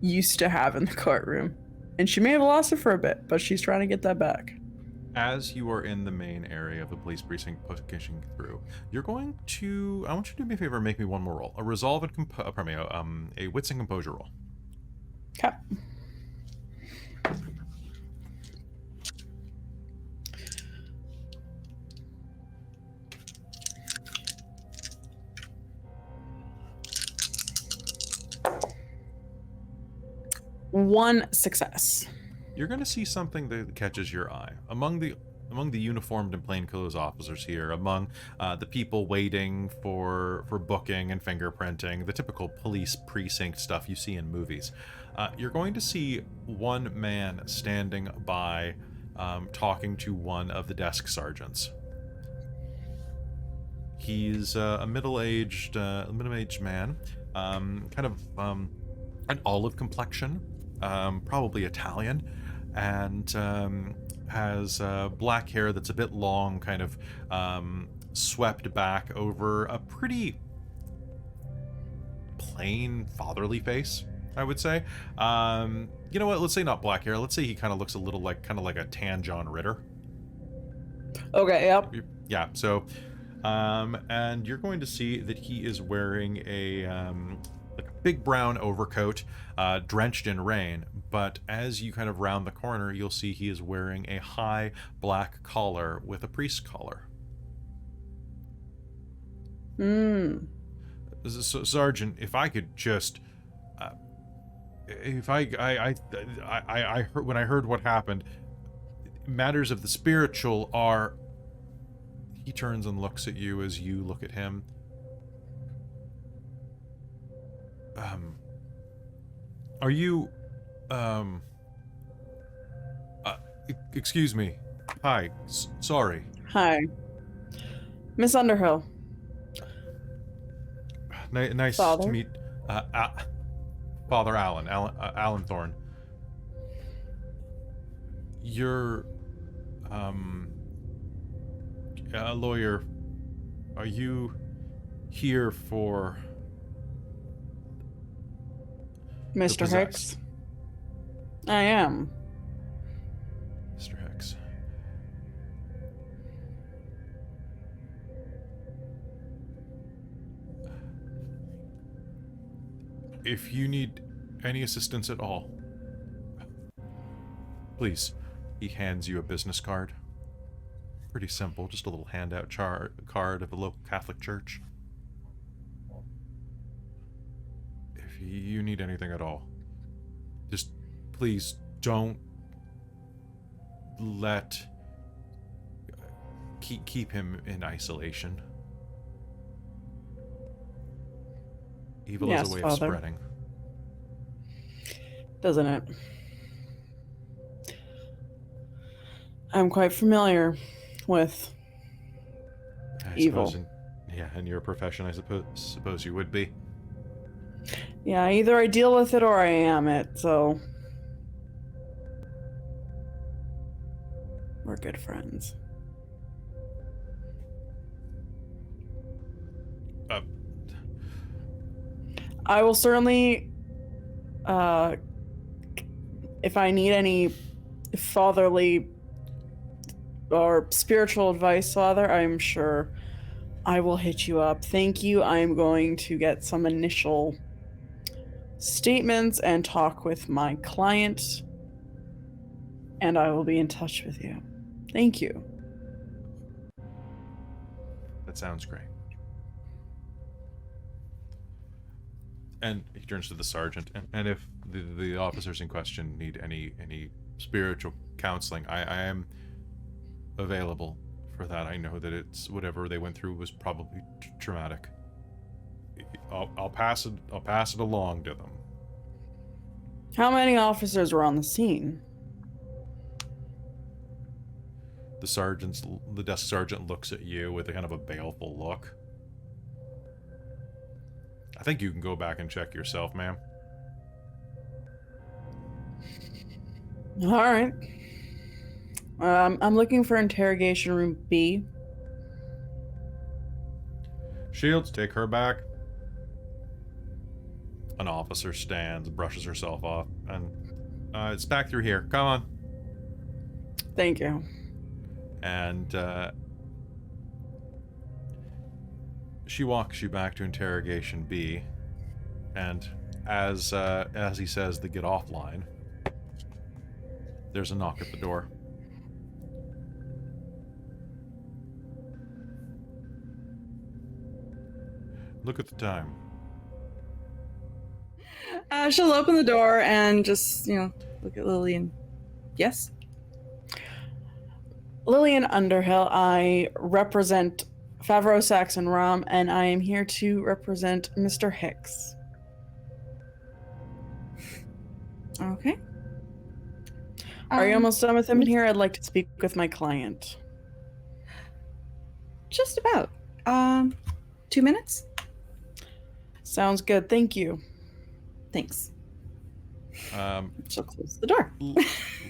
B: used to have in the courtroom. And she may have lost it for a bit, but she's trying to get that back.
A: As you are in the main area of the police precinct pushing through, you're going to... I want you to do me a favor and make me one more roll. A resolve and a wits and composure roll.
B: Okay. 1 success.
A: You're going to see something that catches your eye. Among the uniformed and plainclothes officers here, among the people waiting for booking and fingerprinting, the typical police precinct stuff you see in movies, you're going to see one man standing by, talking to one of the desk sergeants. He's a middle-aged man, kind of an olive complexion, probably Italian, and has black hair that's a bit long, kind of swept back over a pretty plain fatherly face, I would say. You know what? Let's say not black hair. Let's say he kind of looks a little like a tan John Ritter.
B: Okay, yep.
A: Yeah. So, and you're going to see that he is wearing a like a big brown overcoat, drenched in rain. But as you kind of round the corner, you'll see he is wearing a high black collar with a priest's collar. So, Sergeant, if I could just, if I heard, when I heard what happened, matters of the spiritual are. He turns and looks at you as you look at him. Are you, excuse me. Hi. Sorry.
B: Hi. Miss Underhill.
A: Nice
B: Father?
A: to meet, Father Alan Thorne. You're, a lawyer. Are you here for
B: Mr. Hicks? I am.
A: Mr. Hicks. If you need any assistance at all, please. He hands you a business card. Pretty simple, just a little handout card of a local Catholic church. If you need anything at all, just please don't let keep him in isolation. Evil
B: Yes,
A: is a way
B: Father.
A: of spreading.
B: Doesn't it? I'm quite familiar with
A: I
B: evil.
A: suppose in your profession, I suppose you would be.
B: Yeah, either I deal with it or I am it, so we're good friends. I will certainly, if I need any fatherly or spiritual advice, Father, I'm sure I will hit you up. Thank you. I'm going to get some initial statements and talk with my client, and I will be in touch with you. Thank you.
A: That sounds great. And he turns to the sergeant, and if the officers in question need any spiritual counseling, I am available for that. I know that it's whatever they went through was probably traumatic. I'll pass it along to them.
B: How many officers were on the scene?
A: The desk sergeant looks at you with a kind of a baleful look. I think you can go back and check yourself, ma'am.
B: All right. I'm looking for interrogation room B.
A: Shields, take her back. An officer stands, brushes herself off, and it's back through here. Come on.
B: Thank you.
A: And she walks you back to interrogation B, and as he says the get off line, there's a knock at the door. Look at the time.
C: She'll open the door and just, look at Lillian. Yes?
B: Lillian Underhill, I represent Favreau Saxon Rom, and I am here to represent Mr. Hicks.
C: Okay.
B: Are you almost done with him here? I'd like to speak with my client.
C: Just about. 2 minutes?
B: Sounds good. Thank you.
C: Thanks.
A: Um,
C: She'll close the door.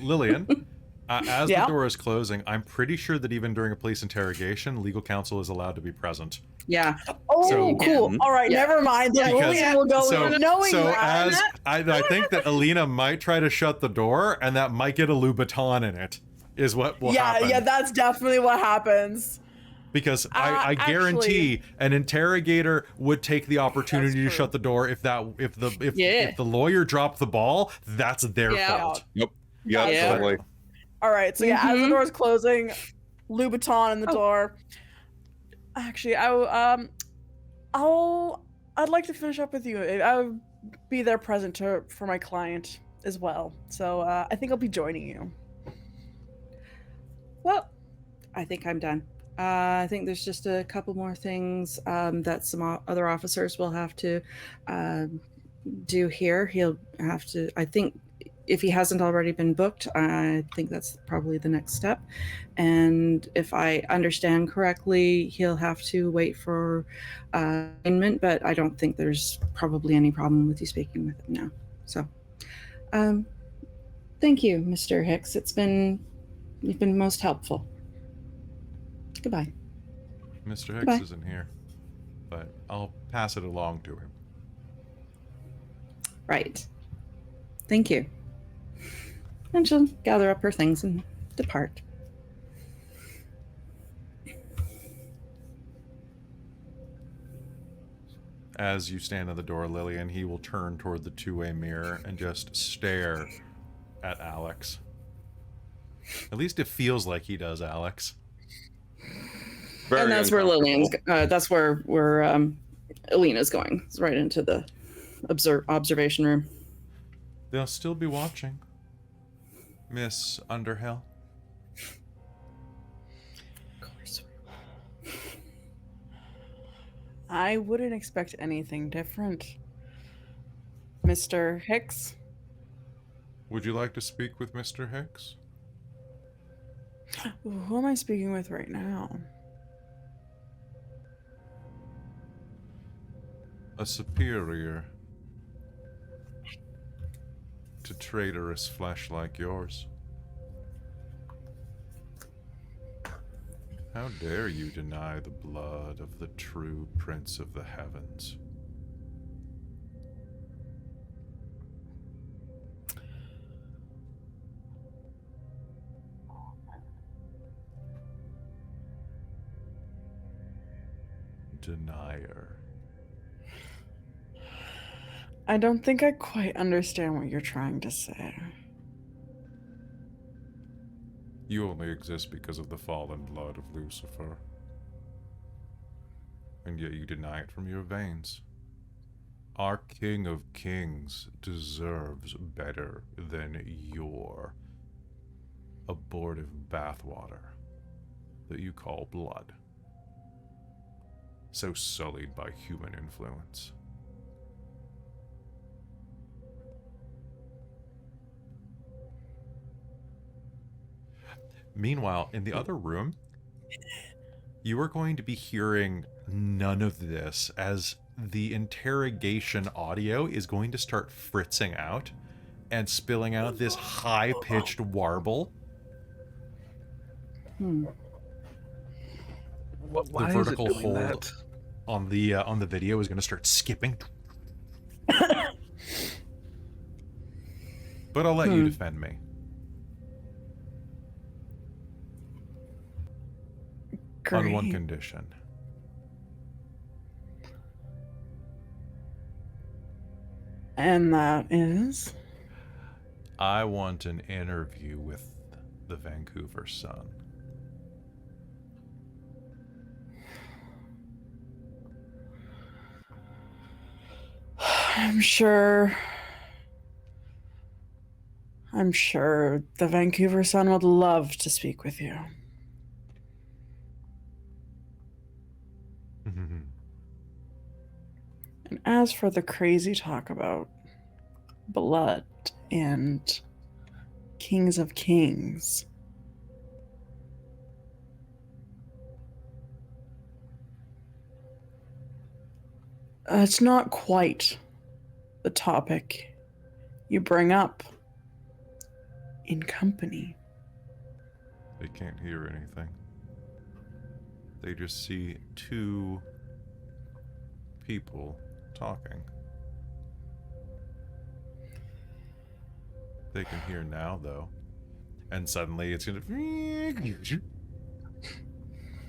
A: Lillian, as
B: Yeah?
A: the door is closing, I'm pretty sure that even during a police interrogation, legal counsel is allowed to be present.
C: Yeah.
B: Oh,
A: So-
B: cool. All right,
C: Yeah.
B: never mind. Then
A: Because-
B: Lillian will go in knowing
A: so
B: that.
A: as I think that Elina might try to shut the door, and that might get a Louboutin in it, is what will happen.
B: Yeah, that's definitely what happens.
A: Because I guarantee an interrogator would take the opportunity to
B: That's true.
A: shut the door if
C: Yeah.
A: the lawyer dropped the ball, that's their
C: Yeah.
A: fault.
D: Yep.
B: Yeah.
D: Totally.
B: All right, so yeah, as the
C: Mhm.
B: door's closing, Louboutin in the
C: Oh.
B: door. Actually, I'd like to finish up with you. I would be there present for my client as well. So I think I'll be joining you.
C: Well, I think I'm done. I think there's just a couple more things that some other officers will have to do here. He'll have to, I think, if he hasn't already been booked, I think that's probably the next step. And if I understand correctly, he'll have to wait for arraignment, but I don't think there's probably any problem with you speaking with him now. So, thank you, Mr. Hicks. You've been most helpful. Goodbye.
A: Mr. Hicks
C: Goodbye.
A: isn't here, but I'll pass it along to him.
C: Right. Thank you. And she'll gather up her things and depart.
A: As you stand at the door, Lillian, he will turn toward the two-way mirror and just stare at Alex. At least it feels like he does, Alex.
D: Very
C: And that's where Lillian's.
D: uncomfortable.
C: That's where Elina's going. It's right into the observation room.
A: They'll still be watching, Miss Underhill.
C: Of course.
B: I wouldn't expect anything different. Mr. Hicks?
A: Would you like to speak with Mr. Hicks?
B: Who am I speaking with right now?
A: A superior to traitorous flesh like yours. How dare you deny the blood of the true Prince of the Heavens? Denier.
B: I don't think I quite understand what you're trying to say.
A: You only exist because of the fallen blood of Lucifer. And yet you deny it from your veins. Our King of Kings deserves better than your abortive bathwater that you call blood. So sullied by human influence. Meanwhile, in the other room, you are going to be hearing none of this as the interrogation audio is going to start fritzing out and spilling out this high-pitched warble.
C: Hmm.
A: The vertical hold on the video is going to start skipping. But I'll let you defend me.
B: Great.
A: On one condition.
B: And that is?
A: I want an interview with the Vancouver Sun.
B: I'm sure the Vancouver Sun would love to speak with you. And as for the crazy talk about blood and kings of kings, it's not quite the topic you bring up in company.
A: They can't hear anything. They just see two people talking. They can hear now, though. And suddenly it's gonna...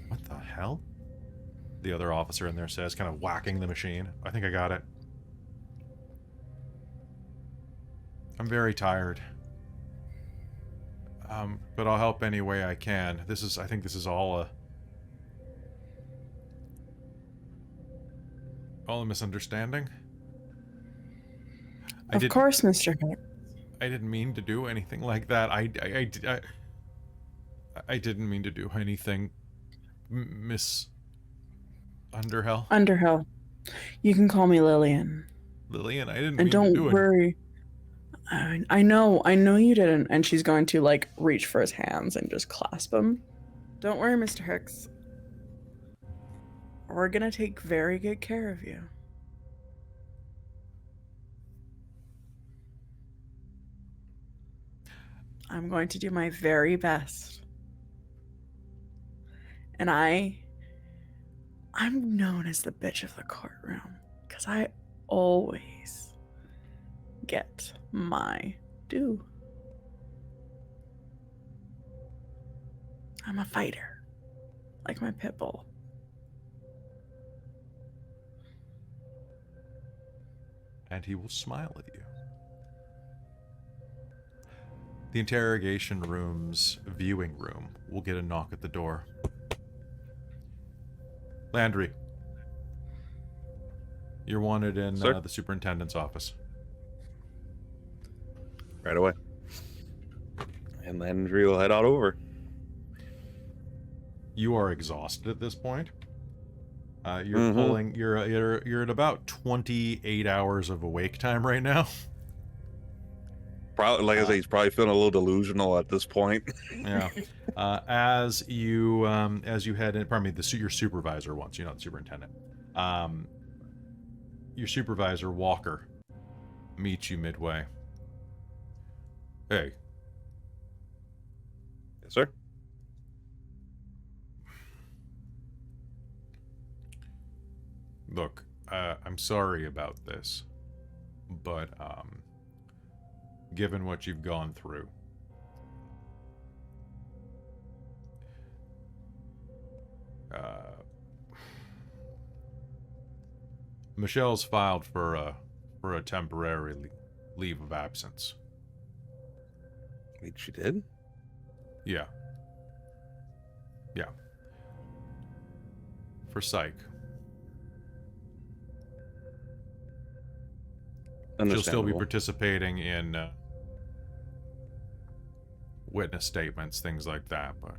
A: What the hell? The other officer in there says, kind of whacking the machine. I think I got it. I'm very tired. But I'll help any way I can. I think this is all a misunderstanding.
B: Of course, Mr. Hick.
A: I didn't mean to do anything like that. I didn't mean to do anything, Miss Underhill.
B: Underhill. You can call me Lillian.
A: Lillian, I didn't
B: And
A: mean
B: don't
A: to do it.
B: worry. I know you didn't. And she's going to, like, reach for his hands and just clasp him. Don't worry, Mr. Hicks. We're gonna take very good care of you. I'm going to do my very best. And I'm known as the bitch of the courtroom because I always get my due. I'm a fighter, like my pit bull.
A: And he will smile at you. The interrogation room's viewing room will get a knock at the door. Landry, you're wanted in the superintendent's office.
D: Right away. And Landry will head on over.
A: You are exhausted at this point. You're pulling. You're at about 28 hours of awake time right now.
D: Probably, like I say, he's probably feeling a little delusional at this point.
A: Yeah. As you head in, pardon me, your supervisor wants you, not the superintendent. Your supervisor Walker meets you midway. Hey.
D: Yes, sir.
A: Look, I'm sorry about this, but given what you've gone through, Michelle's filed for a temporary leave of absence.
D: Wait, she did?
A: Yeah. Yeah. For psych. She'll still be participating in witness statements, things like that, but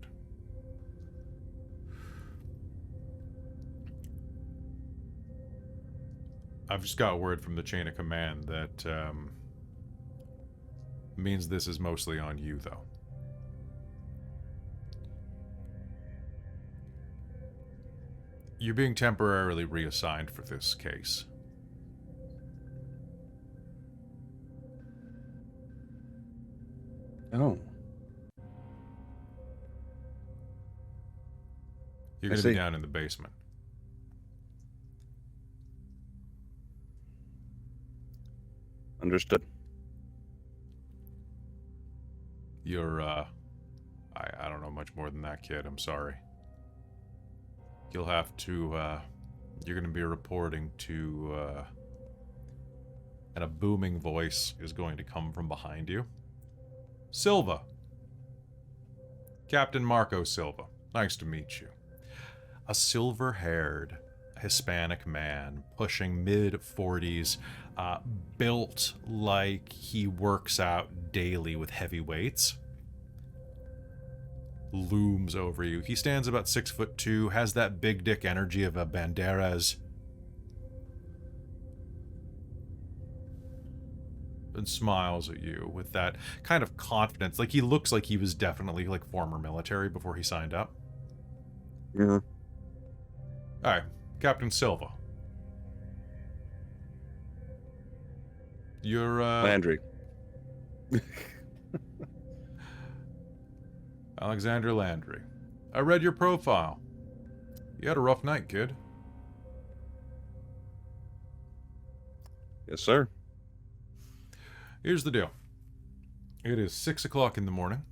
A: I've just got word from the chain of command that means this is mostly on you, though. You're being temporarily reassigned for this case.
D: Oh.
A: You're going to be down in the basement.
D: Understood.
A: You're, I don't know much more than that, kid. I'm sorry. You'll have to, you're going to be reporting to, and a booming voice is going to come from behind you. Silva. Captain Marco Silva. Nice to meet you. A silver-haired Hispanic man pushing mid-40s, built like he works out daily with heavy weights, looms over you. He stands about 6'2", has that big dick energy of a Banderas, and smiles at you with that kind of confidence. Like, he looks like he was definitely like former military before he signed up.
D: Yeah.
A: All right, Captain Silva. You're
D: Landry.
A: Alexander Landry. I read your profile. You had a rough night, kid.
D: Yes, sir.
A: Here's the deal. It is 6 o'clock in the morning.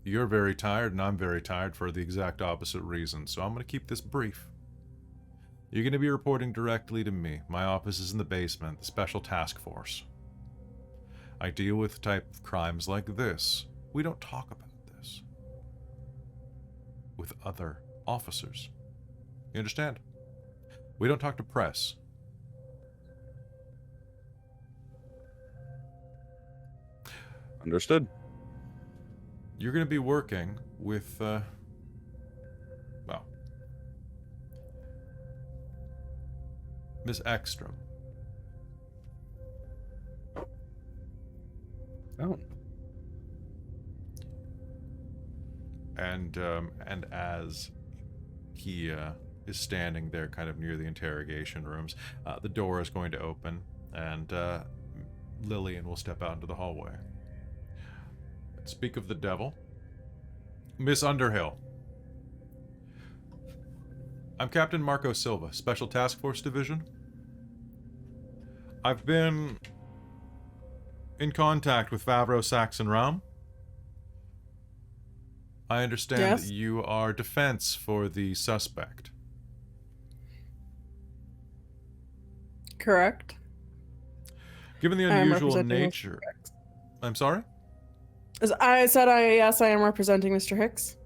A: You're very tired, and I'm very tired for the exact opposite reason, so I'm going to keep this brief. You're going to be reporting directly to me. My office is in the basement, the Special Task Force. I deal with type of crimes like this. We don't talk about this with other officers. You understand? We don't talk to press.
D: Understood.
A: You're going to be working with, Miss Ekstrom.
D: Oh.
A: And as he is standing there kind of near the interrogation rooms, the door is going to open, and Lillian will step out into the hallway. Speak of the devil. Miss Underhill. I'm Captain Marco Silva, Special Task Force Division. I've been in contact with Favreau, Saxon Ram. I understand
B: Yes.
A: that you are defense for the suspect.
B: Correct.
A: Given the
B: I am
A: unusual
B: representing
A: nature... I'm sorry?
B: I said yes, I am representing Mr. Hicks.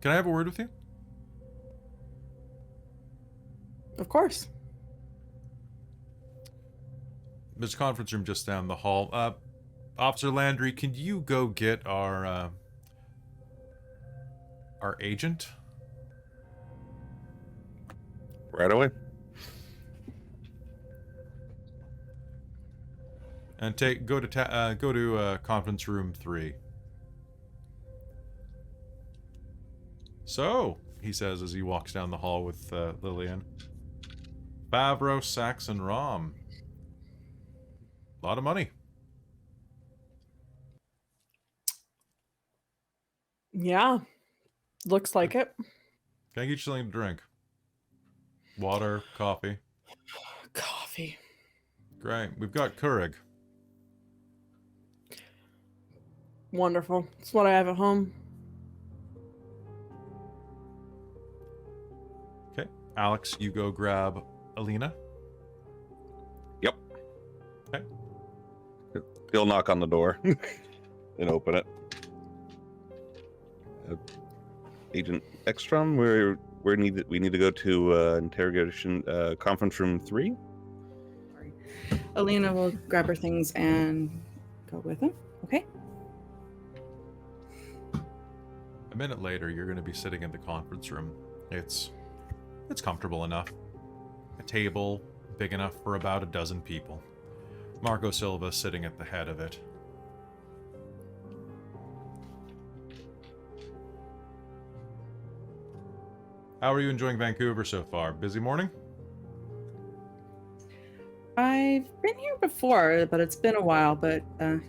A: Can I have a word with you?
B: Of course.
A: There's a conference room just down the hall. Officer Landry, can you go get our agent?
D: Right away.
A: And go to conference room 3. So, he says as he walks down the hall with Lillian. Favreau, Saxon Ram. A lot of money.
B: Yeah. Looks like it.
A: Can I get you something to drink? Water, coffee.
B: Coffee.
A: Great. We've got Keurig.
B: Wonderful. It's what I have at home.
A: Okay. Alex, you go grab Elina.
D: Yep.
A: Okay.
D: He'll knock on the door and open it. Agent Ekstrom, we need to go to interrogation conference room 3.
C: Sorry. Elina will grab her things and go with him. Okay.
A: A minute later, you're going to be sitting in the conference room. It's comfortable enough. A table big enough for about a dozen people. Marco Silva sitting at the head of it. How are you enjoying Vancouver so far? Busy morning?
C: I've been here before, but it's been a while. But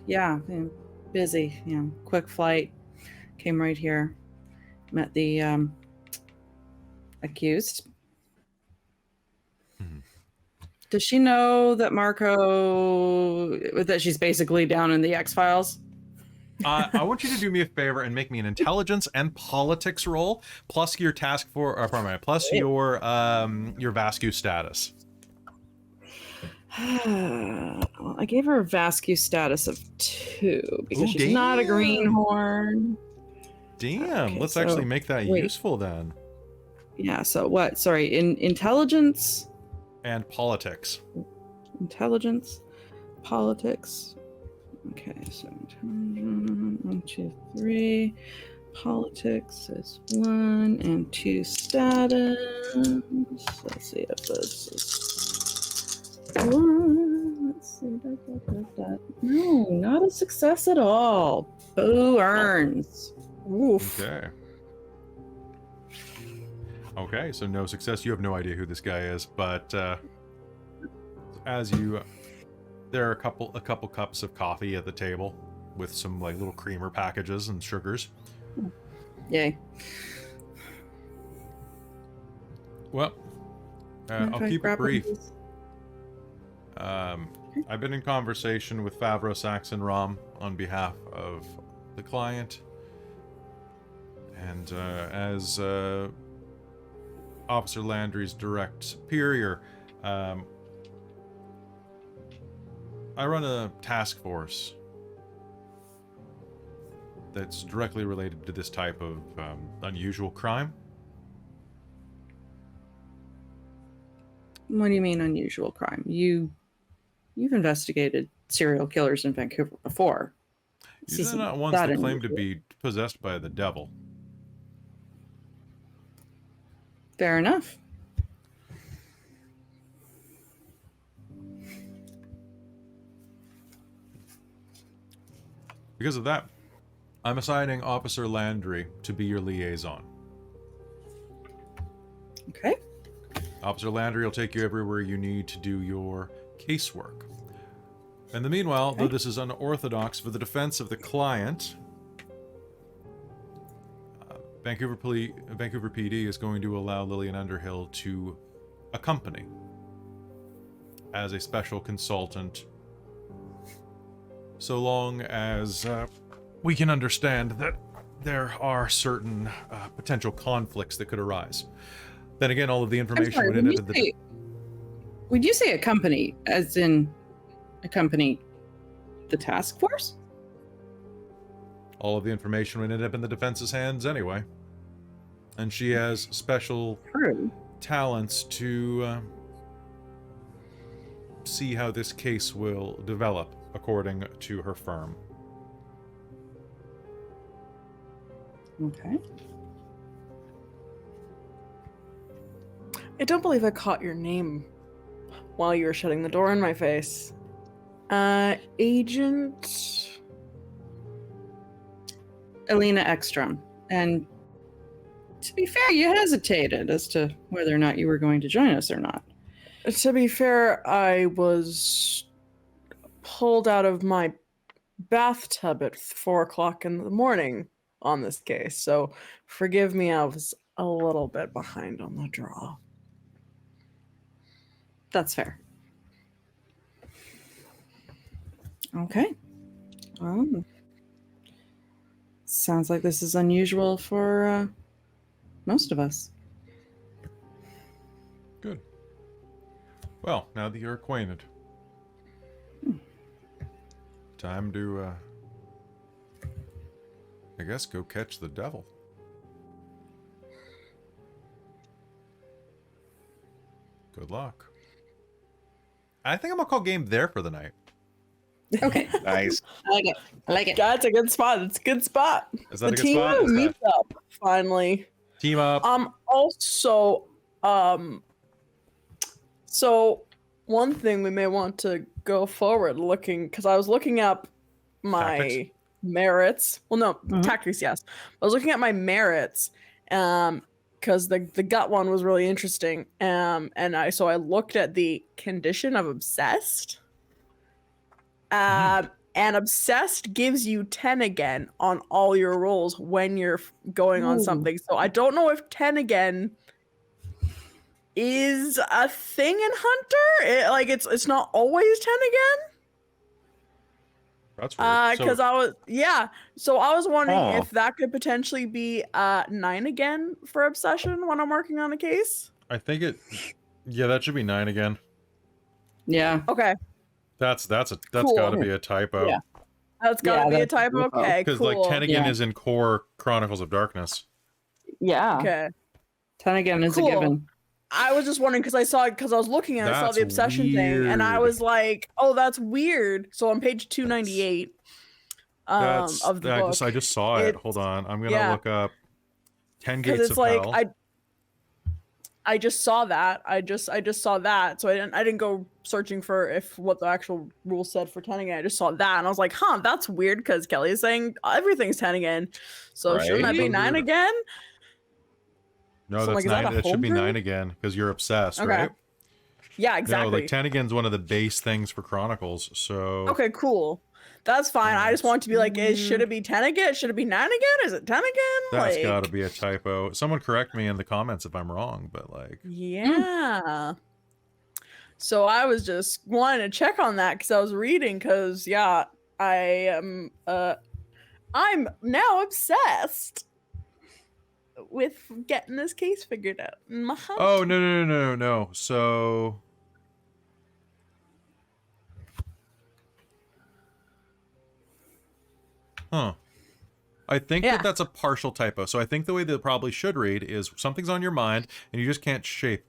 C: yeah, been busy. Quick flight. Came right here. Met the accused.
A: Mhm.
C: Does she know that that she's basically down in the X-Files?
A: I want you to do me a favor and make me an intelligence and politics roll, plus your task for, plus your Vascu status.
C: Well, I gave her a Vascu status of 2 because
A: Ooh,
C: she's not a greenhorn.
A: Damn,
C: Okay,
A: let's actually make that
C: wait.
A: useful then.
C: Yeah. So what? Sorry, in intelligence
A: And politics.
C: intelligence, politics. Okay, so 1, 2, 3. Politics is 1 and 2 status. Let's see if this is 1. Let's see. No, not a success at all. Boo earns.
B: Oof.
A: Okay. Okay, so no success. You have no idea who this guy is, but as you, there are a couple cups of coffee at the table with some like little creamer packages and sugars.
C: Yay.
A: Well, I'll keep it brief. I've been in conversation with Favreau Saxon Rom on behalf of the client, and as Officer Landry's direct superior, I run a task force that's directly related to this type of unusual crime.
C: What do you mean unusual crime? You've investigated serial killers in Vancouver before.
A: These are not ones that claim to be possessed by the devil.
C: Fair enough.
A: Because of that, I'm assigning Officer Landry to be your liaison.
C: Okay.
A: Officer Landry will take you everywhere you need to do your casework. In the meanwhile, though this is unorthodox for the defense of the client, Vancouver PD is going to allow Lillian Underhill to accompany as a special consultant, so long as we can understand that there are certain potential conflicts that could arise. Then again, all of the information would end up in the...
C: Would you say accompany, as in accompany the task force?
A: All of the information would end up in the defense's hands anyway. And she has special talents to see how this case will develop according to her firm.
C: Okay.
B: I don't believe I caught your name while you were shutting the door in my face. Agent...
C: Elina Ekstrom. And to be fair, you hesitated as to whether or not you were going to join us or not.
B: To be fair, I was pulled out of my bathtub at 4 o'clock in the morning on this case, so forgive me, I was a little bit behind on the draw.
C: That's fair. Okay. Sounds like this is unusual for most of us.
A: Good. Well, now that you're acquainted, time to, I guess, go catch the devil. Good luck. I think I'm gonna call game there for the night.
C: Okay.
D: Nice.
C: I like it. I like it.
B: That's a good spot. It's a good spot.
A: Is that
B: The
A: a good
B: team
A: spot?
B: meets up finally.
A: Team up.
B: Also, so one thing we may want to go forward looking, because I was looking up my
A: Tactics?
B: merits. Well, no, tactics, yes. I was looking at my merits, because the gut one was really interesting. And I looked at the condition of obsessed. And obsessed gives you 10 again on all your rolls when you're going on something. So I don't know if 10 again is a thing in Hunter. It's not always 10 again.
A: That's weird.
B: Because So I was wondering
D: Huh.
B: if that could potentially be 9 again for obsession when I'm working on a case.
A: I think it. Yeah, that should be 9 again.
C: Yeah.
B: Okay,
A: That's
B: Cool.
A: got to be a typo.
C: Yeah.
B: that's gotta be a typo. Okay,
A: Because
B: cool.
A: like 10 again
C: Yeah.
A: is in core Chronicles of Darkness.
C: Yeah.
B: Okay.
C: 10 again is
B: Cool.
C: a given.
B: I was just wondering because I was looking and I saw
A: That's
B: the obsession thing, and I
A: weird.
B: was like, oh, that's weird. So on page 298 of the book,
A: I just saw it.
B: it's-
A: Hold on. I'm gonna
B: yeah.
A: look up 10
B: because
A: Gates
B: it's
A: of
B: like
A: Hell.
B: I just saw that. I just saw that. So I didn't go searching for what the actual rule said for 10 again. I just saw that and I was like, huh, that's weird because Kelly is saying everything's 10 again. So shouldn't that be
D: Right?
B: 9 again?
A: No,
B: so,
A: that's
B: like, is that
A: 9.
B: a
A: That should be
B: homebrew?
A: 9 again because you're obsessed,
B: Okay.
A: right?
B: Yeah, exactly.
A: No, like 10 again's one of the base things for Chronicles. So
B: Okay, cool. That's fine. I just want to be like, should it be 10 again? Should it be 9 again? Is it 10 again?
A: that's
B: like,
A: got to be a typo. Someone correct me in the comments if I'm wrong, but like,
B: yeah. So I was just wanting to check on that because I was reading because yeah, I am I'm now obsessed with getting this case figured out.
A: oh no. So I think
B: Yeah.
A: that's a partial typo. So I think the way that it probably should read is something's on your mind and you just can't shake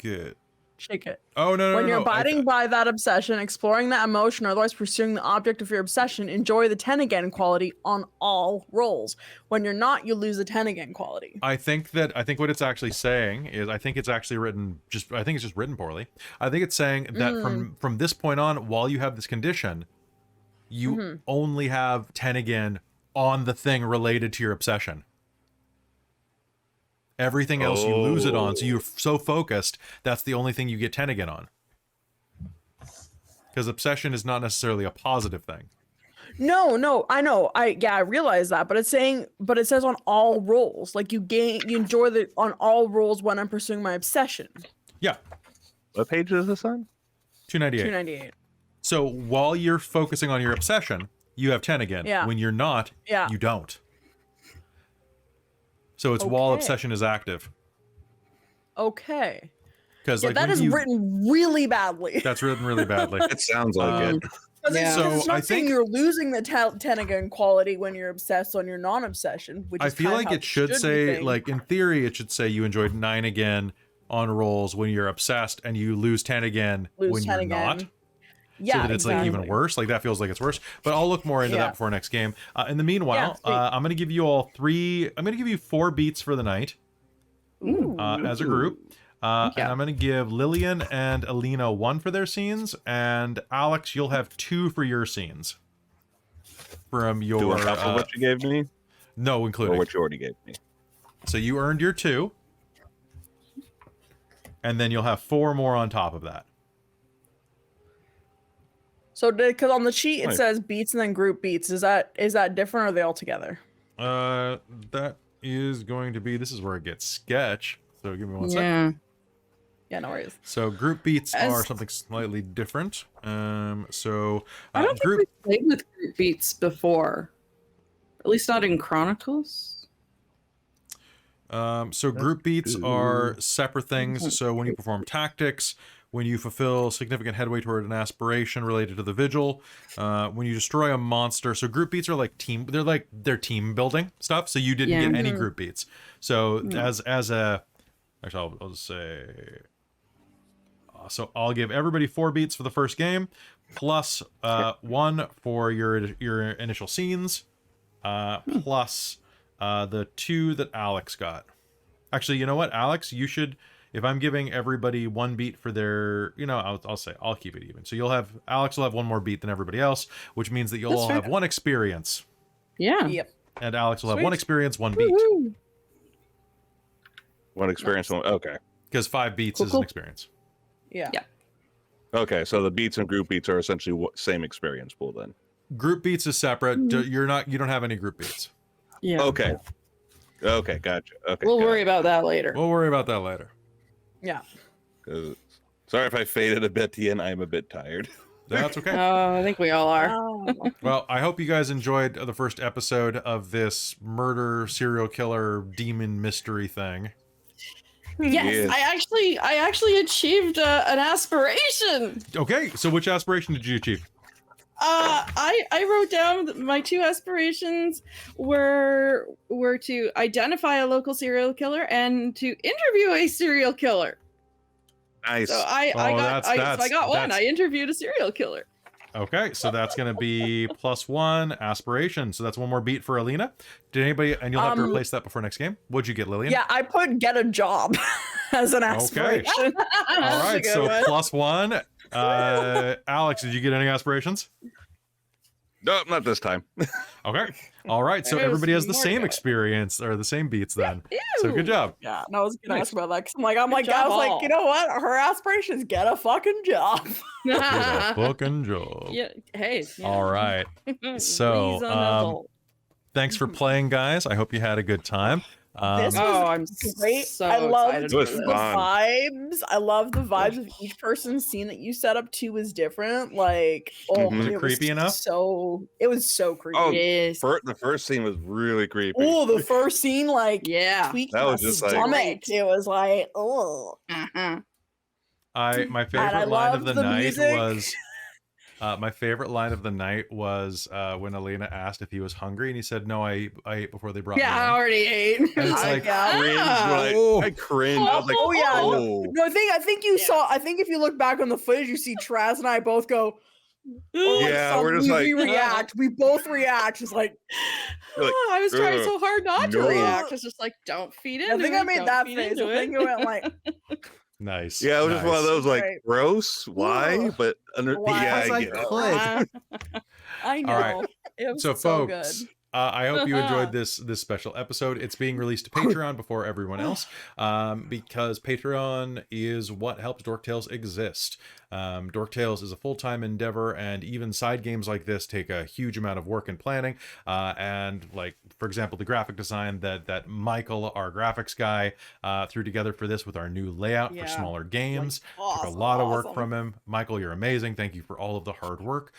A: it.
B: Shake it.
A: Oh no.
B: When you're
A: no.
B: abiding by that obsession, exploring that emotion, or otherwise pursuing the object of your obsession, enjoy the 10 again quality on all rolls. When you're not, you lose the 10 again quality.
A: I think what it's actually saying is I think it's just written poorly. I think it's saying that from this point on, while you have this condition, you only have 10 again on the thing related to your obsession. Everything else you lose it on. So you're so focused, that's the only thing you get 10 again on. Because obsession is not necessarily a positive thing.
B: No, I know. I realize that, but it says on all rolls. Like you enjoy on all rolls when I'm pursuing my obsession.
A: Yeah.
D: What page is this on?
A: 298.
B: 298.
A: So while you're focusing on your obsession, you have 10 again.
B: Yeah.
A: When you're not,
B: Yeah.
A: you don't. So it's while
B: Okay.
A: obsession is active.
B: Okay.
A: Because
B: Yeah,
A: like
B: that is written really badly.
A: That's written really badly.
D: It sounds like it.
B: Because
C: Yeah.
B: it's
A: So
B: not
A: I
B: saying
A: think-
B: you're losing the 10 again quality when you're obsessed on your non-obsession, which
A: I
B: is
A: feel
B: kind of
A: like
B: how
A: it should
B: be
A: say,
B: saying.
A: like in theory, it should say you enjoyed 9 again on rolls when you're obsessed, and you lose 10 again
B: Lose
A: when
B: 10
A: you're
B: again.
A: not.
B: Yeah,
A: So that it's like even worse. Like that feels like it's worse. But I'll look more into
B: Yeah.
A: that before next game. In the meanwhile,
B: Yeah, sweet.
A: I'm gonna give you all 4 beats for the night
B: Ooh.
A: as a group. And
C: Yeah.
A: I'm going to give Lillian and Elina 1 for their scenes, and Alex, you'll have 2 for your scenes. From
D: Do
A: your
D: on top of what you gave me,
A: no,
D: or
A: including.
D: what you already gave me.
A: So you earned your 2, and then you'll have 4 more on top of that.
B: So because on the sheet it
D: Nice.
B: says beats and then group beats. Is that different or are they all together?
A: That is going to be. This is where it gets sketch. So give me one second.
C: Yeah.
B: Yeah, no worries.
A: So group beats
C: As-
A: are something slightly different. So
C: I don't
A: group.
C: think we played with group beats before. At least not in Chronicles.
A: So group beats are separate things. So when you perform tactics, when you fulfill significant headway toward an aspiration related to the Vigil, when you destroy a monster. So group beats are like they're team building stuff. So you didn't
C: Yeah.
A: get any group beats. So as a, actually I'll just say, so I'll give everybody 4 beats for the first game, plus 1 for your initial scenes, plus the 2 that Alex got. Actually, you know what, Alex, you should, if I'm giving everybody 1 beat for their, I'll keep it even. So Alex will have 1 more beat than everybody else, which means that you'll
C: That's
A: all
C: fair.
A: have 1 experience,
C: Yeah.
B: Yep.
A: and Alex will have
B: Sweet.
A: 1 experience, 1 beat,
C: Woo-hoo.
D: One experience. One. Okay.
A: because 5 beats
C: Cool,
A: is
C: cool.
A: an experience.
B: Yeah.
C: Yeah.
D: Okay. So the beats and group beats are essentially same experience pool then.
A: Group beats is separate. You don't have any group beats.
C: Yeah.
D: Okay. Okay. Gotcha. Okay.
C: We'll
D: got
C: worry
D: it.
C: about that later.
A: We'll worry about that later.
B: Yeah.
D: 'Cause- Sorry if I faded a bit at the end. I'm a bit tired.
A: That's okay.
C: I think we all are.
B: Oh.
A: Well, I hope you guys enjoyed the first episode of this murder, serial killer, demon mystery thing.
C: Yes,
D: Yeah.
C: I actually achieved an aspiration.
A: Okay, so which aspiration did you achieve?
C: I wrote down that my 2 aspirations were to identify a local serial killer and to interview a serial killer.
D: Nice.
C: So I got one. I interviewed a serial killer.
A: Okay, so that's going to be +1 aspiration. So that's one more beat for Elina. Did anybody, and you'll have to replace that before next game. What'd you get, Lillian?
B: Yeah, I put get a job as an aspiration.
A: All right, so +1. Alex, did you get any aspirations?
D: No, not this time.
A: Okay. All right, so everybody has the same experience or the same beats then. So good job.
B: Yeah, and I was gonna ask about that because I was
C: job,
B: like, you know what? Her aspiration is get a fucking job.
A: Get a fucking job.
C: Yeah. Hey. Yeah.
A: All right. So,
C: Reasonable.
A: thanks for playing, guys. I hope you had a good time.
B: This was
C: I'm
B: great.
C: so
B: I love
C: excited
D: It was
B: the
C: for this.
D: fun.
B: vibes. I love the vibes of each person's scene that you set up too was different. Like, oh,
D: Was
A: it creepy enough?
B: It was so creepy.
D: Oh,
C: Yes.
D: the first scene was really creepy.
B: Oh, the first scene, like,
C: Yeah.
B: tweaked
D: That
B: my
D: was just like-
B: stomach. It was like, oh.
C: Uh-huh.
A: My
B: I
A: favorite line of
B: loved
A: the
B: the
A: night
B: music.
A: was my favorite line of the night was when Elina asked if he was hungry, and he said, "No, I ate before they brought
C: Yeah, I
A: me."
C: already ate.
A: And it's
B: I
A: like,
B: got-
D: Cringed,
A: Oh.
D: I cringed. I was like,
B: Oh, yeah, no.
D: oh.
B: No, I think you saw. I think if you look back on the footage, you see Traz and I both go. Or like
D: Yeah, we're just
B: we
D: like-
B: react. We both react. It's like
D: You're like,
C: I was trying
D: "Ugh,
C: so hard not to
D: no."
C: react. It's just like, don't feed into
B: I think
C: it.
B: I made
C: don't
B: that
C: feed
B: face.
C: into
B: I think it went like,
A: Nice.
D: Yeah, it was just one of those like
B: Right.
D: gross. Why?
B: Ugh.
D: But under
B: Why?
D: yeah,
A: Because
D: I
A: I
D: get it.
A: could.
B: I know.
A: All right.
B: It was
A: So,
B: so
A: folks,
B: good.
A: I hope you enjoyed this special episode. It's being released to Patreon before everyone else, because Patreon is what helps Dork Tales exist. Dork Tales is a full-time endeavor, and even side games like this take a huge amount of work and planning. And like, for example, the graphic design that Michael, our graphics guy, threw together for this with our new layout for
B: Yeah.
A: smaller games. Took a
B: Awesome,
A: lot of work
B: awesome.
A: from him. Michael, you're amazing. Thank you for all of the hard work.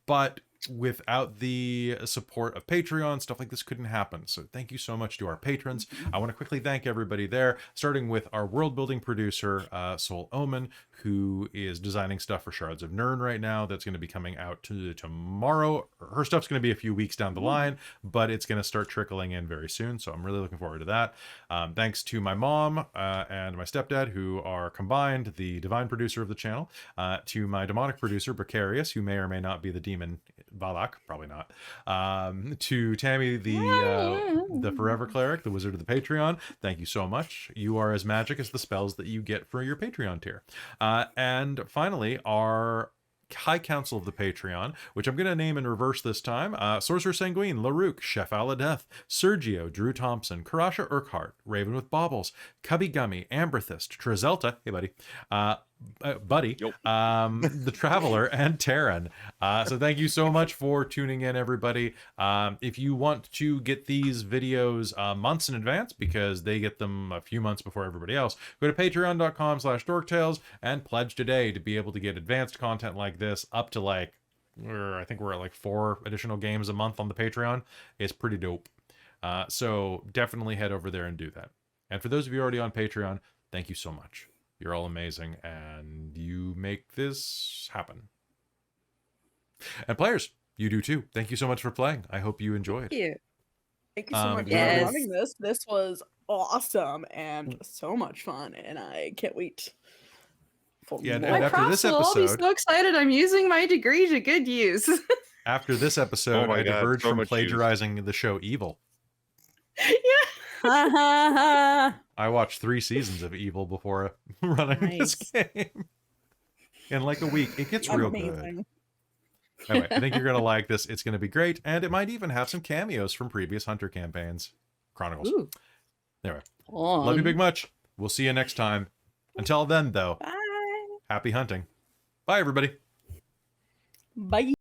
A: But without the support of Patreon, stuff like this couldn't happen. So thank you so much to our patrons. I want to quickly thank everybody there, starting with our world building producer, Soul Omen, who is designing stuff for Shards of Nirn right now. That's going to be coming out tomorrow. Her stuff's going to be a few weeks down the line, but it's going to start trickling in very soon. So I'm really looking forward to that. Thanks to my mom and my stepdad, who are combined the divine producer of the channel, to my demonic producer, Precarious, who may or may not be the demon Valak, probably not. To Tammy, the Forever Cleric, the Wizard of the Patreon. Thank you so much. You are as magic as the spells that you get for your Patreon tier. And finally, our High Council of the Patreon, which I'm going to name in reverse this time. Sorcerer Sanguine, Larouk, Chef Aladeth, Sergio, Drew Thompson, Karasha Urquhart, Raven with Baubles, Cubby Gummy, Amberthist, Trazelta, hey buddy, Buddy, the Traveler, and Terran. So thank you so much for tuning in, everybody. If you want to get these videos months in advance, because they get them a few months before everybody else, go to patreon.com/dorktales and pledge today to be able to get advanced content like this up to like, I think we're at like 4 additional games a month on the Patreon. It's pretty dope. So definitely head over there and do that. And for those of you already on Patreon, thank you so much. You're all amazing, and you make this happen. And players, you do too. Thank you so much for playing. I hope you enjoyed.
C: Thank you.
B: Thank you so much
C: yes.
B: for running this. This was awesome and so much fun, and I can't wait for
A: Yeah,
B: more.
A: and
C: My
A: after this
C: props will all be
A: episode-
C: so excited. I'm using my degree to good use.
A: After this episode,
D: Oh my
A: I
D: God,
A: diverged
D: so
A: from
D: much
A: plagiarizing the show Evil.
C: yeah.
A: I watched 3 seasons of Evil before running this game. In like a week. It gets real good.
B: Amazing.
A: Anyway, I think you're going to like this. It's going to be great. And it might even have some cameos from previous Hunter campaigns. Chronicles.
C: Ooh.
A: Anyway, love you big much. We'll see you next time. Until then, though,
C: Bye.
A: happy hunting. Bye, everybody.
B: Bye.